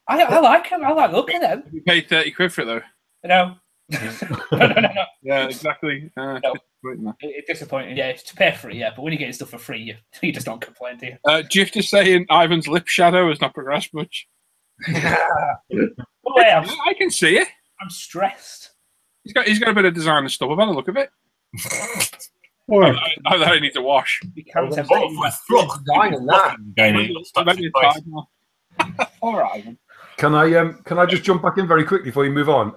I like them. I like looking at them. they? You paid 30 quid for it, though. No. no. Yeah, exactly. No. It's disappointing. Yeah, it's to pay for it, yeah. But when you get stuff for free, you just don't complain, do you? Do you have to say in Ivan's lip shadow has not progressed much? Oh, yeah, I can see it. I'm stressed. He's got a bit of design and stuff. I've had a look of it. Or I need to wash. You can't have Oh, for a flock. Designing that. All right. Can I just jump back in very quickly before you move on?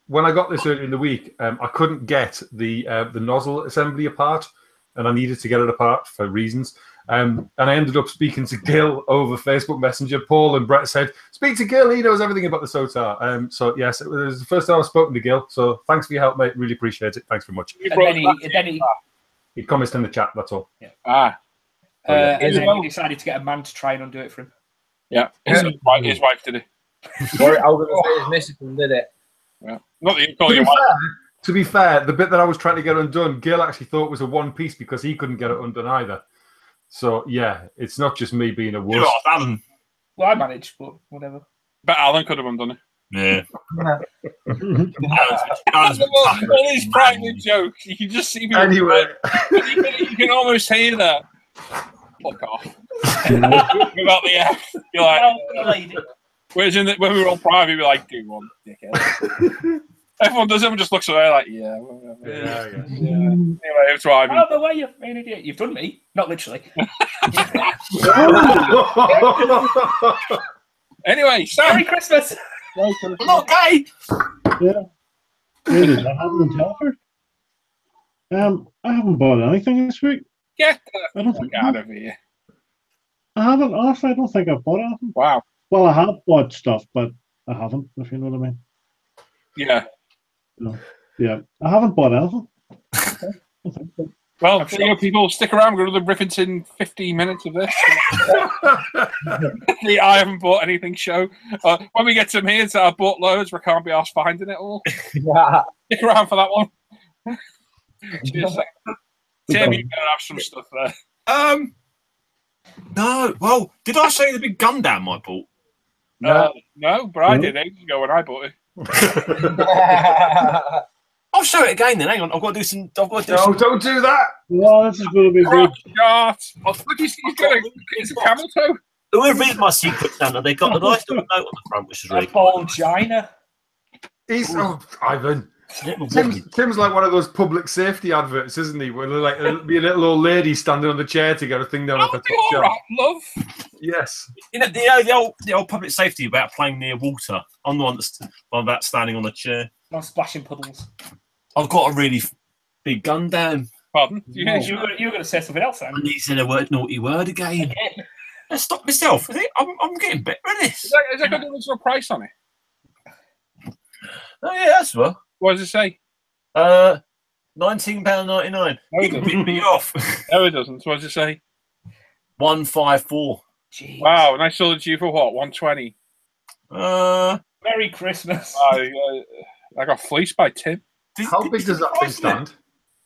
When I got this earlier in the week, I couldn't get the nozzle assembly apart, and I needed to get it apart for reasons. And I ended up speaking to Gil over Facebook Messenger. Paul and Brett said, "Speak to Gil. He knows everything about the Sotar." So yes, it was the first time I've spoken to Gil. So thanks for your help, mate. Really appreciate it. Thanks very much. And then he He commented in the chat. That's all. Ah, and then he decided to get a man to try and undo it for him. yeah. His wife did it. Sorry, I was going to say his missus did it. Yeah. Not that you call your wife. To be fair, the bit that I was trying to get undone, Gil actually thought was a one piece because he couldn't get it undone either. So yeah, it's not just me being a wuss. Alan. Well, I managed, but whatever. But Alan could have undone it. Yeah. All these private jokes, you can just see me. Anyway, you can almost hear that. Fuck off. About the F. You're like, whereas when we were all private, we were like, do one, dickhead. Everyone does it and just looks away like, yeah, whatever. Yeah. Anyway, it's right. Oh, the way you're an idiot. You've done me. Not literally. Anyway, Sam. Merry Christmas. I'm not gay. yeah. Really, I haven't Telford. I haven't bought anything this week. Get I the don't fuck think out of here. I haven't. Honestly, I don't think I've bought anything. Wow. Well, I have bought stuff, but I haven't. If you know what I mean. Yeah. No. Yeah, I haven't bought anything. Well, people, stick around. We're going to riff in 15 minutes of this. The I haven't bought anything show. When we get to me, it's I've bought loads. We can't be asked finding it all. Yeah. Stick around for that one. Cheers. Tim, you better have some stuff there. No. Well, did I show you the big gun down my bought? No, but I did ages ago when I bought it. I'll show it again then. Hang on, I've got to do some. No, don't do that. Well, this is going to be good. Shot. Look, he's got a camel toe. Whoever is my Secret Santa, they got a nice little note on the front, which is really cool. Gina. He's Ivan. Tim's like one of those public safety adverts, isn't he? Where like be a little old lady standing on the chair to get a thing down at the top All shelf. right, love. Yes. You know the old public safety about playing near water. I'm the one that's about standing on the chair. No splashing puddles. I've got a really big gun down. Pardon? You were going to say something else, Sam. And he said a naughty word again. I stopped myself. I'm getting better at this. Is that got a price on it? Oh yeah, that's well. What does it say? £19.99. No, it doesn't. Beat me off. No, it doesn't. What does it say? 154. Jeez. Wow, and I sold it to you for what? 120. Merry Christmas. I got fleeced by Tim. How big does that thing stand?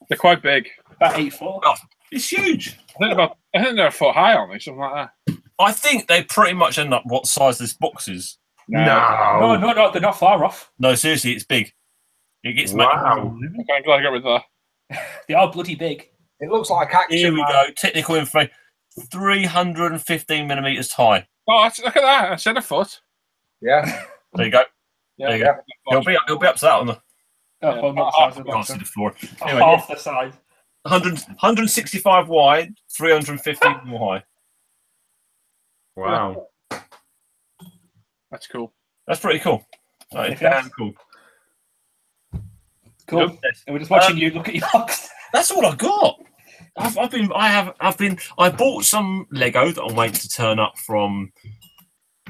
They're quite big. About 8 foot. Oh, it's huge. I think they're a foot high on me, something like that. I think they pretty much end up what size this box is. No, they're not far off. No, seriously, it's big. It gets Wow. I'm glad I got rid of that. They are bloody big. It looks like action. Here we go. Technical info. 315 millimeters high. Oh, look at that. I said a foot. Yeah. There you go. Yeah, There you go. It'll be up to that on the. Oh, well, not half the size of I can't see the floor. Anyway, Anyway, half the size. 165 wide, 315 more high. Wow. That's cool. That's pretty cool. That is damn cool. Cool. And we're just watching you look at your box. That's all I got. I bought some Lego that I'm waiting to turn up from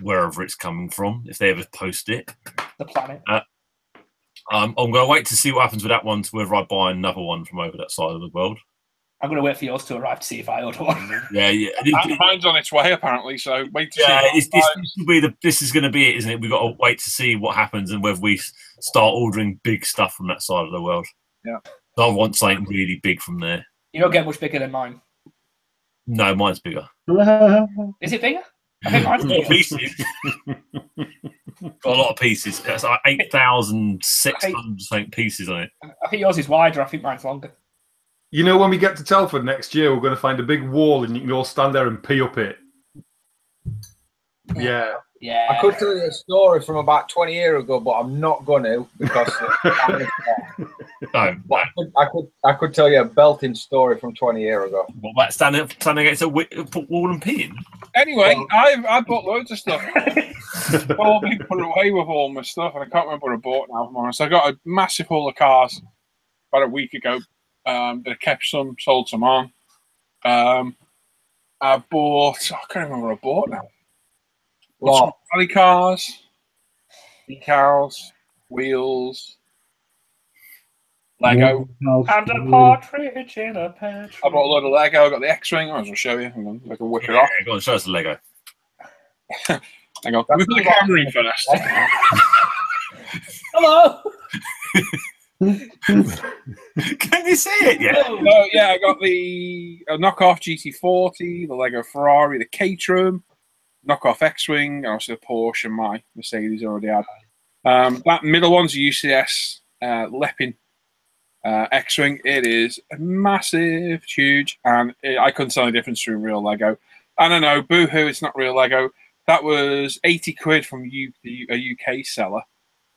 wherever it's coming from, if they ever post it. The planet. I'm going to wait to see what happens with that one, to whether I buy another one from over that side of the world. I'm going to wait for yours to arrive to see if I order one. Yeah. Mine's on its way, apparently, so wait to see. This is going to be it, isn't it? We've got to wait to see what happens and whether we start ordering big stuff from that side of the world. Yeah. So I want something really big from there. You don't get much bigger than mine. No, mine's bigger. Is it bigger? I think mine's bigger. Pieces. Got a lot of pieces. That's like 8,600 pieces on it. I think yours is wider. I think mine's longer. You know, when we get to Telford next year, we're going to find a big wall and you can all stand there and pee up it. Yeah. Yeah. I could tell you a story from about 20 years ago, but I'm not going to because I could tell you a belting story from 20 years ago. What about standing against a wall and peeing? Anyway, I bought loads of stuff. All been put away with all my stuff, and I can't remember what I bought now. So I got a massive haul of cars about a week ago. That I kept some, sold some on. I can't remember what I bought now. Some rally cars, decals, wheels, Lego. And a partridge in a pear tree. I bought a load of Lego. I got the X-Wing. I was going to show you. Hang on, I can whip it off. Go on, show us the Lego. Hang on. Let me put the camera in first. Hello. Can you see it? Yeah. Yeah, I got the knockoff GT40, the Lego Ferrari, the Caterham, knockoff X-Wing, and also the Porsche and my Mercedes already had. That middle one's a UCS Lepin X-Wing. It is massive, huge, and I couldn't tell the difference between real Lego. I don't know, boo-hoo, it's not real Lego. That was 80 quid from a UK seller.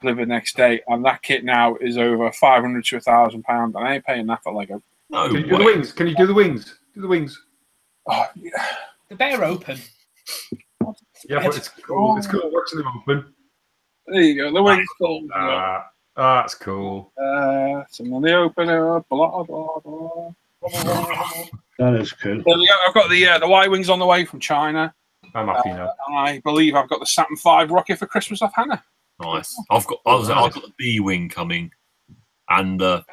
Delivered next day, and that kit now is over 500 to £1,000, and I ain't paying that for Lego. No Can you do the wings? Can you do the wings? Do the wings. Oh, yeah. The bear open. Yeah, but it's cool. It's cool watching them open. There you go. The wings cool. That's cool. Some of the opener. Blah, blah, blah. That is cool. There we go. I've got the Y wings on the way from China. I'm happy now. And I believe I've got the Saturn V rocket for Christmas off Hannah. Nice. I've got the B wing coming, and the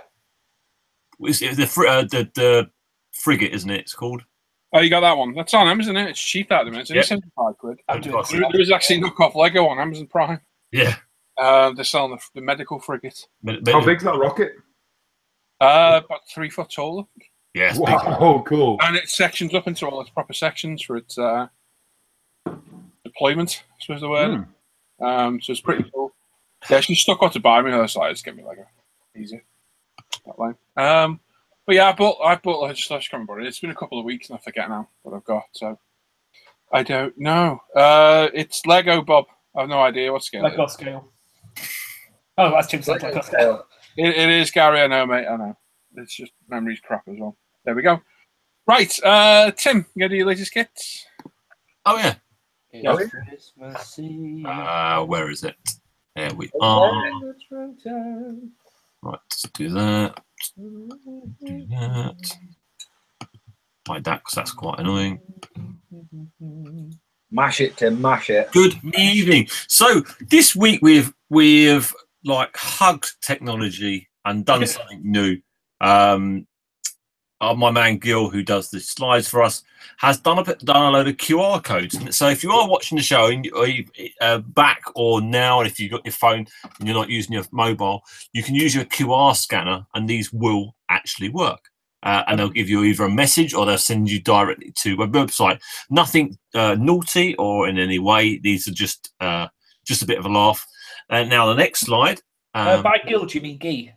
frigate, isn't it? It's called. Oh, you got that one. That's on Amazon, isn't it? It's cheap at the minute. It's only 75 quid. There is actually knockoff Lego on Amazon Prime. Yeah. They're selling the medical frigate. How big's that rocket? About 3 foot tall. Yeah. Wow. Oh, cool. And it sections up into all its proper sections for its deployment, I suppose the word. So it's pretty cool. Yeah, she's stuck out to buy me her side. It's gonna be like easy. That way. But yeah, I bought loads of stuff. I can't remember it. It's been a couple of weeks and I forget now what I've got. So I don't know. It's Lego, Bob. I have no idea what scale. Lego scale. Oh, that's Jim said Lego scale. It is, Gary. I know, mate. I know. It's just memory's crap as well. There we go. Right, Tim, you gonna do your latest kits? Oh yeah. Yeah. Where is it? There we are. Right, let's do that. Do that. Like that, because that's quite annoying. Mash it, Tim. Mash it. Good evening. So this week we've like hugged technology and done something new. My man Gil, who does the slides for us, has done a load of QR codes. So if you are watching the show and back or now, and if you've got your phone and you're not using your mobile, you can use your QR scanner, and these will actually work. And they'll give you either a message or they'll send you directly to a website. Nothing naughty or in any way. These are just a bit of a laugh. And now the next slide. By Gil, do you mean Guy?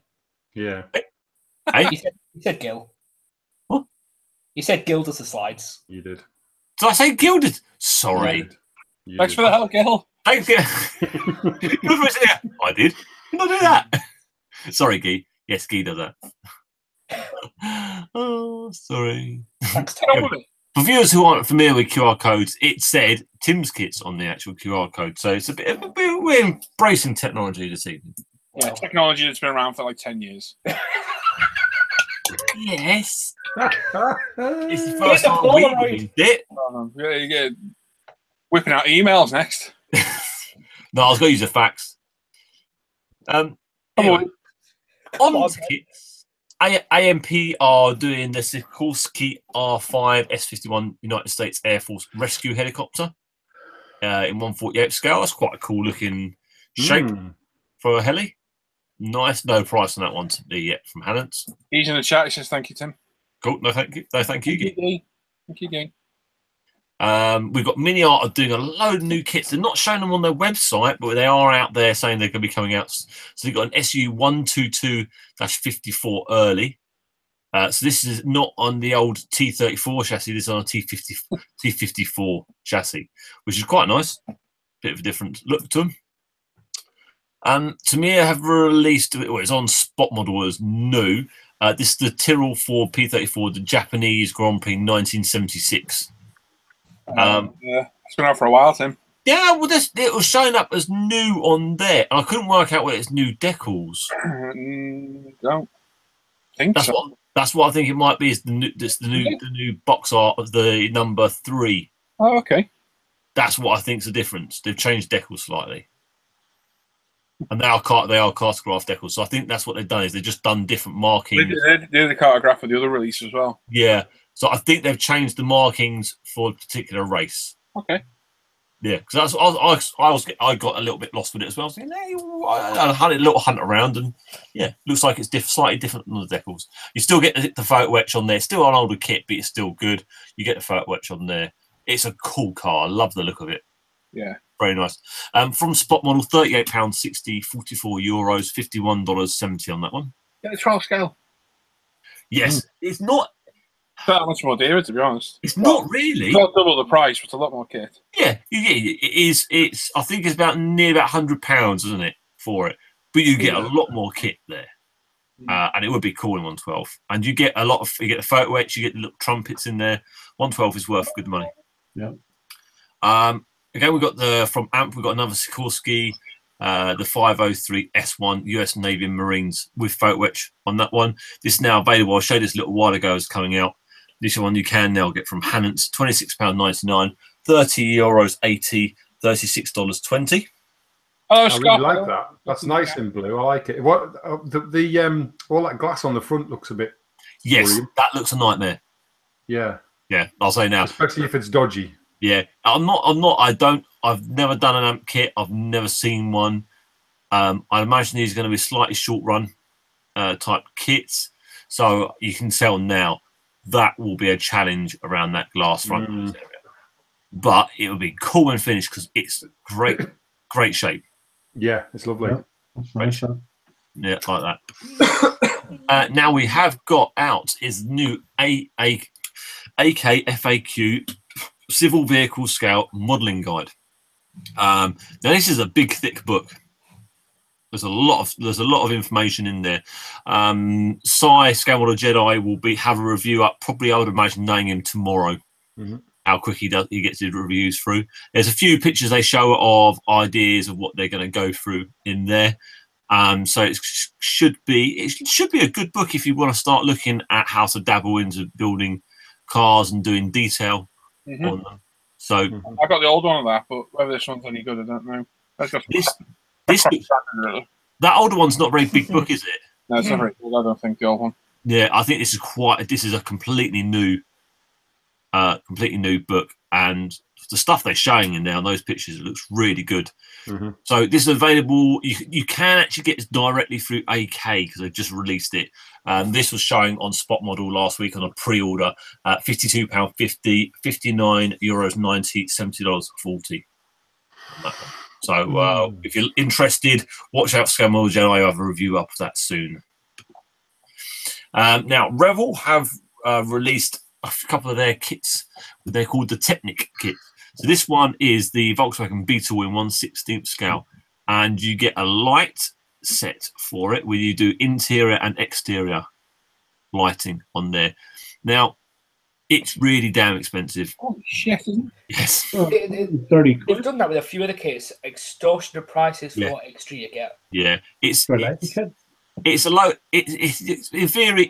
Yeah. Hey? You said Gil. What? You said Gil does the slides. You did. Did I say gilded? Sorry. Thanks for the help, Gil. Thanks, Gil. I did. Did I do that? Sorry, Guy. Yes, Guy does that. Oh, sorry. Thanks, Tom. For viewers who aren't familiar with QR codes, it said Tim's Kits on the actual QR code. So it's we're embracing technology this evening. Yeah, technology that's been around for like 10 years. Yes. It's the Get first the time we Polaroid. used it. Yeah, you get whipping out emails next. No, I was going to use the fax. Anyway, on to kits. AMP are doing the Sikorsky R5 S51 United States Air Force rescue helicopter in 1/48 scale. That's quite a cool looking shape for a heli. Nice. No price on that one to be yet from Hannons. He's in the chat. He says, "Thank you, Tim." Cool. No, thank you. No, thank you. Thank you, gang. We've got Mini Art are doing a load of new kits. They're not showing them on their website, but they are out there saying they're going to be coming out. So they've got an SU 122-54 early. So this is not on the old T34 chassis. This is on a T54 chassis, which is quite nice. Bit of a different look to them. Tamiya have released, well, it's on Spot Model as new. This is the Tyrrell 4 P34, the Japanese Grand Prix 1976. Yeah, it's been out for a while, Tim. Yeah, well, it was showing up as new on there, and I couldn't work out where it's new decals. Don't think so. That's what I think it might be. Is the new box art of the number 3. Oh, okay. That's what I think's the difference. They've changed decals slightly, and they are cartograph decals. So I think that's what they've done. Is they've just done different markings. They did the cartograph for the other release as well. Yeah. So I think they've changed the markings for a particular race. Okay. Yeah, because I got a little bit lost with it as well. I was thinking, hey, I had a little hunt around, and yeah, looks like it's slightly different than the decals. You still get the photo etch on there. It's still an older kit, but it's still good. You get the photo etch on there. It's a cool car. I love the look of it. Yeah, very nice. From Spot Model, £38.60, €44, $51.70 on that one. Get the 12 scale. Yes, it's not that much more dear, to be honest. It's not really. It's not double the price, but it's a lot more kit. Yeah, it is. It's. I think it's about £100, isn't it, for it? But you get a lot more kit there, and it would be cool in 112. And you get you get the photo etch, you get the little trumpets in there. 112 is worth good money. Yeah. Again, we got from AMP. We got another Sikorsky, the 503 S1 US Navy and Marines with photo etch on that one. This is now available. I showed this a little while ago. It's coming out. This one you can now get from Hannons, £26.99, €30.80, $36.20. Oh, I really like that. That's nice in blue. I like it. What the all that glass on the front looks a bit. Yes, worrying. that looks a nightmare. Yeah. Yeah, I'll say now. Especially if it's dodgy. Yeah, I'm not. I've never done an AMP kit. I've never seen one. I imagine these are going to be slightly short run type kits, so you can tell now that will be a challenge around that glass front area. But it will be cool and finished because it's great shape. Yeah, it's lovely. Yeah, that's nice. Yeah, like that. Now we have got out is new AK FAQ Civil Vehicle Scale Modelling Guide. Now this is a big, thick book. There's a lot of information in there. Scale Model Jedi will have a review up. Probably, I would imagine, knowing him tomorrow. How quick he gets his reviews through. There's a few pictures they show of ideas of what they're going to go through in there. So it should be a good book if you want to start looking at how to dabble into building cars and doing detail on them. So I got the old one of that, but whether this one's any good, I don't know. That older one's not a very big book, is it? No, it's not very good. I don't think the old one. Yeah, I think this is a completely new book, and the stuff they're showing in there on those pictures, it looks really good. So this is available. You can actually get this directly through AK because they've just released it. This was showing on Spot Model last week on a pre-order at £52.50, €59.90, $70.40. So if you're interested, watch out for Scale Model Jedi. I have a review up of that soon. Now, Revell have released a couple of their kits. They're called the Technic kit. So this one is the Volkswagen Beetle in 1/16 scale, and you get a light set for it where you do interior and exterior lighting on there. Now, it's really damn expensive. Oh shit! Isn't it? Yes. 30 quid. They've done that with a few of the kits. Extortionate prices for what extra you get. Yeah, it's It's a low. It's in theory.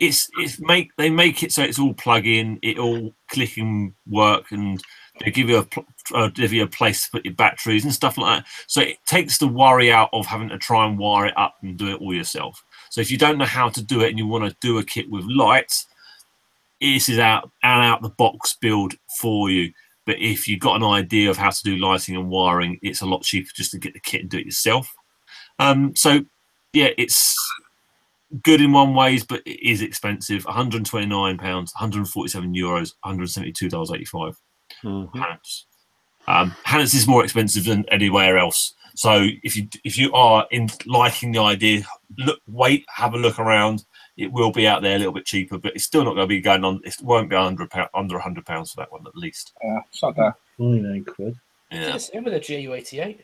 They make it so it's all plug in. It all click and work, and they give you a place to put your batteries and stuff like that. So it takes the worry out of having to try and wire it up and do it all yourself. So if you don't know how to do it and you want to do a kit with lights, this is out the box build for you. But if you've got an idea of how to do lighting and wiring, it's a lot cheaper just to get the kit and do it yourself. So yeah, it's good in one ways, but it is expensive. £129, €147, $172.85. Hannes is more expensive than anywhere else. So if you are liking the idea, have a look around. It will be out there a little bit cheaper, but it's still not going to be going on. It won't be under £100 for that one at least. Yeah, it's not bad. £29. Yeah. The same with the JU88.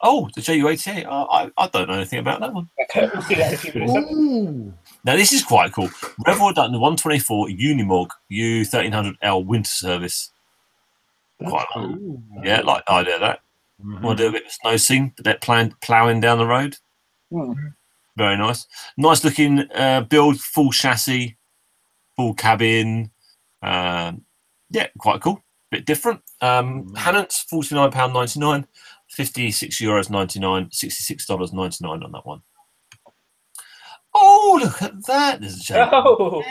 Oh, the JU88. I don't know anything about that one. Now this is quite cool. Revor done the 124 Unimog U1300L winter service. Quite cool. Yeah, like the idea of that. Want to do a bit of snow scene, but they're ploughing down the road. Very nice. Nice looking build, full chassis, full cabin. Yeah, quite cool. Bit different. Hannant's £49.99, €56.99, $66.99 on that one. Oh, look at that. There's a change. Oh.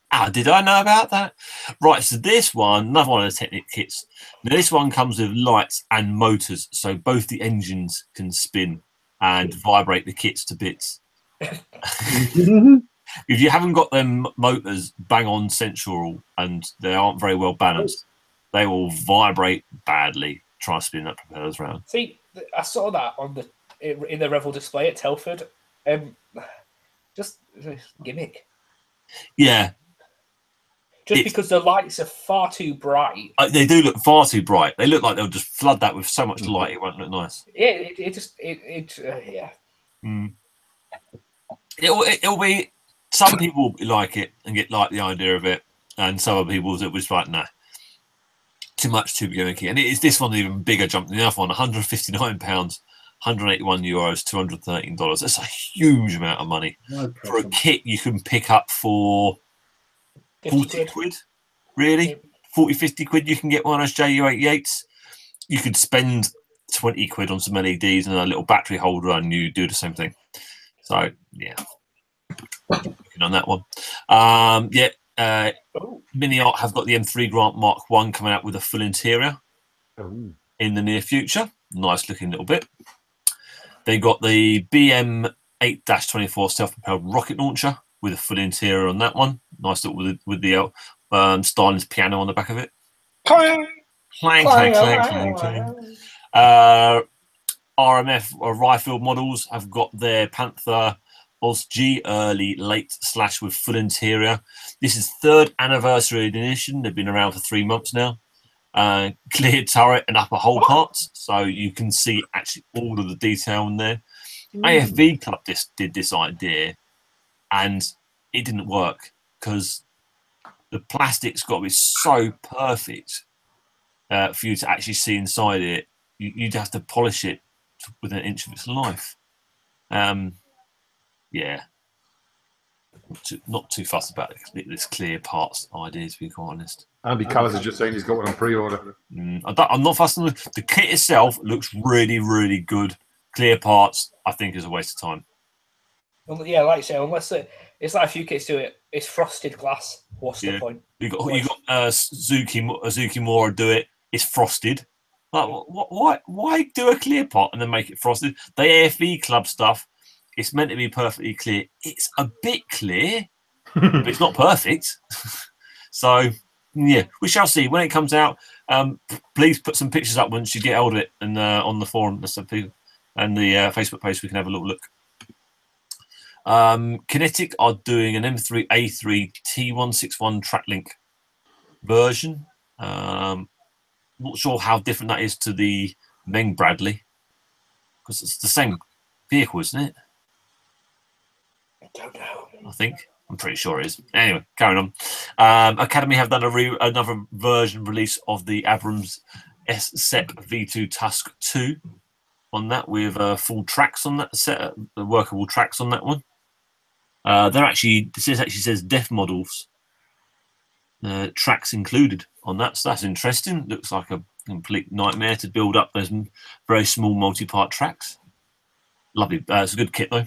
How did I know about that? Right, so this one, another one of the Technic kits. Now, this one comes with lights and motors, so both the engines can spin and vibrate the kits to bits. If you haven't got them motors bang on central and they aren't very well balanced, they will vibrate badly. Try to spin that propellers around. See, I saw that in the Revel display at Telford. Just gimmick. Yeah. Because the lights are far too bright. They do look far too bright. They look like they'll just flood that with so much light it won't look nice. Yeah, yeah. It'll be. Some people like it and like the idea of it, and some other people that was like, nah, too much, too gimmicky. And this one even bigger jump than the other one. £159, €181, $213. That's a huge amount of money for a kit you can pick up for 40 quid, really? 40, 50 quid, you can get one of those JU88s. You could spend 20 quid on some LEDs and a little battery holder and you do the same thing. So, yeah. Looking on that one. Mini Art have got the M3 Grant Mark 1 coming out with a full interior in the near future. Nice looking little bit. They got the BM 8-24 self-propelled rocket launcher with a full interior on that one. Nice little with the Stalin's piano on the back of it. Clang! Clang, clang, clang, clang, clang. RMF or Rifle models have got their Panther Oz G early, late / with full interior. This is 3rd anniversary edition. They've been around for 3 months now. Clear turret and upper hull parts, so you can see actually all of the detail in there. AFV Club did this idea, and it didn't work because the plastic's got to be so perfect for you to actually see inside it. You'd have to polish it within an inch of its life. Yeah, not too fussed about this clear parts idea, to be quite honest. Andy Callis is just saying he's got one on pre-order. I'm not fussed on the kit itself. Looks really, really good. Clear parts, I think, is a waste of time. Yeah, like I say, unless it's like a few kits do it, it's frosted glass. What's the point? You got Suzuki Mora do it. It's frosted. Like, why do a clear part and then make it frosted? The AFE Club stuff, it's meant to be perfectly clear. It's a bit clear, but it's not perfect. So, yeah, we shall see when it comes out. Please put some pictures up once you get hold of it and on the forum and the Facebook page. We can have a little look. Kinetic are doing an M3A3 T161 TrackLink version. Not sure how different that is to the Meng Bradley because it's the same vehicle, isn't it? I don't know. I think. I'm pretty sure it is. Anyway, carrying on. Academy have done another version release of the Abrams SEP V2 Tusk 2 on that with full tracks on that set, workable tracks on that one. They're actually, this actually says def models, tracks included on that. So that's interesting. Looks like a complete nightmare to build up those very small multi-part tracks. Lovely. It's a good kit though.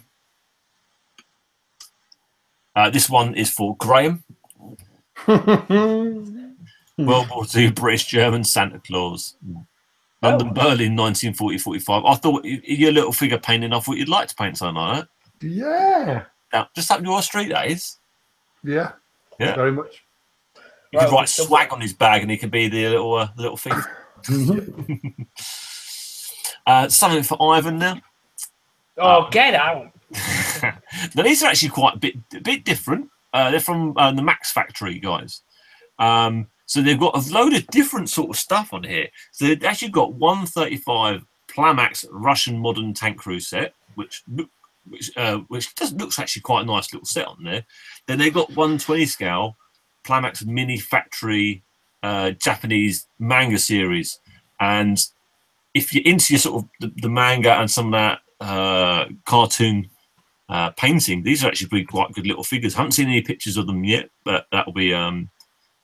This one is for Graham. World War II, British, German, Santa Claus. London, Berlin, 1940-45. I thought your little figure painting, I thought you'd like to paint something like that. Yeah. Now, just up your street, that is. Yeah. Yeah. Very much. You could write swag on his bag and he could be the little thing. Something for Ivan now. Oh, get out. Now, these are actually quite a bit different. They're from the Max Factory, guys. So they've got a load of different sort of stuff on here. So they've actually got 135 Plamax Russian modern tank crew set, which looks actually quite a nice little set on there. Then they've got 120 scale Plamax Mini Factory Japanese manga series. And if you're into your sort of the manga and some of that cartoon painting, these are actually quite good little figures. I haven't seen any pictures of them yet, but that'll be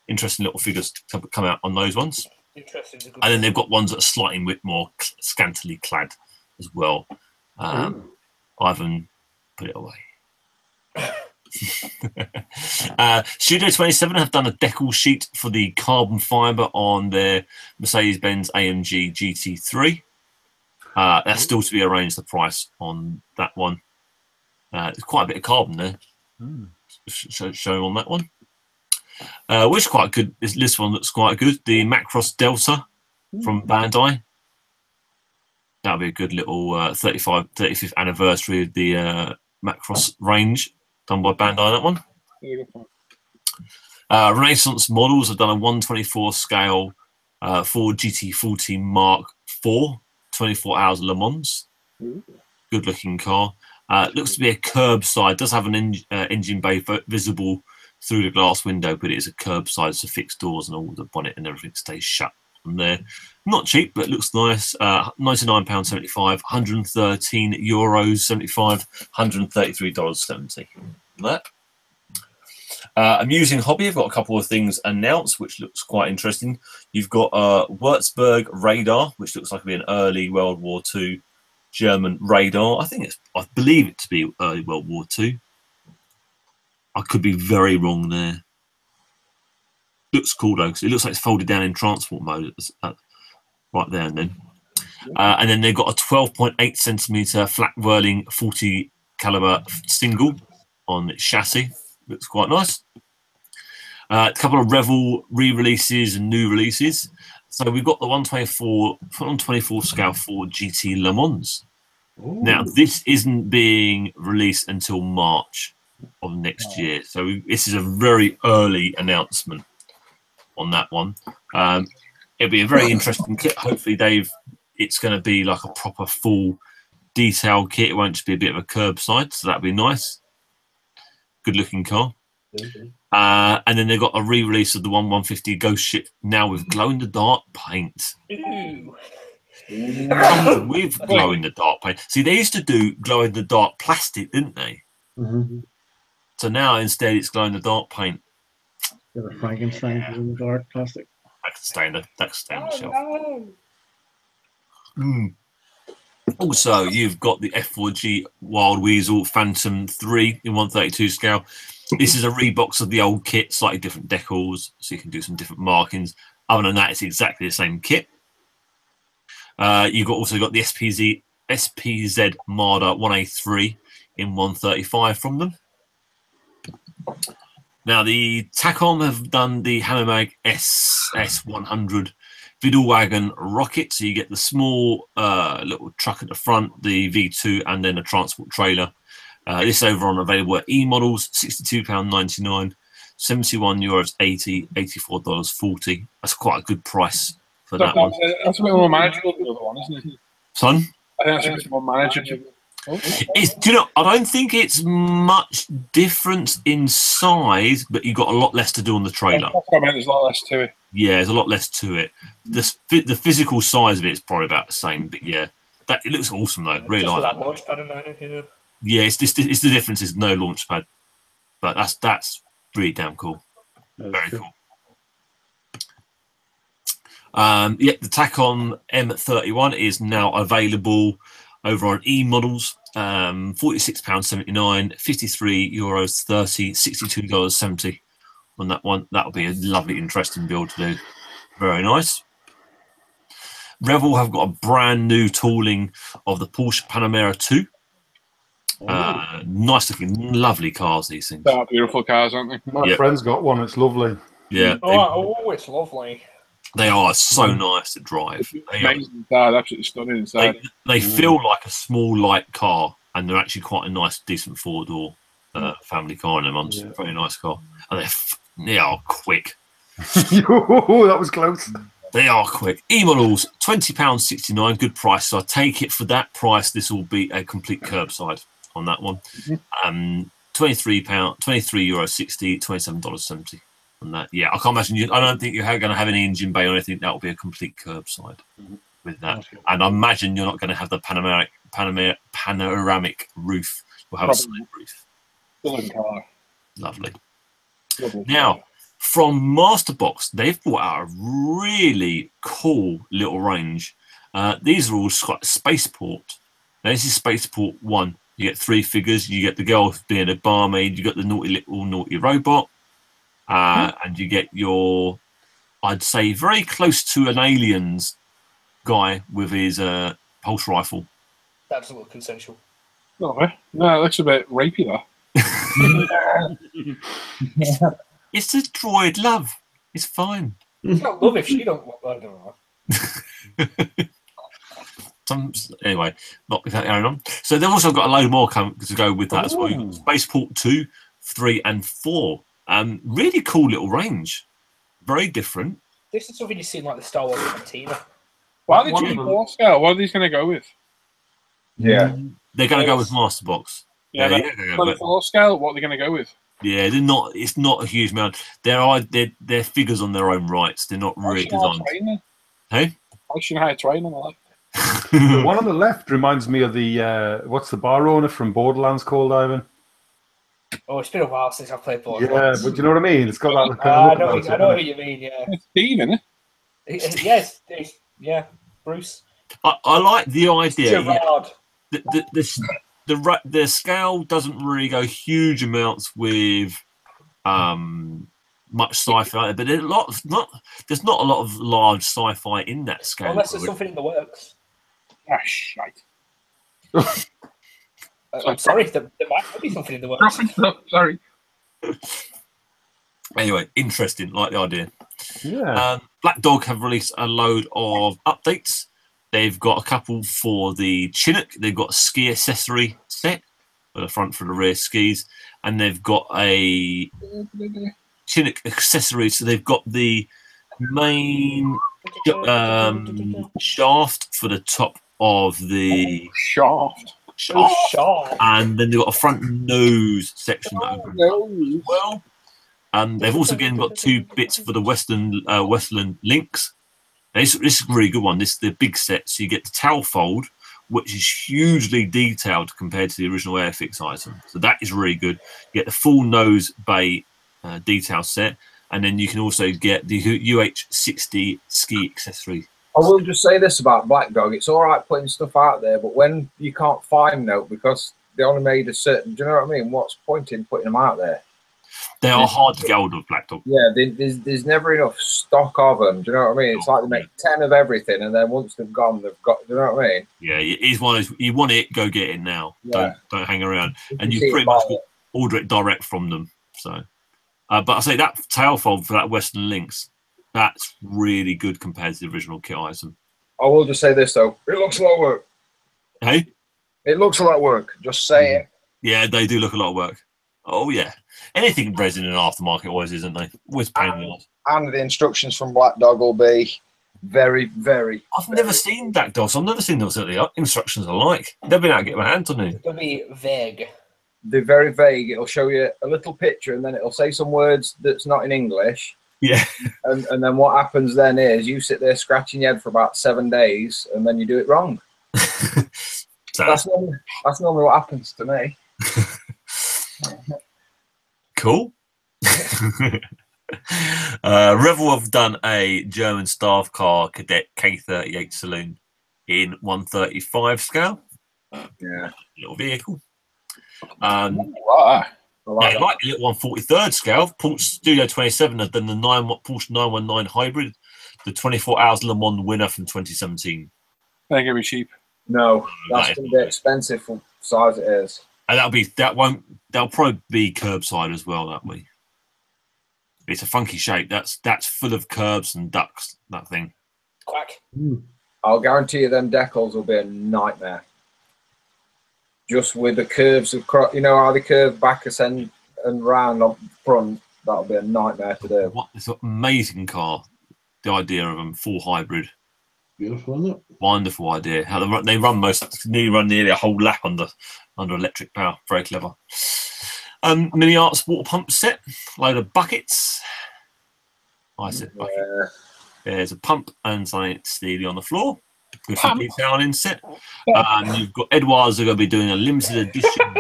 interesting little figures to come out on those ones. Interesting. And then they've got ones that are slightly bit more scantily clad as well. Ivan, put it away. Studio 27 have done a decal sheet for the carbon fiber on their Mercedes-Benz AMG GT3. That's still to be arranged, the price on that one. There's quite a bit of carbon there. Showing on that one. Which is quite good. This one looks quite good. The Macross Delta from Bandai. That'll be a good little 35th anniversary of the Macross range done by Bandai, that one. Renaissance Models have done a 124 scale Ford GT40 Mark IV, 24 hours Le Mans. Good looking car. Looks to be a curbside. Does have an engine bay visible through the glass window, but it is a curbside, so fixed doors and all the bonnet and everything stays shut on there. Not cheap, but it looks nice. £99.75, €113.75, $133.70. That. Amusing hobby. I've got a couple of things announced, which looks quite interesting. You've got Würzburg radar, which looks like it'll be an early World War II German radar. I believe it to be early World War II. I could be very wrong there. Looks cool though, because it looks like it's folded down in transport mode right there and then. And then they've got a 12.8 centimeter flat whirling 40 caliber single on its chassis. Looks quite nice. A couple of Revel re-releases and new releases. So we've got the 124 scale Ford GT Le Mans. Ooh. Now this isn't being released until March of next year, so this is a very early announcement on that one. It'll be a very interesting kit. Hopefully, it's going to be like a proper full detailed kit. It won't just be a bit of a curbside, so that'd be nice. Good looking car. And then they've got a re-release of the 150 Ghost Ship now with glow-in-the-dark paint. Ooh. With glow-in-the-dark paint. See, they used to do glow-in-the-dark plastic, didn't they? So now instead it's glow-in-the-dark paint. You're a Frankenstein glow-in-the-dark plastic. That can stay on the shelf. Also, you've got the F4G Wild Weasel Phantom 3 in 132 scale. This is a rebox of the old kit, slightly different decals, so you can do some different markings. Other than that, it's exactly the same kit. You've also got the SPZ Marder 1A3 in 135 from them. Now, the Tacom have done the Hammermag SS100 Vidalwagen Rocket, so you get the small little truck at the front, the V2, and then a transport trailer. This over on available at E-Models, £62.99, €71.80, $84.40. That's quite a good price for that one. That's a bit more manageable than the other one, isn't it? Son? I think that's a bit more manageable. Do you know, I don't think it's much difference in size, but you've got a lot less to do on the trailer. That's what I meant, there's a lot less to it. Yeah, there's a lot less to it. The physical size of it is probably about the same, but yeah, it looks awesome though. Really like that. Launch pad in there, yeah, it's the difference is no launch pad. But that's really damn cool. Very cool. Yeah, the Tacon M31 is now available over on eModels. £46.79, €53.30, $62.70 on that one. That'll be a lovely, interesting build to do. Very nice. Revell have got a brand new tooling of the Porsche Panamera 2. Nice looking, lovely cars, these things. They are beautiful cars, aren't they? My friend's got one. It's lovely. Yeah. Oh, it's lovely. They are so nice to drive. Amazing inside, absolutely stunning inside. They feel like a small, light car, and they're actually quite a nice, decent four-door family car in them. Yeah. Very nice car. And they are quick. That was close. They are quick. E-models, £20.69, good price. So I take it for that price, this will be a complete curbside on that one. €23.60, $27.70 on that. Yeah, I can't imagine I don't think you're going to have any engine bay or anything. That will be a complete curbside with that. And I imagine you're not going to have the panoramic roof. You'll have a slit roof. Lovely. Now, from Masterbox, they've brought out a really cool little range. These are all Spaceport. Now, this is Spaceport 1. You get 3 figures. You get the girl being a barmaid. You got the naughty robot. And you get your, I'd say, very close to an Aliens guy with his pulse rifle. That's a little consensual. No, it looks a bit rapey, though. It's a droid, love. It's fine. It's not love if she don't. I don't know. Anyway, not without going on. So they've also got a load more to go with that as well. Spaceport 2, 3, and 4. Really cool little range. Very different. This is something you see in like the Star Wars Cantina. Why are they doing more scale? What are these going to go with? Yeah. They're going to go with Masterbox. Yeah, but 4 scale, what are they going to go with? Yeah, they're not. It's not a huge amount. They're figures on their own rights. They're not really designed. Hey, I shouldn't hire train on the left. The one on the left reminds me of the what's the bar owner from Borderlands called, Ivan? Oh, it's been a while since I've played Borderlands. Yeah, but you know what I mean. It's got that. I know what you mean. Yeah. It's Dean, isn't it? Yes. Yeah, Bruce. I like the idea. Gerard. The scale doesn't really go huge amounts with much sci-fi, but there's not a lot of large sci-fi in that scale. Unless there's something in the works. Ah, shite. I'm sorry, there might be something in the works. Sorry. Anyway, interesting, like the idea. Yeah. Black Dog have released a load of updates. They've got a couple for the Chinook. They've got a ski accessory set for the front, for the rear skis, and they've got a Chinook accessory. So they've got the main shaft for the top of the shaft, and then they've got a front nose section that opens up as well. They've also again got 2 bits for the Westland links. This is a really good one. This is the big set. So you get the tail fold, which is hugely detailed compared to the original Airfix item. So that is really good. You get the full nose bay detail set, and then you can also get the UH-60 ski accessory. I will just say this about Black Dog. It's all right putting stuff out there, but when you can't find them because they only made a certain... Do you know what I mean? What's the point in putting them out there? They are hard to get hold of, Black Dog. Yeah, there's never enough stock of them. Do you know what I mean? It's like they make 10 of everything, and then once they've gone, they've got. Do you know what I mean? Yeah, it's one of those, you want it, go get it now. Yeah. Don't hang around. And you pretty much order it direct from them. So, but I say that tail fold for that Western Links, that's really good compared to the original kit item. I will just say this though, it looks a lot of work. Hey, it looks a lot of work. Just saying. Yeah, they do look a lot of work. Oh yeah, anything resin and aftermarket always, isn't they? Always pain in the ass. And the instructions from Black Dog will be very, very. I've never seen Black Dog, so I've never seen what the instructions are like. They've been able to get my hands on it. They'll be vague. They're very vague. It'll show you a little picture, and then it'll say some words that's not in English. Yeah. And then what happens then is you sit there scratching your head for about 7 days, and then you do it wrong. That's normally what happens to me. Cool. Revel have done a German staff car cadet K38 saloon in 135 scale. Yeah. Little vehicle. Wow. Yeah, like the little 143rd scale. Porsche Studio 27 have done the Porsche 919 hybrid, the 24 Hours Le Mans winner from 2017. They're gonna be cheap. No, that's going to be expensive for the size it is. And that'll probably be curbside as well, that way. It's a funky shape. That's full of curbs and ducks, that thing. Quack. I'll guarantee you them decals will be a nightmare. Just with the curves across, you know how they curve back ascend and round up front, that'll be a nightmare to do. What this amazing car. The idea of them, full hybrid. Beautiful, isn't it? Wonderful idea. How they run nearly a whole lap under electric power. Very clever. Mini Arts water pump set, load of buckets. I said bucket. Yeah. There's a pump and something steely on the floor with some detail inset. You've got Edwards are going to be doing a limited edition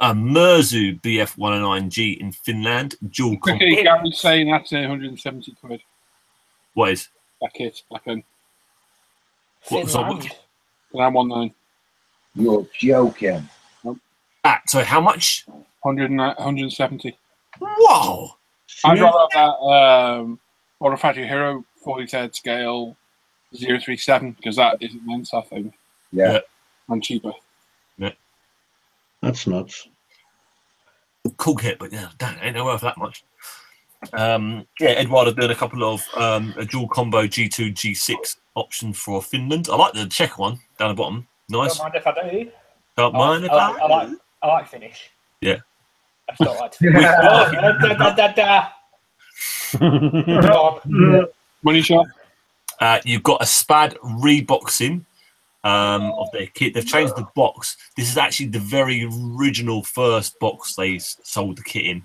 a Merzu BF109G in Finland. Dual Quickly, Gary's saying that's 170 quid. What is? That kit, back in. Finland. And I'm 19. You're joking. So how much? 170. Whoa! I'd rather have that Auto Factory Hero 43rd scale 037 because that is immense, I think. Yeah. And cheaper. That's nuts. Cool kit, but yeah, damn, ain't no worth that much. Edward have done a couple of a dual combo G2, G6 option for Finland. I like the check one down the bottom. Nice. Don't mind if I do. Don't mind if I like finish. Yeah. I just don't like to finish. Money shot. You've got a SPAD reboxing of their kit. They've changed the box. This is actually the very original first box they sold the kit in.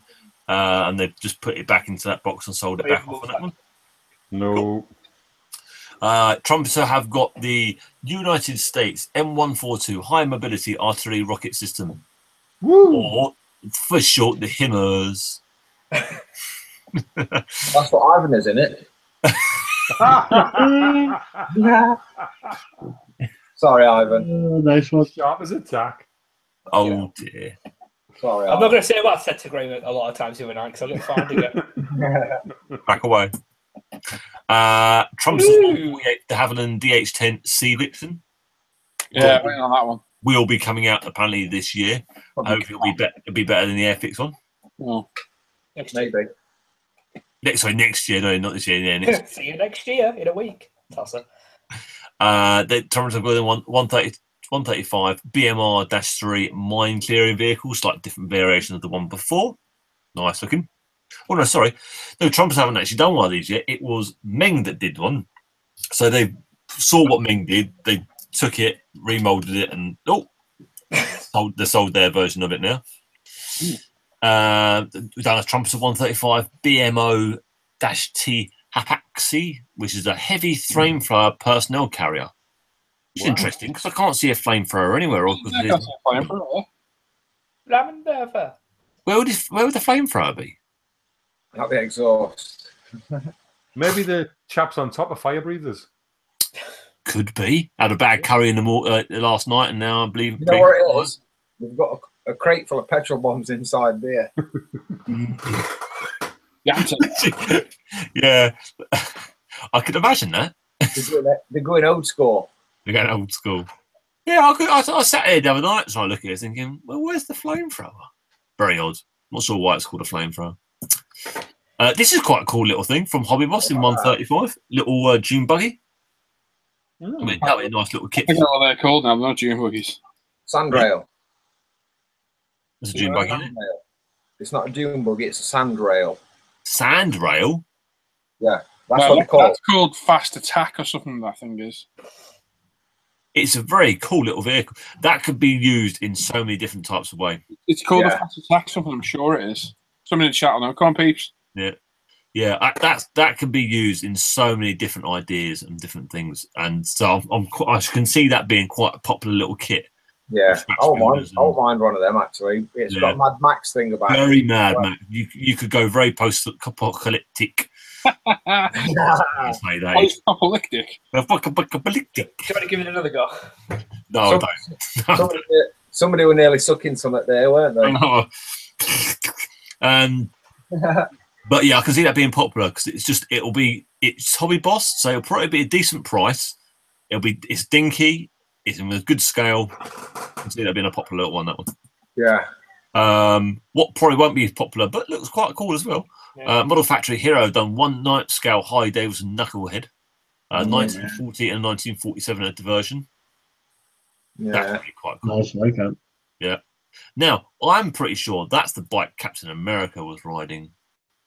And they've just put it back into that box and sold it back off on that one. No. Trumpeter have got the United States M142 High Mobility Artillery Rocket System. Woo. Or, for short, the HIMARS. That's what Ivan is, in it. Sorry, Ivan. Nice one. Sharp as a tack. Oh, dear. Sorry, I'm not going to say what I said to Graham a lot of times the other night because I get fined again. Back away. Trump's de Havilland DH10 C Vixen. Yeah, waiting on that one. Will be coming out apparently this year. Hopefully it'll be better than the Airfix one. Oh. Maybe. Next year. No, not this year. Yeah, next. See you next year in a week. Tosser. The Trump's have got the 135 BMR-3 mine clearing vehicle, slightly different variation of the one before. Nice looking. Oh no, sorry. No, Trumpers haven't actually done one of these yet. It was Meng that did one. So they saw what Meng did. They took it, remolded it, and they sold their version of it now. We've done a Trumpers of 135 BMO-T Hapaxi, which is a heavy flamethrower personnel carrier. It's interesting because I can't see a flamethrower anywhere. Where would the flamethrower be? At the exhaust. Maybe the chaps on top are fire breathers. Could be. Had a bad curry in the last night, and now I believe. You know where it is? We've got a crate full of petrol bombs inside there. Yeah, I could imagine that. They're going old school. They're going old school. Yeah, I sat here the other night, so I look at it thinking, well, where's the flamethrower? Very odd. Not sure why it's called a flamethrower. This is quite a cool little thing from Hobby Boss in 135. Little June buggy. I mean, that would be a nice little kit. I don't know what they're called now. They're not June buggies. Sandrail. It's a June buggy, isn't it? It's not a dune buggy, it's a sandrail. Sandrail? Yeah, that's what they call That's called Fast Attack or something, that thing is. It's a very cool little vehicle. That could be used in so many different types of ways. It's called a Fast Attack, something, I'm sure it is. Somebody in the chat will know. Come on, peeps. Yeah. Yeah, that could be used in so many different ideas and different things. And so I can see that being quite a popular little kit Yeah, Scratch I don't builders mind one of them actually. It's Yeah. got a Mad Max thing about it. Very mad, man. You could go very post-apocalyptic. Say that. Post-apocalyptic. Apocalyptic. Do you want to give it another go? No, Somebody were nearly sucking something there, weren't they? But yeah, I can see that being popular because it's Hobby Boss, so it'll probably be a decent price. It's dinky, it's in a good scale. I can see that being a popular one, that one. Yeah. What probably won't be as popular, but looks quite cool as well. Yeah. Model Factory Hero have done one night scale Harley Davidson Knucklehead, 1940 and 1947 version. Yeah. That could be quite cool. Nice, like that. Yeah. Now, I'm pretty sure that's the bike Captain America was riding.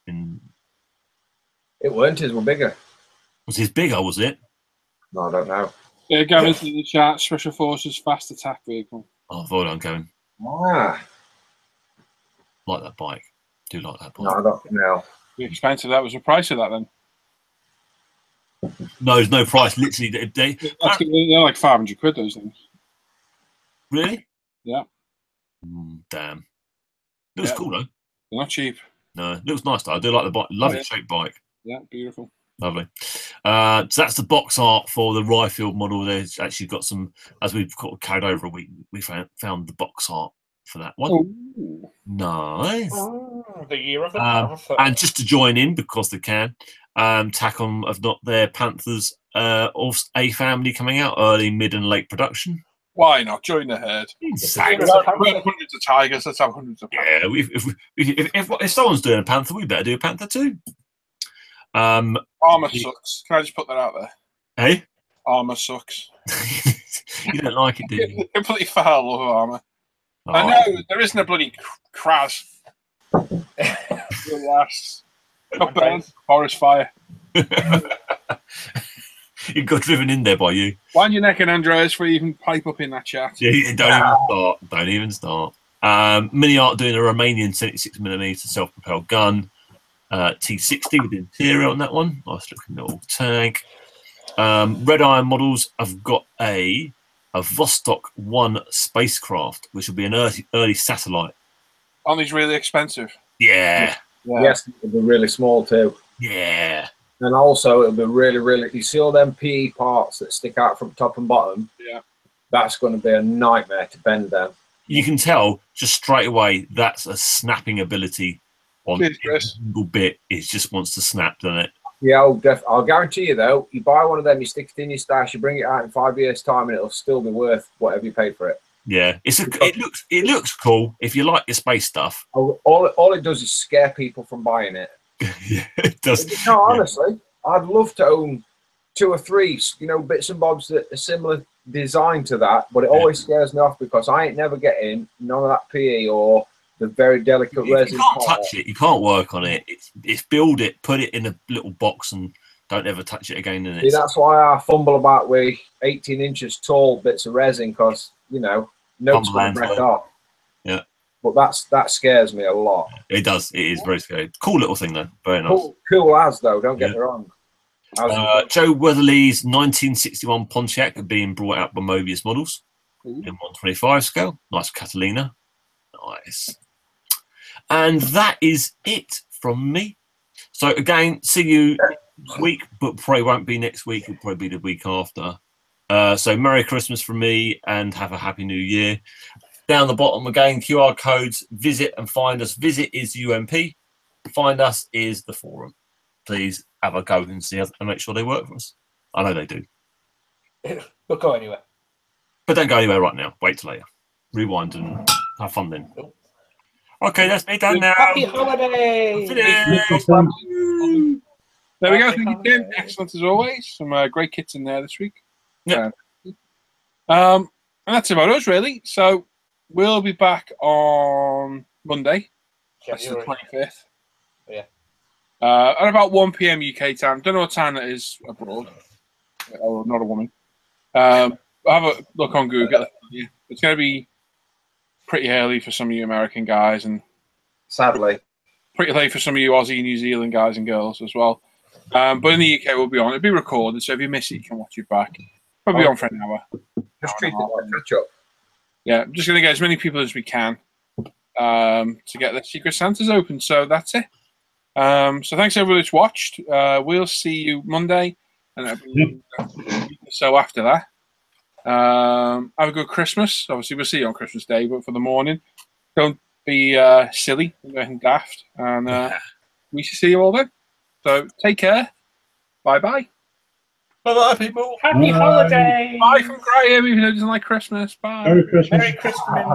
It weren't his, were bigger. Was his bigger, was it? No, I don't know. Yeah, Gavin's in the chat. Special Forces fast attack vehicle. Oh, well done, Kevin. Ah. Like that bike. Do like that bike. No, I don't know. The expensive that was the price of that then. No, there's no price. Literally, they're like 500 quid, those things. Really? Yeah. Damn. Looks cool though. They're not cheap. No, it looks nice though. I do like the bike. Lovely shaped bike. Yeah, beautiful. Lovely. So that's the box art for the Ryfield model. There's actually got some, as we've carried over a week, we found the box art for that one. Ooh. Nice. The year of the and just to join in because they can, Tacom have got their Panthers of a family coming out early, mid, and late production. Why not? Join the herd. Insane. We have hundreds of tigers. Let's have hundreds of panthers. Yeah, if someone's doing a Panther, we better do a Panther too. Armour sucks. Can I just put that out there? Hey? Armour sucks. You don't like it, do you? Completely foul love of armour. Oh. I know there isn't a bloody crash. Yes. Got burned. Forest fire. It got driven in there by you. Wind your neck and Andreas before you even pipe up in that chat. Yeah, don't even start. Mini Art doing a Romanian 76mm self-propelled gun. T60 with the interior on that one. Nice looking little tank. Red Iron Models have got a Vostok 1 spacecraft, which will be an early satellite. Aren't these really expensive? Yeah. Yes, it'll be really small too. Yeah. And also, it'll be really, really. You see all them PE parts that stick out from top and bottom? Yeah. That's going to be a nightmare to bend them. You can tell just straight away that's a snapping ability on every single bit. It just wants to snap, doesn't it? Yeah, I'll guarantee you though. You buy one of them, you stick it in your stash, you bring it out in 5 years' time, and it'll still be worth whatever you paid for it. Yeah, it looks cool if you like your space stuff. All it does is scare people from buying it. Yeah, it does. No, honestly, I'd love to own 2 or 3, bits and bobs that are similar design to that, but it always scares me off because I ain't never getting none of that PE or the very delicate resin. You can't touch it. You can't work on it. It's build it, put it in a little box, and don't ever touch it again. See, that's why I fumble about with 18 inches tall bits of resin because note's going to break off. Yeah. But that scares me a lot. It does. It is very scary. Cool little thing though. Very nice. Cool as though. Don't get me wrong. Joe Weatherly's 1961 Pontiac are being brought out by Mobius Models in 125 scale. Nice Catalina. Nice. And that is it from me. So again, see you next week, but probably won't be next week. It'll probably be the week after. So Merry Christmas from me and have a Happy New Year. Down the bottom again, QR codes, visit and find us. Visit is UMP. Find us is the forum. Please have a go and see us and make sure they work for us. I know they do. We'll go anywhere. But don't go anywhere right now. Wait till later. Rewind and have fun then. Okay, that's me done now. Happy holidays! There we go. Thank you, Tim. Excellent as always. Some great kits in there this week. Yeah. And that's about us, really. So we'll be back on Monday. That's the 25th. Yeah. At about 1 p.m. UK time. Don't know what time that is abroad. Oh, not a woman. Have a look on Google. It's going to be pretty early for some of you American guys, and sadly, pretty late for some of you Aussie, New Zealand guys and girls as well. But in the UK, we'll be on. It'll be recorded, so if you miss it, you can watch it back. Probably on for an hour. Just treat it like catch up. yeah, I'm just going to get as many people as we can to get the Secret Santas open. So that's it. So thanks everybody that's watched. We'll see you Monday, and so after that. Have a good Christmas. Obviously, we'll see you on Christmas Day, but for the morning, don't be silly and daft. And we shall see you all then. So take care. Bye-bye. Bye-bye, people. Happy holidays. Bye from Graham, even though he doesn't like Christmas. Bye. Merry Christmas. Merry Christmas.